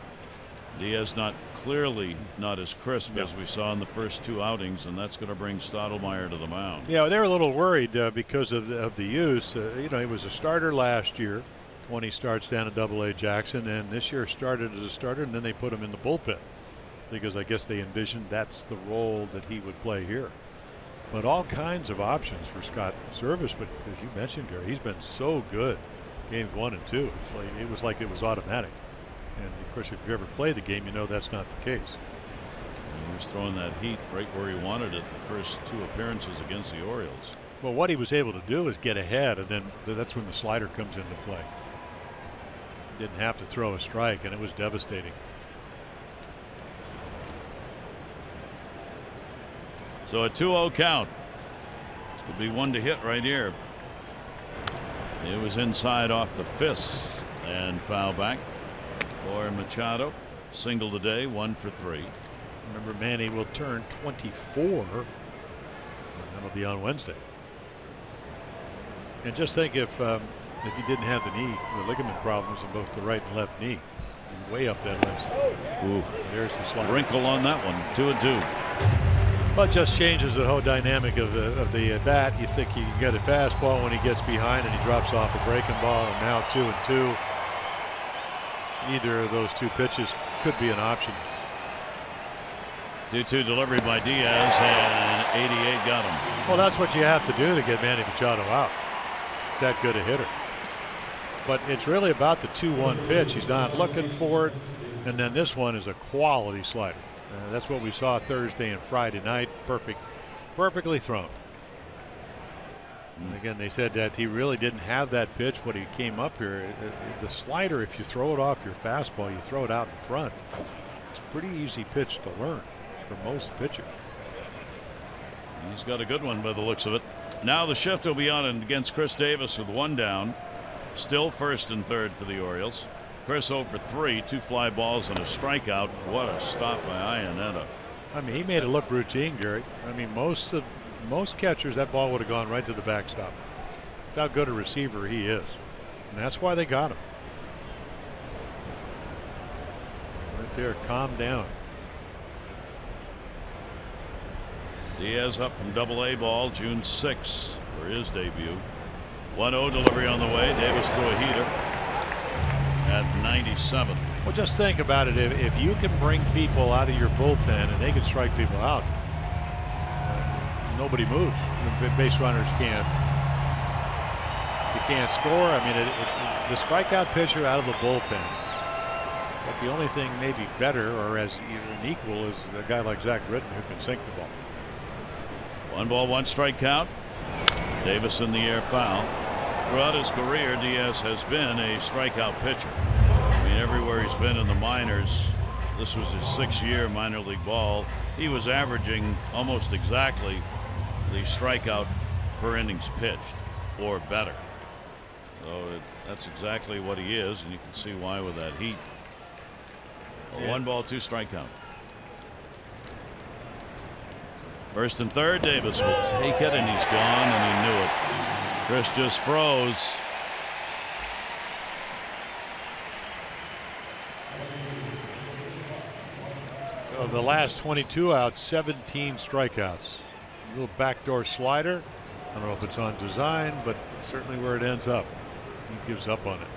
Diaz clearly not as crisp as we saw in the first 2 outings, and that's going to bring Stottlemyre to the mound. Yeah, they were a little worried because of the use. He was a starter last year, 20 starts down at AA Jackson, and this year started as a starter, and then they put him in the bullpen because I guess they envisioned that's the role that he would play here. But all kinds of options for Scott Service, but as you mentioned, Gary, he's been so good games 1 and 2. It was like it was automatic. And of course, if you ever play the game, you know that's not the case. And he was throwing that heat right where he wanted it the first 2 appearances against the Orioles. Well, what he was able to do is get ahead, and then that's when the slider comes into play. Didn't have to throw a strike, and it was devastating. So a 2-0 count. This could be one to hit right here. It was inside off the fist and foul back for Machado. Single today, 1 for 3. Remember, Manny will turn 24, and that'll be on Wednesday. And just think if he didn't have the ligament problems in both the right and left knee, way up that list. Ooh, there's the slide. Wrinkle on that one. 2-2. Well, it just changes the whole dynamic of the bat. You think you can get a fastball when he gets behind and he drops off a breaking ball, and now 2-2. Either of those 2 pitches could be an option. 2-2 delivery by Diaz, and 88 got him. Well, that's what you have to do to get Manny Machado out. He's that good a hitter. But it's really about the 2-1 pitch. He's not looking for it. And then this one is a quality slider. That's what we saw Thursday and Friday night. Perfectly thrown. And again, they said that he really didn't have that pitch when he came up here. The slider, if you throw it off your fastball, you throw it out in front. It's a pretty easy pitch to learn for most pitchers. He's got a good one by the looks of it. Now the shift will be on against Chris Davis with 1 down. Still first and third for the Orioles. Chris 0 for 3, 2 fly balls and a strikeout. What a stop by Iannetta. I mean, he made it look routine, Gary. I mean, most catchers, that ball would have gone right to the backstop. That's how good a receiver he is. And that's why they got him. Right there, calm down. Diaz up from Double-A ball June 6th for his debut. 1-0 delivery on the way. Davis threw a heater at 97. Well, just think about it. If you can bring people out of your bullpen and they can strike people out, nobody moves. The base runners can't. You can't score. I mean, the strikeout pitcher out of the bullpen. But the only thing maybe better or as even equal is a guy like Zach Britton who can sink the ball. 1 ball, 1 strike count. Davis in the air, foul. Throughout his career, Diaz has been a strikeout pitcher. I mean, everywhere he's been in the minors, this was his 6th year minor league ball. He was averaging almost exactly the strikeout per innings pitched or better. So that's exactly what he is, and you can see why with that heat. A 1 ball, 2 strike count. First and third, Davis will take it, and he's gone, and he knew it. Chris just froze. So the last 22 outs, 17 strikeouts. A little backdoor slider. I don't know if it's on design, but certainly where it ends up. He gives up on it.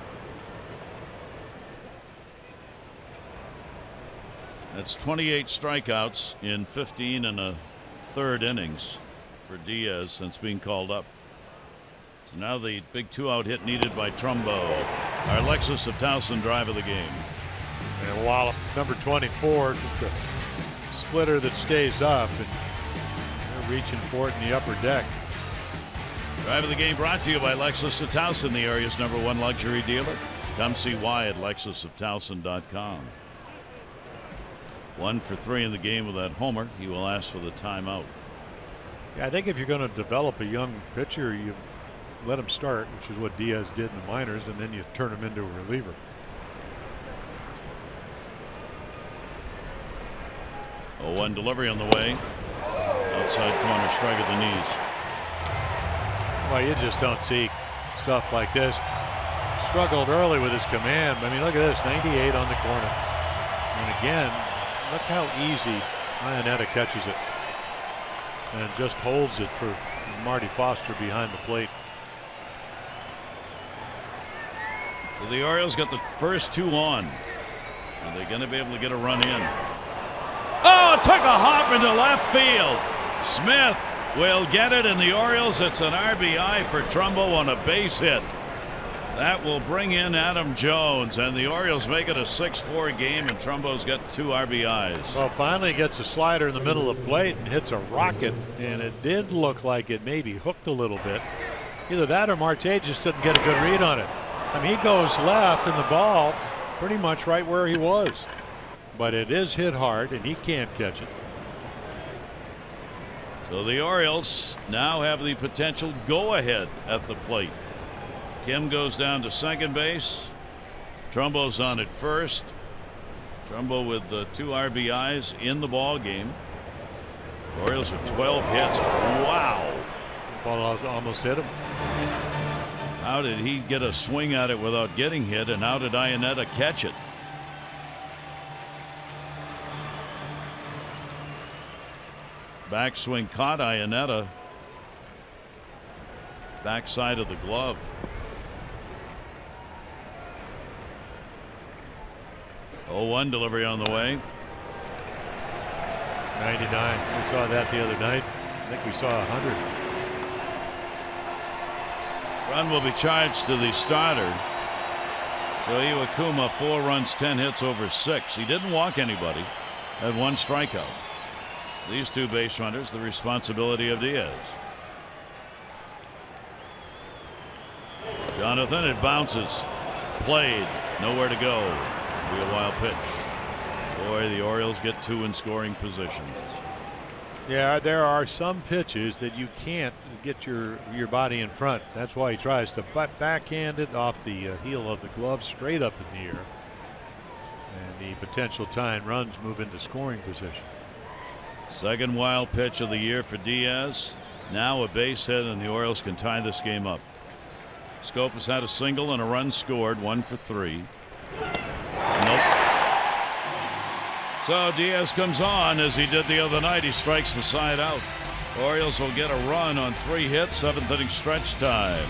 That's 28 strikeouts in 15 and a third innings for Diaz since being called up. So now the big 2-out hit needed by Trumbo. Our Alexis of Towson drive of the game. And Wallop, number 24, just a splitter that stays up, and they're reaching for it in the upper deck. Drive of the game brought to you by Lexus of Towson, the area's #1 luxury dealer. Come see why at lexusoftowson.com. 1 for 3 in the game with that homer. He will ask for the timeout. Yeah, I think if you're going to develop a young pitcher, you let him start, which is what Diaz did in the minors, and then you turn him into a reliever. A 1 delivery on the way. Outside corner, strike at the knees. Well, you just don't see stuff like this. Struggled early with his command. I mean, look at this, 98 on the corner. And again, look how easy Iannetta catches it and just holds it for Marty Foster behind the plate. So the Orioles got the first 2 on. Are they going to be able to get a run in? Oh, it took a hop into left field. Smith will get it, and the Orioles, it's an RBI for Trumbo on a base hit. That will bring in Adam Jones, and the Orioles make it a 6-4 game, and Trumbo's got 2 RBIs. Well, finally gets a slider in the middle of the plate and hits a rocket, and it did look like it maybe hooked a little bit. Either that or Marte just didn't get a good read on it. I mean, he goes left, and the ball pretty much right where he was. But it is hit hard, and he can't catch it. So the Orioles now have the potential go-ahead at the plate. Kim goes down to second base. Trumbo's on at first. Trumbo with the 2 RBIs in the ball game. Orioles with 12 hits. Wow. Ball almost hit him. How did he get a swing at it without getting hit, and how did Iannetta catch it? Backswing caught Iannetta. Backside of the glove. Oh, 1 delivery on the way. 99. We saw that the other night. I think we saw 100. Run will be charged to the starter. So Iwakuma, 4 runs, 10 hits over 6. He didn't walk anybody. Had 1 strikeout. These 2 base runners, the responsibility of Diaz. Jonathan, it bounces. Played. Nowhere to go. Be a wild pitch. Boy, the Orioles get 2 in scoring position. Yeah, there are some pitches that you can't get your body in front. That's why he tries to backhand it off the heel of the glove straight up in the air. And the potential tying runs move into scoring position. Second wild pitch of the year for Diaz. Now a base hit, and the Orioles can tie this game up. Scope has had a single and a run scored, 1 for 3. Nope. So Diaz comes on as he did the other night. He strikes the side out. Orioles will get a run on 3 hits, 7th inning stretch time.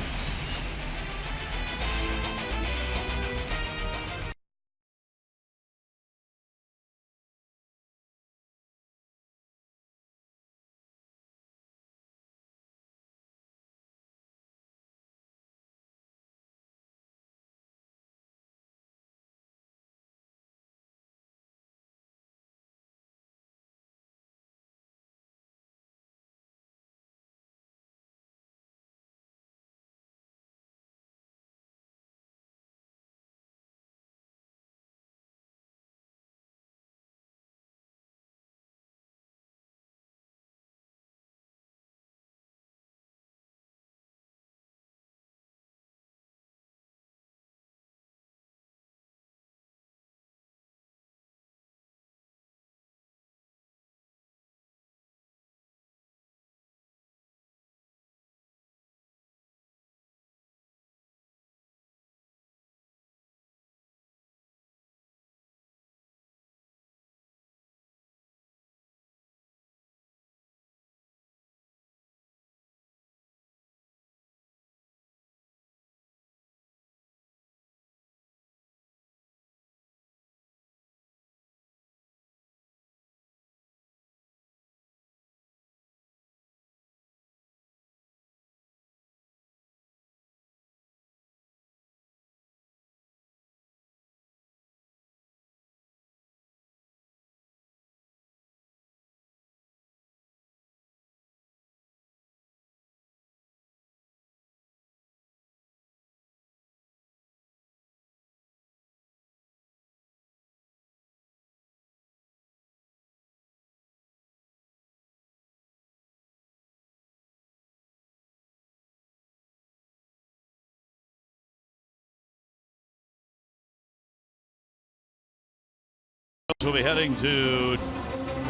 We'll be heading to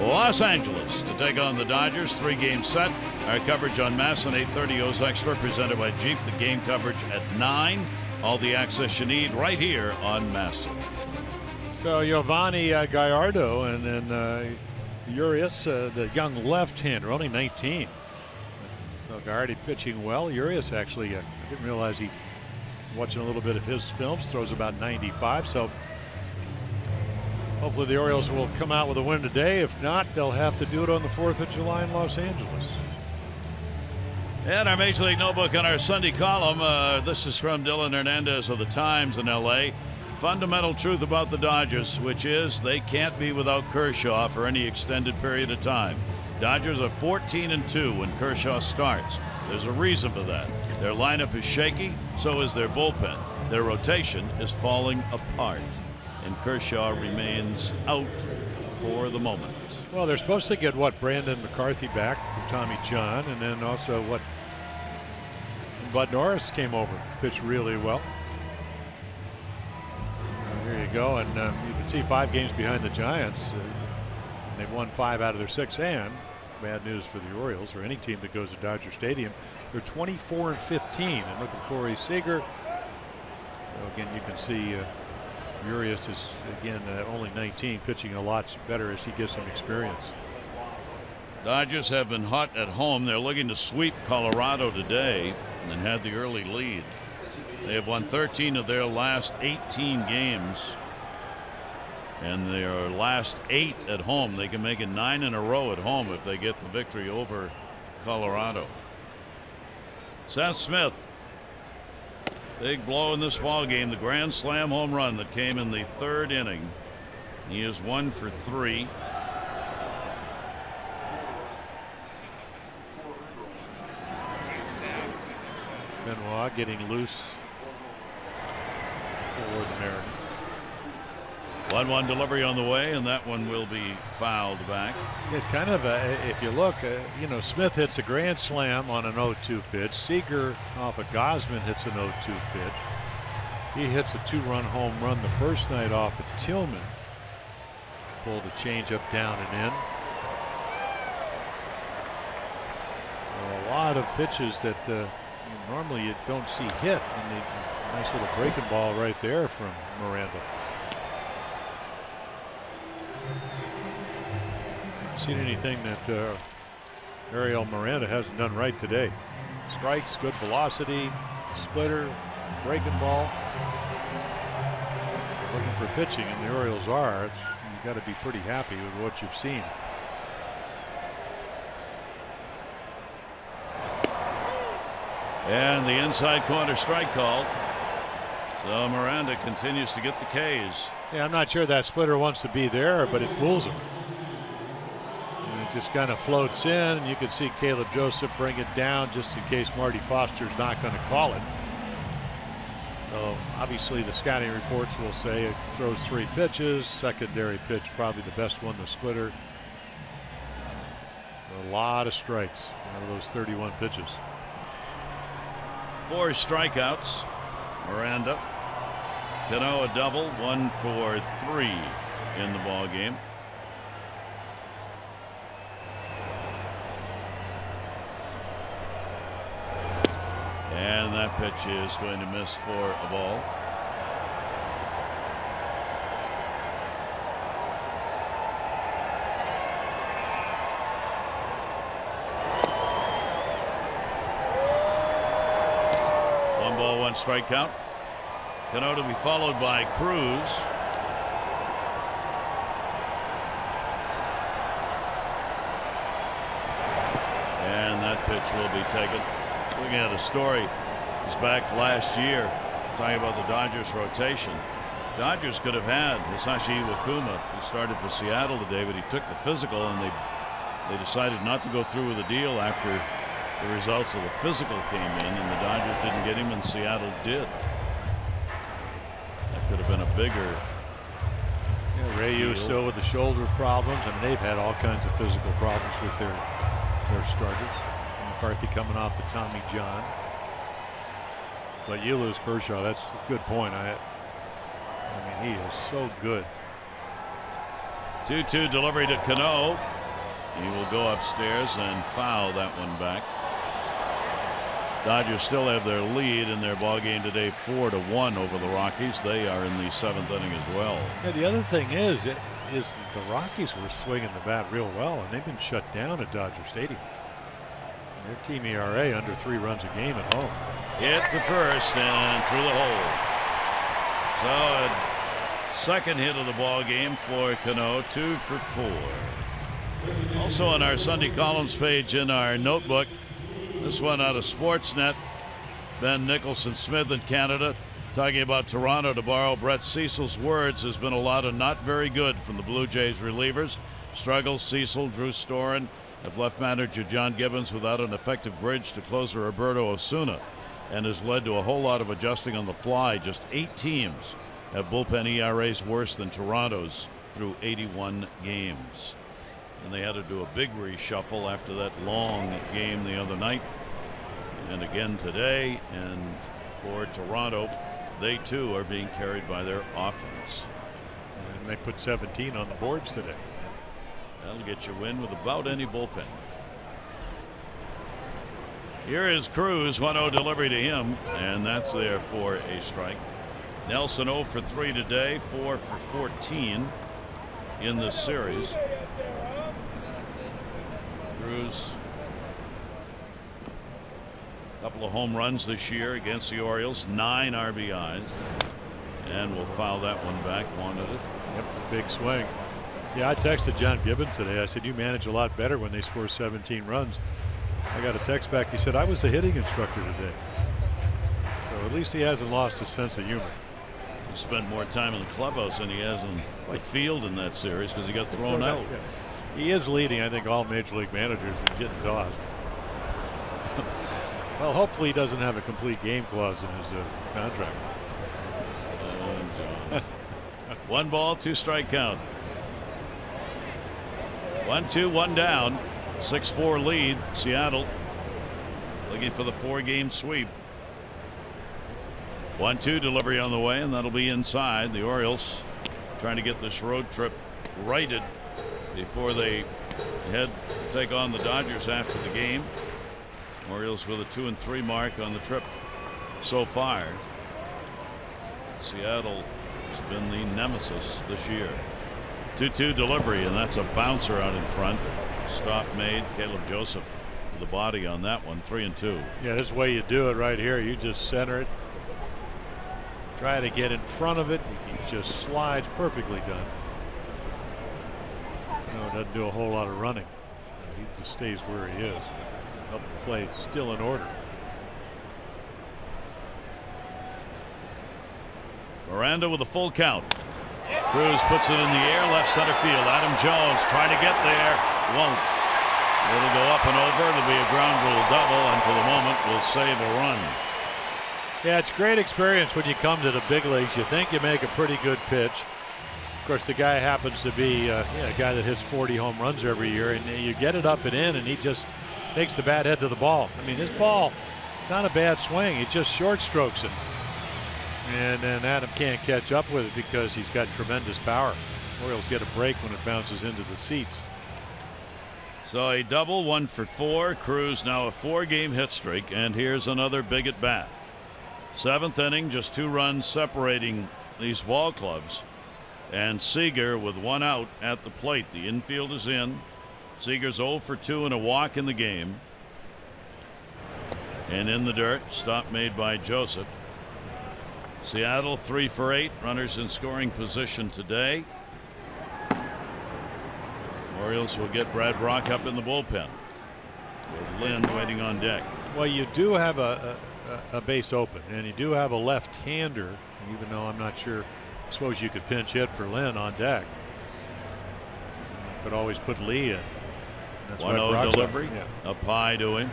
Los Angeles to take on the Dodgers. 3-game set. Our coverage on MASN 8:30 O's Extra, presented by Jeep. The game coverage at 9. All the access you need right here on MASN. So Giovanni Gallardo and then Urias, the young left-hander, only 19. So Gallardo pitching well. Urias actually, I didn't realize he, watching a little bit of his films, throws about 95. So hopefully the Orioles will come out with a win today. If not, they'll have to do it on the 4th of July in Los Angeles. And our Major League Notebook on our Sunday column. This is from Dylan Hernandez of the Times in L.A. Fundamental truth about the Dodgers, which is they can't be without Kershaw for any extended period of time. Dodgers are 14-2 when Kershaw starts. There's a reason for that. Their lineup is shaky, so is their bullpen. Their rotation is falling apart, and Kershaw remains out for the moment. Well, they're supposed to get Brandon McCarthy back from Tommy John, and then also Bud Norris came over, pitched really well. Here you go, and you can see 5 games behind the Giants. They've won 5 out of their 6, and bad news for the Orioles or any team that goes to Dodger Stadium. They're 24-15, and look at Corey Seager. So again, you can see Urias is again only 19, pitching a lot better as he gets some experience. Dodgers have been hot at home. They're looking to sweep Colorado today and had the early lead. They have won 13 of their last 18 games, and their last 8 at home. They can make it 9 in a row at home if they get the victory over Colorado. Seth Smith Big blow in this ball game. The grand slam home run that came in the 3rd inning. He is 1 for 3. Benoit getting loose for the Mariners. 1-1 delivery on the way, and that one will be fouled back. It kind of, if you look, you know, Smith hits a grand slam on an 0-2 pitch. Seager off of Gosman hits an 0-2 pitch. He hits a 2-run home run the first night off of Tillman. Pulled a changeup down and in. A lot of pitches that normally you don't see hit, and a nice little breaking ball right there from Miranda. Seen anything that Ariel Miranda hasn't done right today? Strikes, good velocity, splitter, breaking ball. Looking for pitching, and the Orioles are. You've got to be pretty happy with what you've seen. And the inside corner strike called. So Miranda continues to get the K's. Yeah, I'm not sure that splitter wants to be there, but it fools him. And it just kind of floats in, and you can see Caleb Joseph bring it down just in case Marty Foster's not going to call it. So obviously the scouting reports will say it throws 3 pitches. Secondary pitch, probably the best one, the splitter. A lot of strikes out of those 31 pitches. 4 strikeouts. Miranda. CANO a double, 1 for 3 in the ball game. And that pitch is going to miss for a ball. One ball, 1 strike count. CANO to be followed by CRUZ. And that pitch will be taken. Looking at a story, he's back last year talking about the Dodgers rotation. Dodgers could have had Hisashi Iwakuma, who started for Seattle today, but he took the physical, and they decided not to go through with the deal after the results of the physical came in, and the Dodgers didn't get him, and Seattle did. That could have been a bigger. Yeah, Rayu is still with the shoulder problems. I mean, they've had all kinds of physical problems with their starters. McCarthy coming off the Tommy John. But you lose Kershaw. That's a good point. I mean, he is so good. 2-2 delivery to CANO. He will go upstairs and foul that one back. Dodgers still have their lead in their ball game today, 4-1 over the Rockies. They are in the 7th inning as well. Yeah, the other thing is that the Rockies were swinging the bat real well, and they've been shut down at Dodger Stadium. Their team ERA under 3 runs a game at home. Hit to first and through the hole. So a second hit of the ball game for CANO, 2 for 4. Also on our Sunday columns page in our notebook, this one out of Sportsnet, Ben Nicholson-Smith in Canada, talking about Toronto. To borrow Brett Cecil's words, there's been a lot of not very good from the Blue Jays relievers. Struggles, Cecil, Drew Storen have left manager John Gibbons without an effective bridge to closer Roberto Osuna, and has led to a whole lot of adjusting on the fly. Just 8 teams have bullpen ERAs worse than Toronto's through 81 games. And they had to do a big reshuffle after that long game the other night, and again today. And for Toronto, they too are being carried by their offense. And they put 17 on the boards today. That'll get you a win with about any bullpen. Here is CRUZ, 1-0 delivery to him, and that's there for a strike. Nelson 0 for 3 today, 4 for 14 in this series. CRUZ, a couple of home runs this year against the Orioles, 9 RBIs, and we'll foul that one back. Wanted it. Yep, big swing. Yeah, I texted John Gibbons today. I said, you manage a lot better when they score 17 runs. I got a text back. He said, I was the hitting instructor today. So At least he hasn't lost his sense of humor. He spent more time in the clubhouse than he has in the field in that series because he got thrown out. Yeah. He is leading, I think, all major league managers in getting tossed. Well, hopefully he doesn't have a complete game clause in his contract. 1 ball, 2 strike count. 1-2, 1 down. 6-4 lead. Seattle looking for the 4-game sweep. 1-2 delivery on the way, and that'll be inside. The Orioles trying to get this road trip righted before they head to take on the Dodgers after the game. Orioles with a 2-3 mark on the trip so far. Seattle has been the nemesis this year. 2-2 delivery, and that's a bouncer out in front. Stop made. Caleb Joseph with the body on that one. 3-2. Yeah, this is the way you do it right here. You just center it. Try to get in front of it. He just slides. Perfectly done. No, doesn't do a whole lot of running. So he just stays where he is. Up the play, still in order. Miranda with a full count. Cruz puts it in the air, left center field. Adam Jones trying to get there. Won't. It'll go up and over. It'll be a ground rule double, and for the moment will save a run. Yeah, it's great experience when you come to the big leagues. You think you make a pretty good pitch. Of course, the guy happens to be a guy that hits 40 home runs every year, and you get it up and in, and he just takes the bat head to the ball. I mean, his ball, it's not a bad swing. He just short strokes it. And then Adam can't catch up with it because he's got tremendous power. Orioles get a break when it bounces into the seats. So a double, 1 for 4. Cruz now a 4-game hit streak, and here's another big at bat. 7th inning, just 2 runs separating these ball clubs, and Seager with 1 out at the plate. The infield is in. Seager's 0 for 2 and a walk in the game. And in the dirt, stop made by Joseph. Seattle 3 for 8, runners in scoring position today. Orioles will get Brad Brock up in the bullpen with Lynn waiting on deck. Well, you do have a base open, and you do have a left-hander, even though I'm not sure. I suppose you could pinch hit for Lynn on deck. You could always put Lee in. 1-0 delivery up high to him.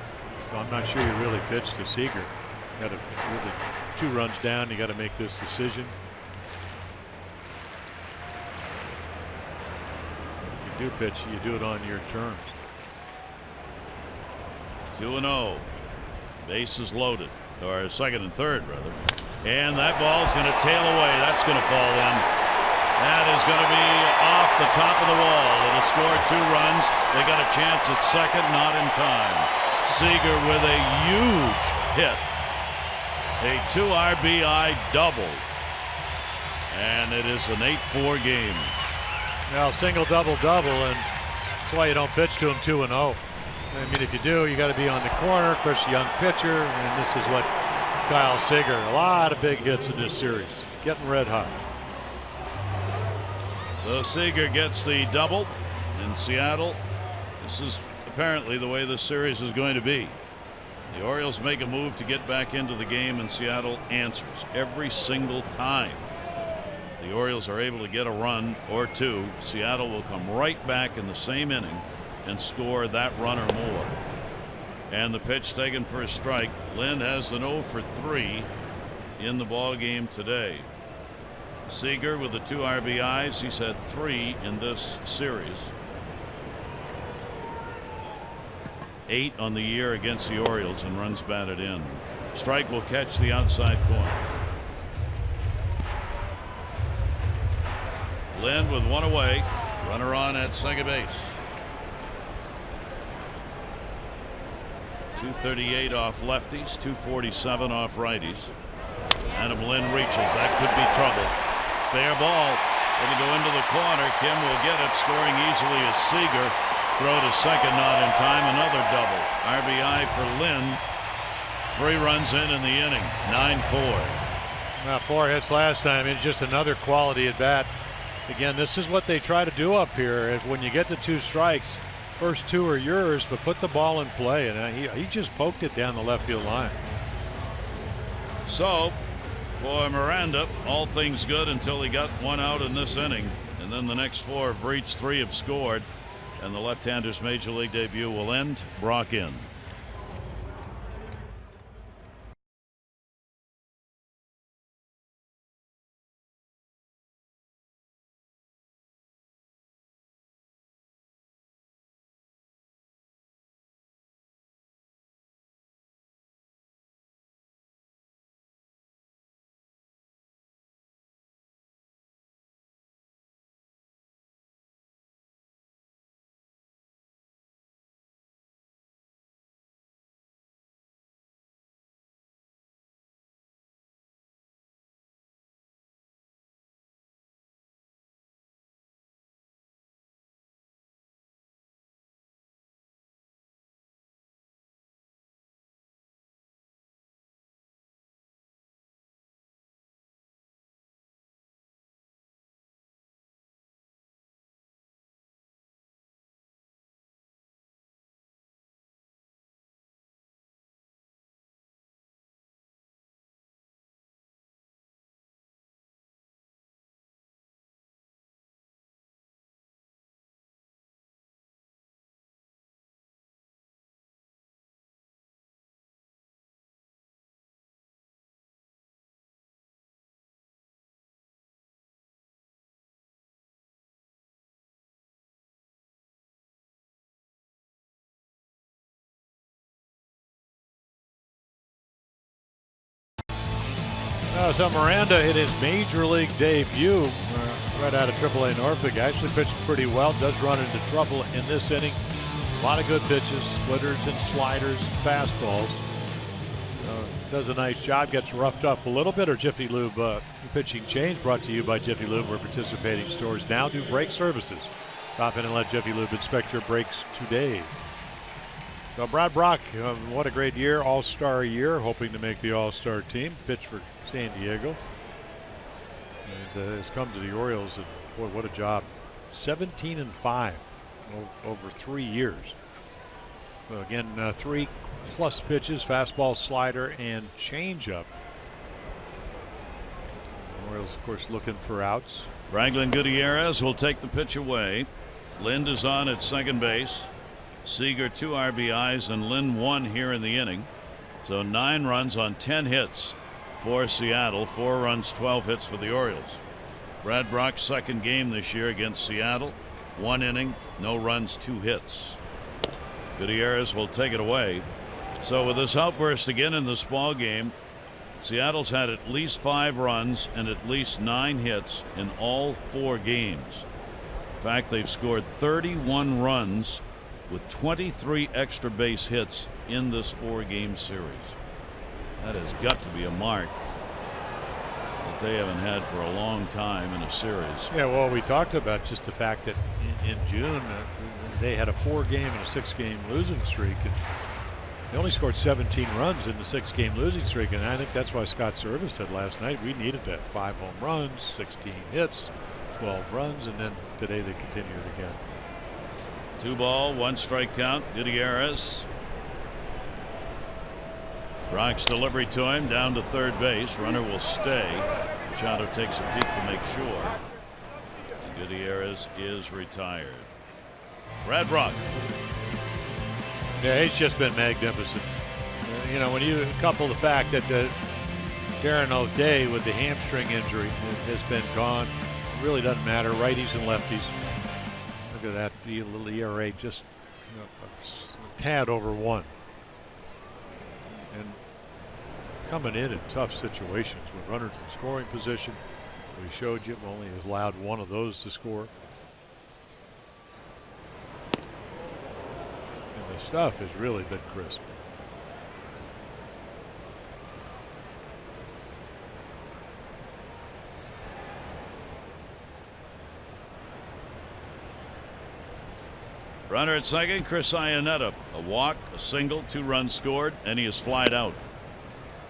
So I'm not sure you really pitch to Seager. Got to really 2 runs down. You got to make this decision. If you do pitch, you do it on your terms. 2-0. Bases loaded, or 2nd and 3rd rather, and that ball is going to tail away. That's going to fall in. That is going to be off the top of the wall. It'll score 2 runs. They got a chance at second, not in time. Seager with a huge hit, a 2 RBI double, and it is an 8-4 game. Now single, double, and that's why you don't pitch to him 2-0. I mean, if you do, you got to be on the corner. Of course, young pitcher, and this is what Kyle Seager. A lot of big hits in this series, getting red hot. So Seager gets the double in Seattle. This is apparently the way this series is going to be. The Orioles make a move to get back into the game, and Seattle answers every single time. If the Orioles are able to get a run or 2, Seattle will come right back in the same inning and score that run or more. And the pitch taken for a strike. Lynn has an 0 for 3 in the ball game today. Seager with the 2 RBIs. He's had 3 in this series. 8 on the year against the Orioles and runs batted in. Strike will catch the outside corner. Lynn with 1 away. Runner on at second base. 238 off lefties, 247 off righties. Adam Lynn reaches. That could be trouble. Fair ball. It'll go into the corner. Kim will get it. Scoring easily is Seager. Throw to second, not in time. Another double. RBI for Lynn. 3 runs in the inning. 9-4. Now 4 hits last time. It's just another quality at bat. Again, this is what they try to do up here. When you get to 2 strikes, first 2 are yours, but put the ball in play. And he just poked it down the left field line. So for Miranda, all things good until he got one out in this inning, and then the next 4 have reached, 3 have scored, and the left-hander's major league debut will end Brock in. So Miranda hit his major league debut right out of AAA Norfolk. He actually pitched pretty well. Does run into trouble in this inning. A lot of good pitches, splitters and sliders, fastballs. Does a nice job. Gets roughed up a little bit. Or Jiffy Lube pitching change brought to you by Jiffy Lube, where participating stores now do brake services. Stop in and let Jiffy Lube inspect your brakes today. So Brad Brock, what a great year, all-star year, hoping to make the all-star team. Pitched for San Diego and has come to the Orioles, and boy, what a job. 17-5 over 3 years. So again, 3+ pitches, fastball, slider, and changeup. Orioles, of course, looking for outs. Franklin Gutierrez will take the pitch away. Lind is on at second base. Seager 2 RBIs and Lind 1 here in the inning. So 9 runs on 10 hits for Seattle. 4 runs, 12 hits for the Orioles. Brad Brock's second game this year against Seattle. 1 inning, no runs, 2 hits. Gutierrez will take it away. So with this outburst again in this ball game, Seattle's had at least 5 runs and at least 9 hits in all 4 games. In fact, they've scored 31 runs with 23 extra base hits in this 4-game series. That has got to be a mark that they haven't had for a long time in a series. Yeah, well, we talked about just the fact that in June they had a 4-game and a 6-game losing streak, and they only scored 17 runs in the 6-game losing streak, and I think that's why Scott Servais said last night we needed that. 5 home runs, 16 hits, 12 runs, and then today they continued again. 2 ball, 1 strike count. Gutierrez. Brock's delivery to him down to third base. Runner will stay. Machado takes a peek to make sure. Gutierrez is retired. Brad Brock. Yeah, he's just been magnificent. You know, when you couple the fact that Darren O'Day with the hamstring injury has been gone, it really doesn't matter. Righties and lefties. Look at that, the little ERA just a tad over 1. And coming in tough situations with runners in scoring position. We showed you only has allowed 1 of those to score. And the stuff has really been crisp. Runner at second, Chris Iannetta. A walk, a single, 2 runs scored, and he is flied out.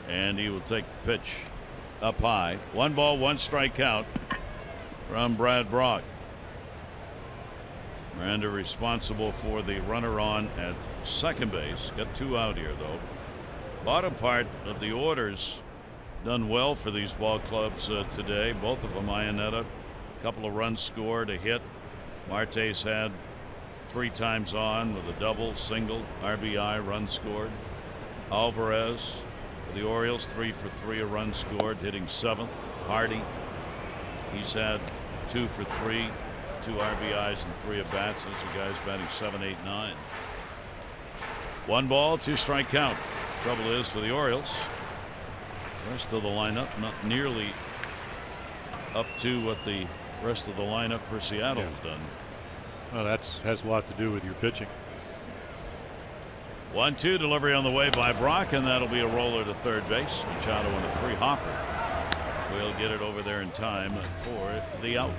And he will take the pitch up high. 1 ball, 1 strike count from Brad Brock. Miranda responsible for the runner on at second base. Got 2 out here, though. Bottom part of the orders done well for these ball clubs today. Both of them. Iannetta, a couple of runs scored, a hit. Marte's had 3 times on with a double, single, RBI, run scored. Alvarez for the Orioles, 3 for 3, a run scored, hitting 7th. Hardy, he's had 2 for 3, 2 RBIs and 3 at bats. Those are guys batting 7, 8, 9. 1 ball, 2 strike count. Trouble is for the Orioles, the rest of the lineup not nearly up to what the rest of the lineup for Seattle has done. Well, that has a lot to do with your pitching. 1-2 delivery on the way by Brock, and that'll be a roller to third base. Machado and a 3-hopper will get it over there in time for the out.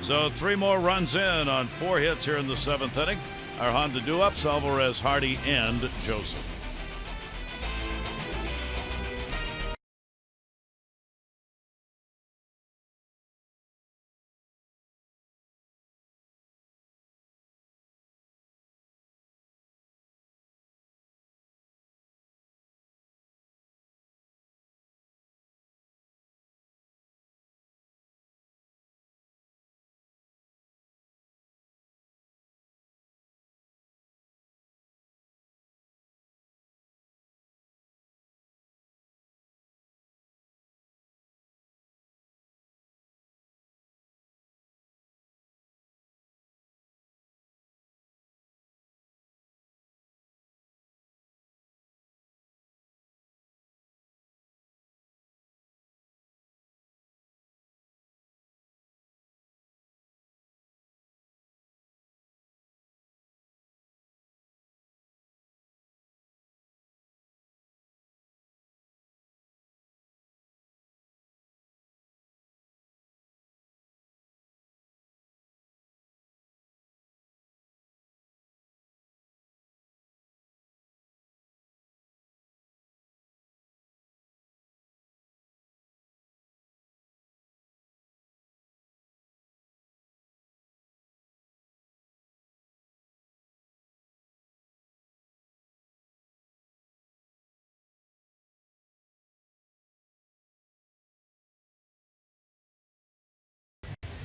So 3 more runs in on 4 hits here in the 7th inning. Our Honda do-ups: Alvarez, Hardy, and Joseph.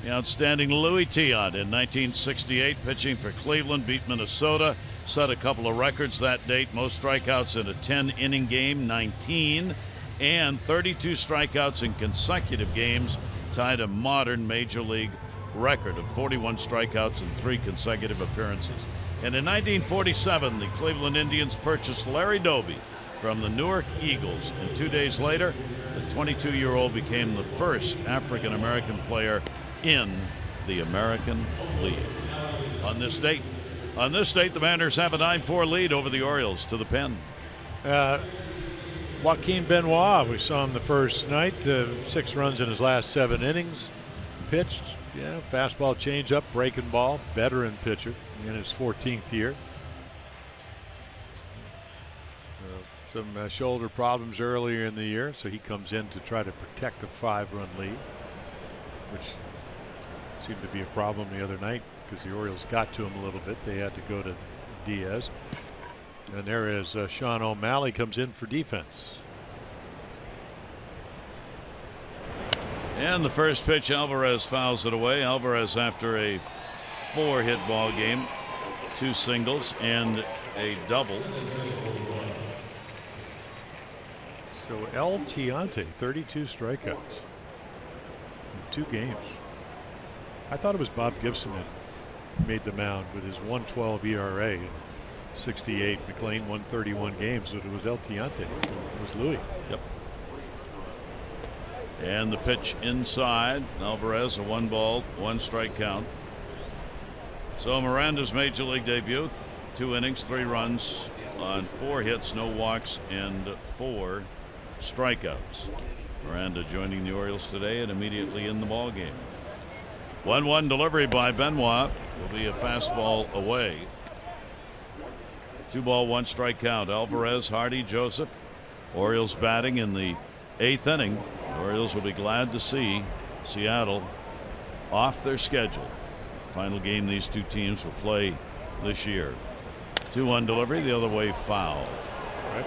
The outstanding Louis Tiant in 1968, pitching for Cleveland, beat Minnesota, set a couple of records that date. Most strikeouts in a 10-inning game, 19, and 32 strikeouts in consecutive games, tied a modern major league record of 41 strikeouts in 3 consecutive appearances. And in 1947, the Cleveland Indians purchased Larry Doby from the Newark Eagles, and 2 days later, the 22-year-old became the first African-American player in the American League. On this date, the Mariners have a 9-4 lead over the Orioles to the pen. Joaquin Benoit, we saw him the first night, 6 runs in his last 7 innings. Pitched, fastball, changeup, breaking ball. Veteran pitcher in his 14th year. Some shoulder problems earlier in the year, so he comes in to try to protect the 5-run lead, which seemed to be a problem the other night because the Orioles got to him a little bit. They had to go to Diaz. And there is Sean O'Malley comes in for defense. And the first pitch, Alvarez fouls it away. Alvarez, after a 4-hit ball game, 2 singles and a double. So El Tiante, 32 strikeouts in 2 games. I thought it was Bob Gibson that made the mound with his 1.12 ERA in 68. McLean won 31 games, but it was El Tiante. It was Louis. Yep. And the pitch inside. Alvarez, a 1-ball, 1-strike count. So Miranda's major league debut, 2 innings, 3 runs on 4 hits, no walks, and 4 strikeouts. Miranda joining the Orioles today and immediately in the ball game. 1-1 delivery by Benoit will be a fastball away. 2-ball, 1-strike count. Alvarez, Hardy, Joseph. Orioles batting in the 8th inning. The Orioles will be glad to see Seattle off their schedule. Final game these 2 teams will play this year. 2-1 delivery, the other way foul. Right.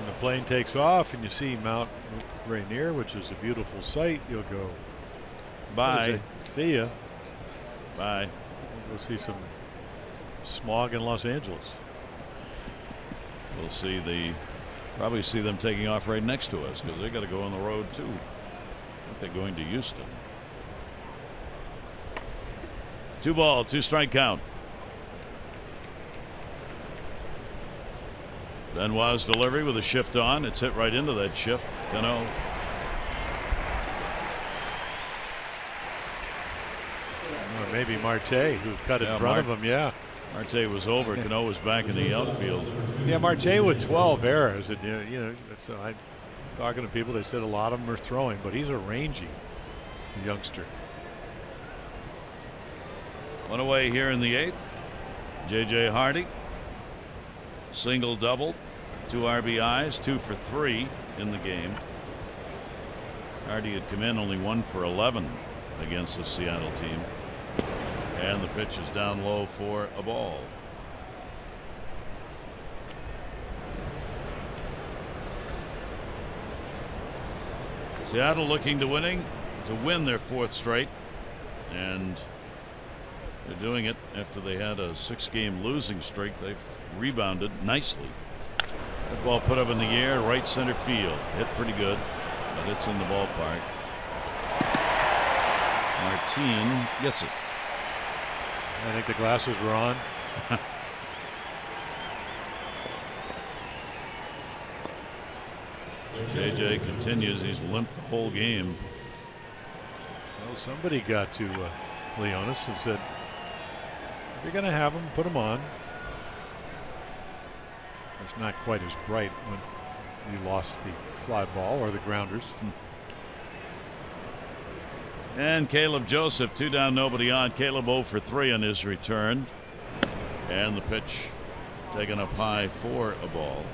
When the plane takes off and you see Mount Rainier, which is a beautiful sight, you'll go, bye. See ya. Bye. We'll go see some smog in Los Angeles. We'll see probably see them taking off right next to us because they got to go on the road too. Aren't they going to Houston? 2 ball, 2 strike count. Benoit's delivery with a shift on. It's hit right into that shift. CANO. Or maybe Marte, who cut in front of him. Yeah. Marte was over. CANO was back in the outfield. Yeah, Marte with 12 errors. And, you know, I'm talking to people. They said a lot of them are throwing, but he's a rangy youngster. 1 away here in the 8th. J.J. Hardy. Single double, 2 RBIs, 2 for 3 in the game. Hardy had come in only 1 for 11 against the Seattle team. And the pitch is down low for a ball. Seattle looking to win their 4th straight, and they're doing it after they had a 6-game losing streak. They've rebounded nicely. That ball put up in the air, right center field. Hit pretty good, but it's in the ballpark. Martin gets it. I think the glasses were on. JJ continues. He's limped the whole game. Well, somebody got to Leonis and said, if you're going to have him, put him on. It's not quite as bright when you lost the fly ball or the grounders. And Caleb Joseph, 2 down, nobody on. Caleb 0 for 3 on his return. And the pitch taken up high for a ball.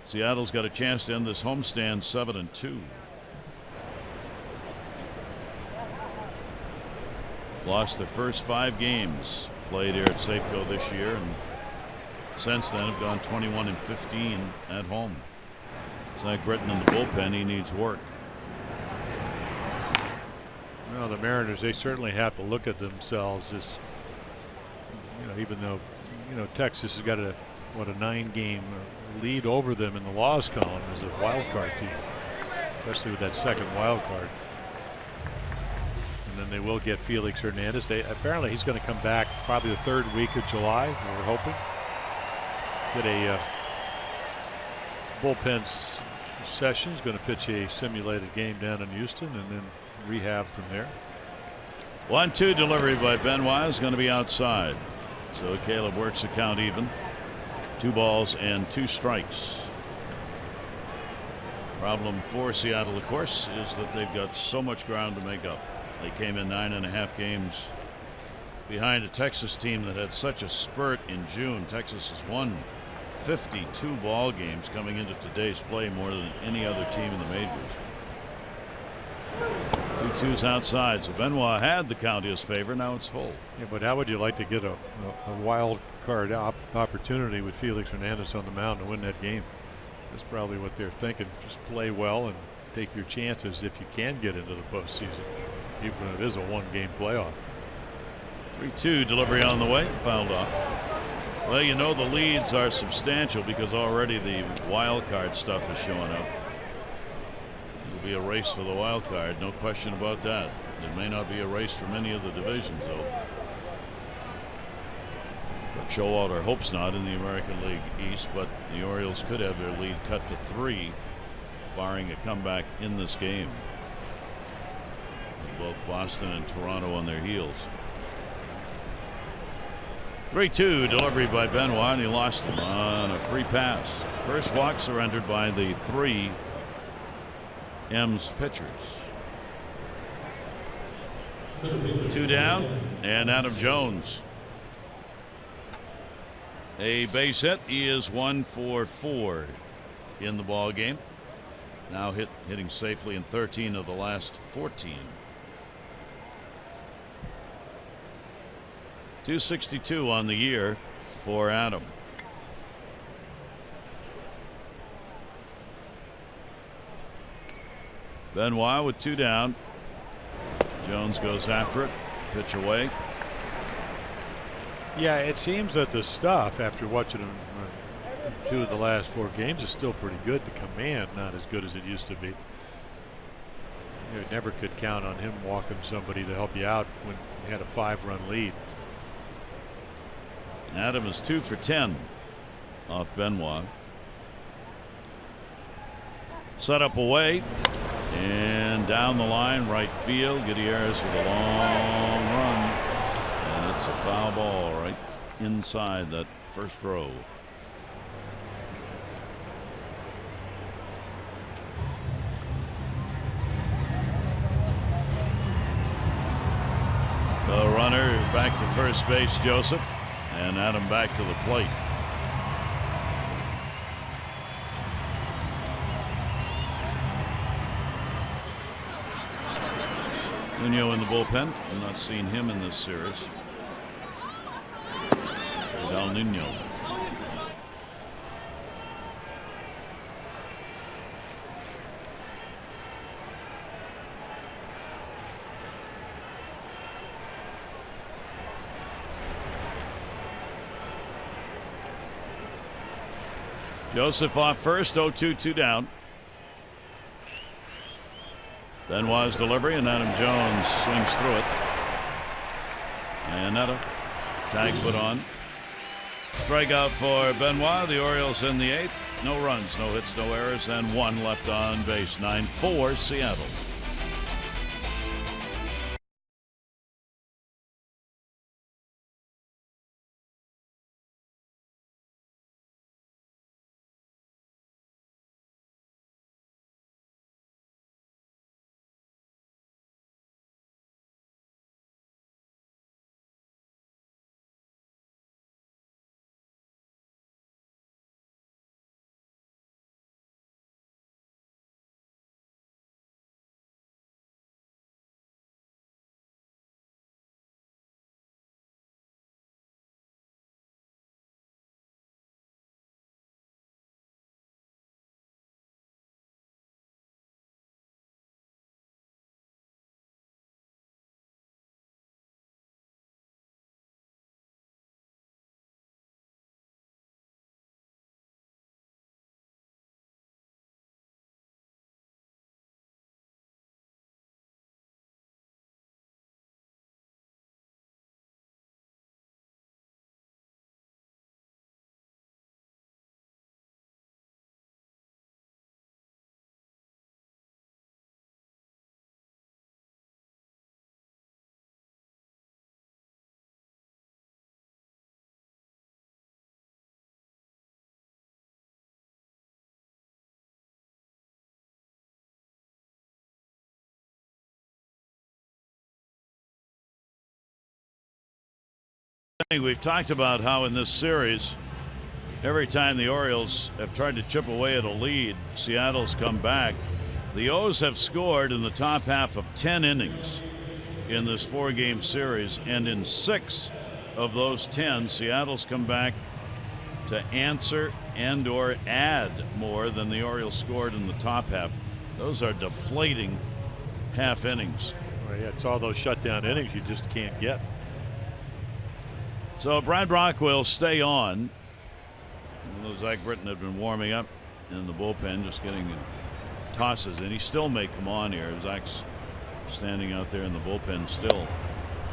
Seattle's got a chance to end this homestand 7-2. Lost their first 5 games played here at Safeco this year, and since then have gone 21-15 at home. Zach Britton in the bullpen, he needs work. Well, the Mariners, they certainly have to look at themselves as, you know, even though, you know, Texas has got a 9-game lead over them in the loss column as a wild card team, especially with that second wild card. And then they will get Felix Hernandez. Apparently he's going to come back probably the 3rd week of July. We're hoping get a bullpen session. He's going to pitch a simulated game down in Houston and then rehab from there. 1-2 delivery by Benoit is going to be outside. So Caleb works the count even. 2 balls and 2 strikes. Problem for Seattle, of course, is that they've got so much ground to make up. They came in 9.5 games behind a Texas team that had such a spurt in June. Texas has won 52 ball games coming into today's play, more than any other team in the majors. 2-2s outside, so Benoit had the count his favor. Now it's full. Yeah, but how would you like to get a wild card opportunity with Felix Hernandez on the mound to win that game? That's probably what they're thinking. Just play well and take your chances if you can get into the postseason, even if it is a 1-game playoff. 3-2 delivery on the way, fouled off. Well, you know the leads are substantial because already the wild card stuff is showing up. It'll be a race for the wild card, no question about that. It may not be a race for many of the divisions, though. But Showalter hopes not in the American League East, but the Orioles could have their lead cut to 3, barring a comeback in this game. With both Boston and Toronto on their heels. 3-2 delivery by Benoit, and he lost him on a free pass. First walk surrendered by the 3 M's pitchers. 2 down, and Adam Jones. A base hit. He is 1 for 4 in the ball game. Now hitting safely in 13 of the last 14. 262 on the year for Adam. Benoit with 2 down. Jones goes after it. Pitch away. Yeah, it seems that the stuff, after watching him 2 of the last 4 games, is still pretty good. The command not as good as it used to be. You never could count on him walking somebody to help you out when you had a 5-run lead. Adam is 2 for 10 off Benoit. Set up away and down the line, right field. Gutierrez with a long run, and it's a foul ball right inside that first row. The runner back to first base, Joseph, and Adam back to the plate. Nuno in the bullpen. I'm not seeing him in this series. Del Nuno. Joseph off first, 0-2, 2 down. Benoit's delivery, and Adam Jones swings through it. Iannetta, tag put on. Strikeout for Benoit. The Orioles in the 8th. No runs, no hits, no errors, and 1 left on base. 9-4 Seattle. We've talked about how in this series, every time the Orioles have tried to chip away at a lead, Seattle's come back. The O's have scored in the top half of 10 innings in this 4-game series, and in 6 of those 10, Seattle's come back to answer and or add more than the Orioles scored in the top half. Those are deflating half innings. Well, yeah, it's all those shutdown innings you just can't get. So Brad Brock will stay on. Although Zach Britton had been warming up in the bullpen, just getting tosses, and he still may come on here. Zach's standing out there in the bullpen still.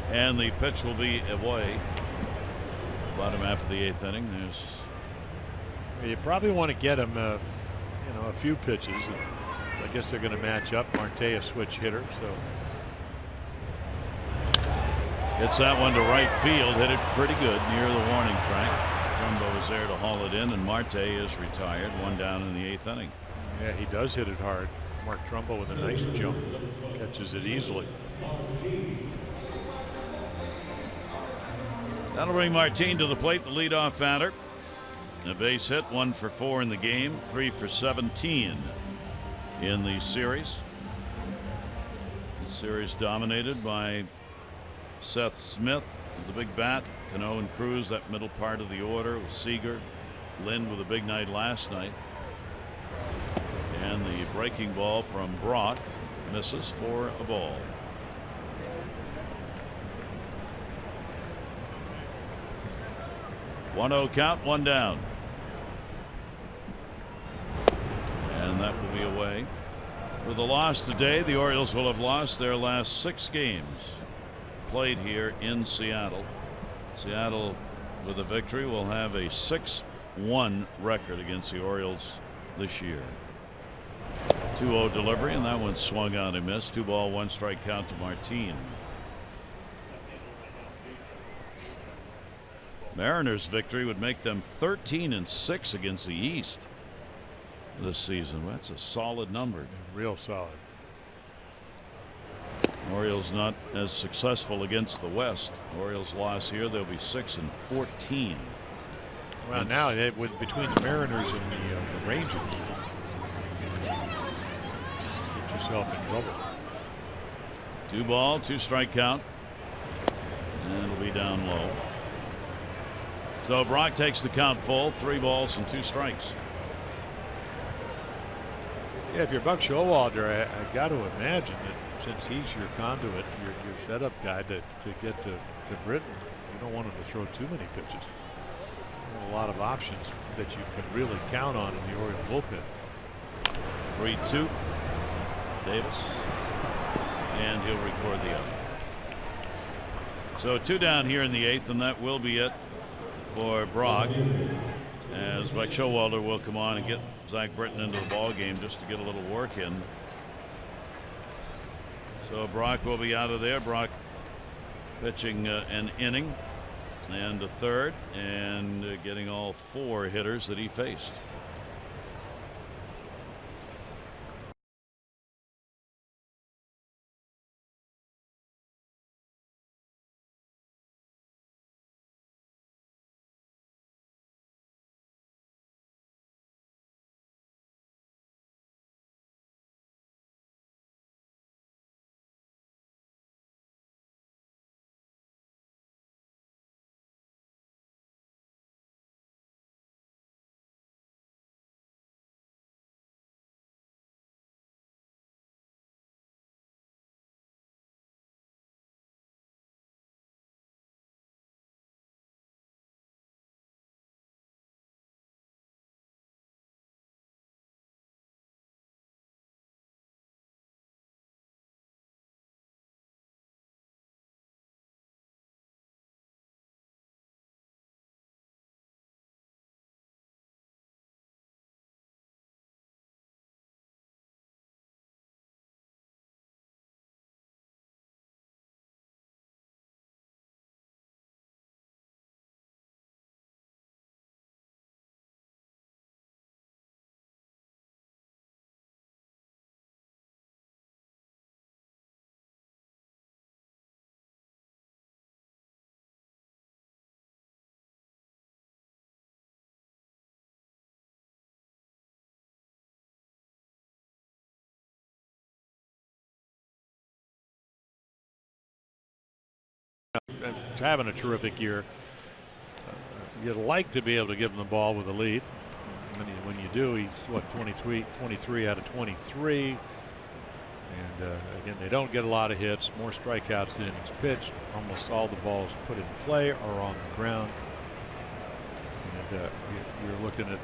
And the pitch will be away. Bottom half of the 8th inning. You probably want to get him, a few pitches. I guess they're going to match up. Marte a switch hitter, so. Hits that one to right field, hit it pretty good near the warning track. Trumbo is there to haul it in, and Marte is retired. 1 down in the 8th inning. Yeah, he does hit it hard. Mark Trumbo with a nice jump, catches it easily. That'll bring Martin to the plate, the leadoff batter. A base hit, 1 for 4 in the game, 3 for 17 in the series. The series dominated by Seth Smith with the big bat, CANO and CRUZ that middle part of the order, with SEAGER, Lind with a big night last night, and the breaking ball from Brock Misses for a ball. One-0 count, one down. And that will be away. With the loss today, the Orioles will have lost their last 6 games played here in Seattle. Seattle, with a victory, will have a 6-1 record against the Orioles this year. 2-0 delivery, and that one swung out and missed. 2 ball, 1 strike count to Martin. Mariners' victory would make them 13-6 against the East this season. That's a solid number. Real solid. Orioles not as successful against the West. Orioles lost here. They'll be 6-14. Well, now with between the Mariners and the Rangers, get yourself in trouble. 2 ball, 2 strike count, and it'll be down low. So Brock takes the count full. 3 balls and 2 strikes. Yeah, if you're Buck Showalter, I got to imagine that since he's your conduit, your setup guy to get to Britton, you don't want him to throw too many pitches. There are a lot of options that you can really count on in the Oriole bullpen. 3-2. Davis, and he'll record the out. So 2 down here in the 8th, and that will be it for Brock, as Buck Showalter will come on and get Zach Britton into the ball game just to get a little work in. So Brock will be out of there. Brock pitching an inning and a third, and getting all 4 hitters that he faced. Having a terrific year. You'd like to be able to give him the ball with a lead. When you do, he's what, 23 out of 23. And again, they don't get a lot of hits, more strikeouts than innings pitched. Almost all the balls put in play are on the ground. And you're looking at,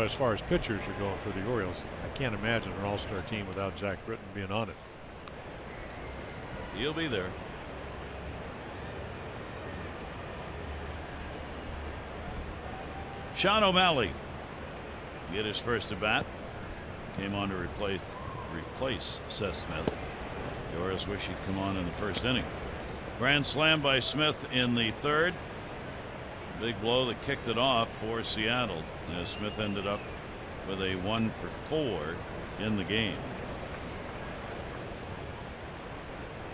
as far as pitchers are going for the Orioles, I can't imagine an all-star team without Zach Britton being on it. He'll be there. Sean O'Malley get his first at bat. Came on to replace Seth Smith. The Orioles wish he'd come on in the first inning. Grand slam by Smith in the 3rd. Big blow that kicked it off for Seattle, as Smith ended up with a 1-for-4 in the game.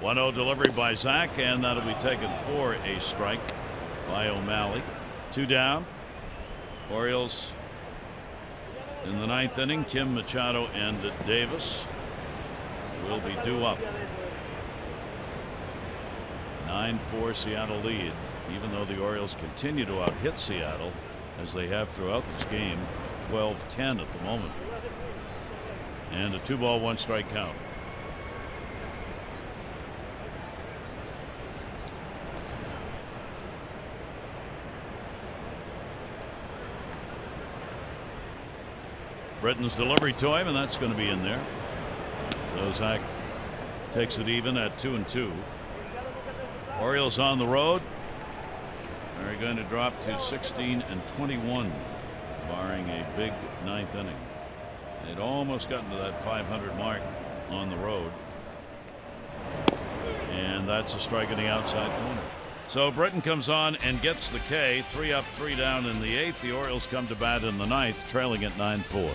1-0 delivery by Zach, and that'll be taken for a strike by O'Malley. 2 down. Orioles in the 9th inning. Kim, Machado, and Davis will be due up. 9-4 Seattle lead, even though the Orioles continue to out-hit Seattle as they have throughout this game. 12-10 at the moment. And a 2 ball, 1 strike count. Britton's delivery to him, and that's going to be in there. So Zach takes it even at 2-2. Orioles on the road are going to drop to 16-21, barring a big ninth inning. They'd almost gotten to that 500 mark on the road, and that's a strike in the outside corner. So Britton comes on and gets the K. 3 up, 3 down in the 8th. The Orioles come to bat in the 9th, trailing at 9-4.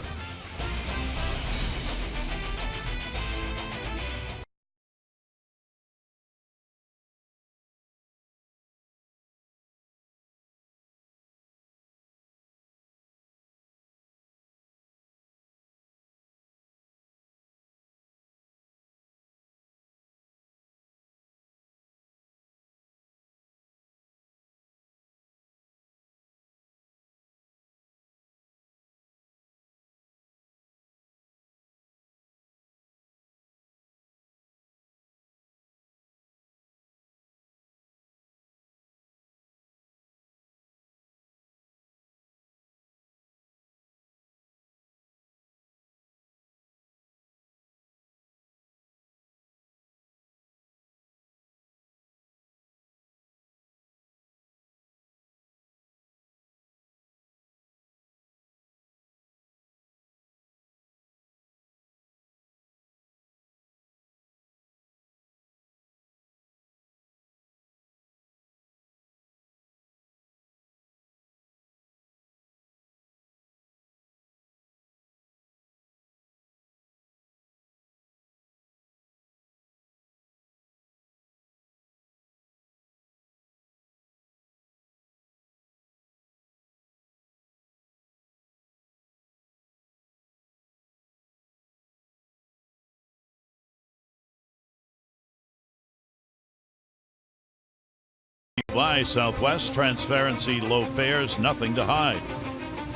By Southwest, transparency, low fares, nothing to hide.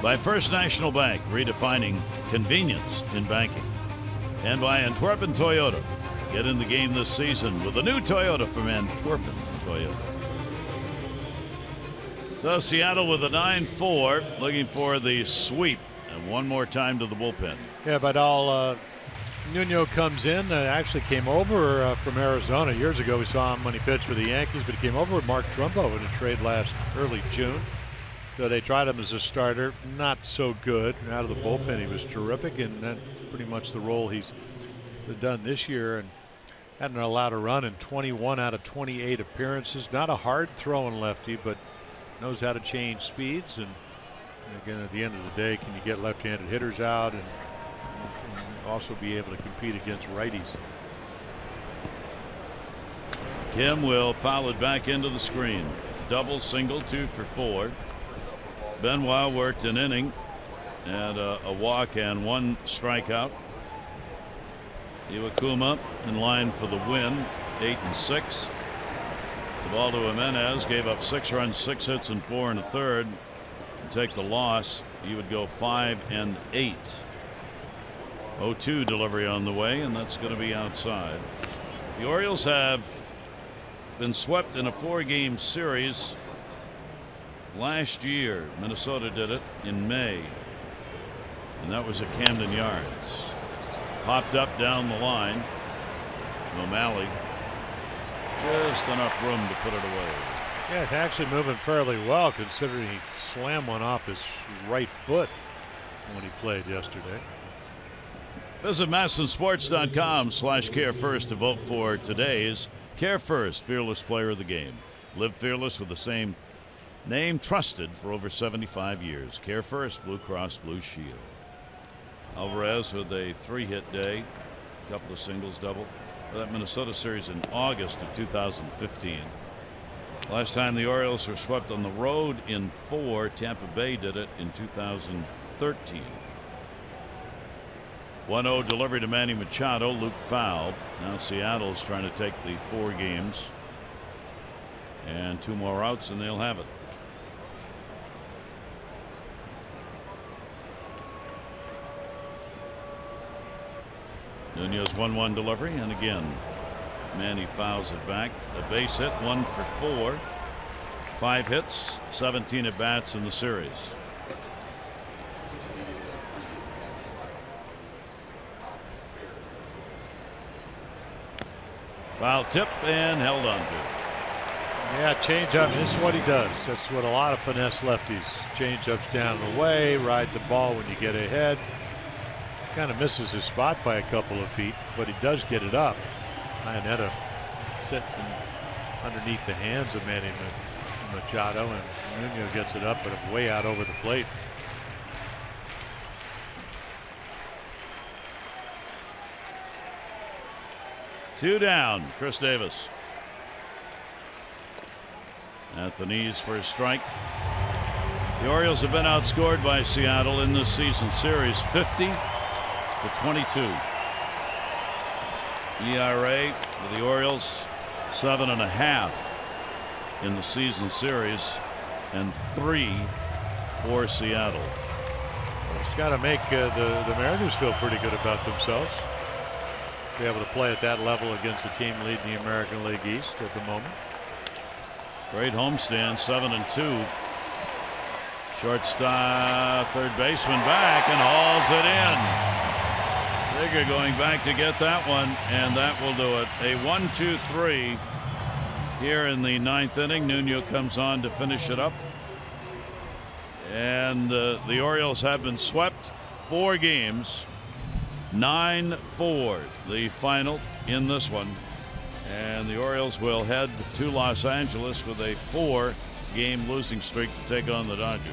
By First National Bank, redefining convenience in banking. And by Antwerpen Toyota. Get in the game this season with a new Toyota from Antwerpen Toyota. So Seattle with a 9-4, looking for the sweep. And one more time to the bullpen. Yeah, but Nuno comes in, actually came over from Arizona. Years ago we saw him when he pitched for the Yankees, but he came over with Mark Trumbo in a trade early June. So they tried him as a starter. Not so good. Out of the bullpen he was terrific, and that's pretty much the role he's done this year, and hadn't allowed a run in 21 out of 28 appearances. Not a hard throwing lefty, but knows how to change speeds, and again at the end of the day, can you get left-handed hitters out and also be able to compete against righties. Kim will foul it back into the screen. Double, single, 2 for 4. Benoit worked an inning and a walk and 1 strikeout. Iwakuma in line for the win, 8-6. Ubaldo Jimenez gave up 6 runs, 6 hits, and 4 1/3. To take the loss, he would go 5-8. 0-2 delivery on the way, and that's going to be outside. The Orioles have been swept in a 4-game series. Last year, Minnesota did it in May, and that was at Camden Yards. Popped up down the line. O'Malley, just enough room to put it away. Yeah, it's actually moving fairly well, considering he slammed one off his right foot when he played yesterday. Visit MASSonSports.com/CareFirst to vote for today's Care First Fearless Player of the Game. Live fearless with the same name, trusted for over 75 years. Care First, Blue Cross Blue Shield. Alvarez with a 3-hit day, a couple of singles, double for that Minnesota series in August of 2015. Last time the Orioles were swept on the road in 4, Tampa Bay did it in 2013. 1-0 delivery to Manny Machado. Luke fouled. Now Seattle's trying to take the 4 games and 2 more outs, and they'll have it. Nunez 1-1 delivery, and again Manny fouls it back. A base hit, 1 for 4. 5 hits, 17 at bats in the series. Foul tip and held on to. Yeah, changeup. This is what he does. That's what a lot of finesse lefties. Changeups down the way, ride the ball when you get ahead. Kind of misses his spot by a couple of feet, but he does get it up. Ionetta sitting underneath the hands of Manny Machado, and Nuno gets it up, but way out over the plate. Two down, Chris Davis. At the knees for a strike. The Orioles have been outscored by Seattle in this season series 50-22. ERA for the Orioles 7.5 in the season series and 3 for Seattle. It's got to make the Mariners feel pretty good about themselves. Be able to play at that level against a team leading the American League East at the moment. Great homestand, 7-2. Shortstop, third baseman back and hauls it in. Seager going back to get that one, and that will do it. A 1-2-3 here in the 9th inning. Nuno comes on to finish it up. And the Orioles have been swept 4 games. 9-4 the final in this one. And the Orioles will head to Los Angeles with a 4-game losing streak to take on the Dodgers.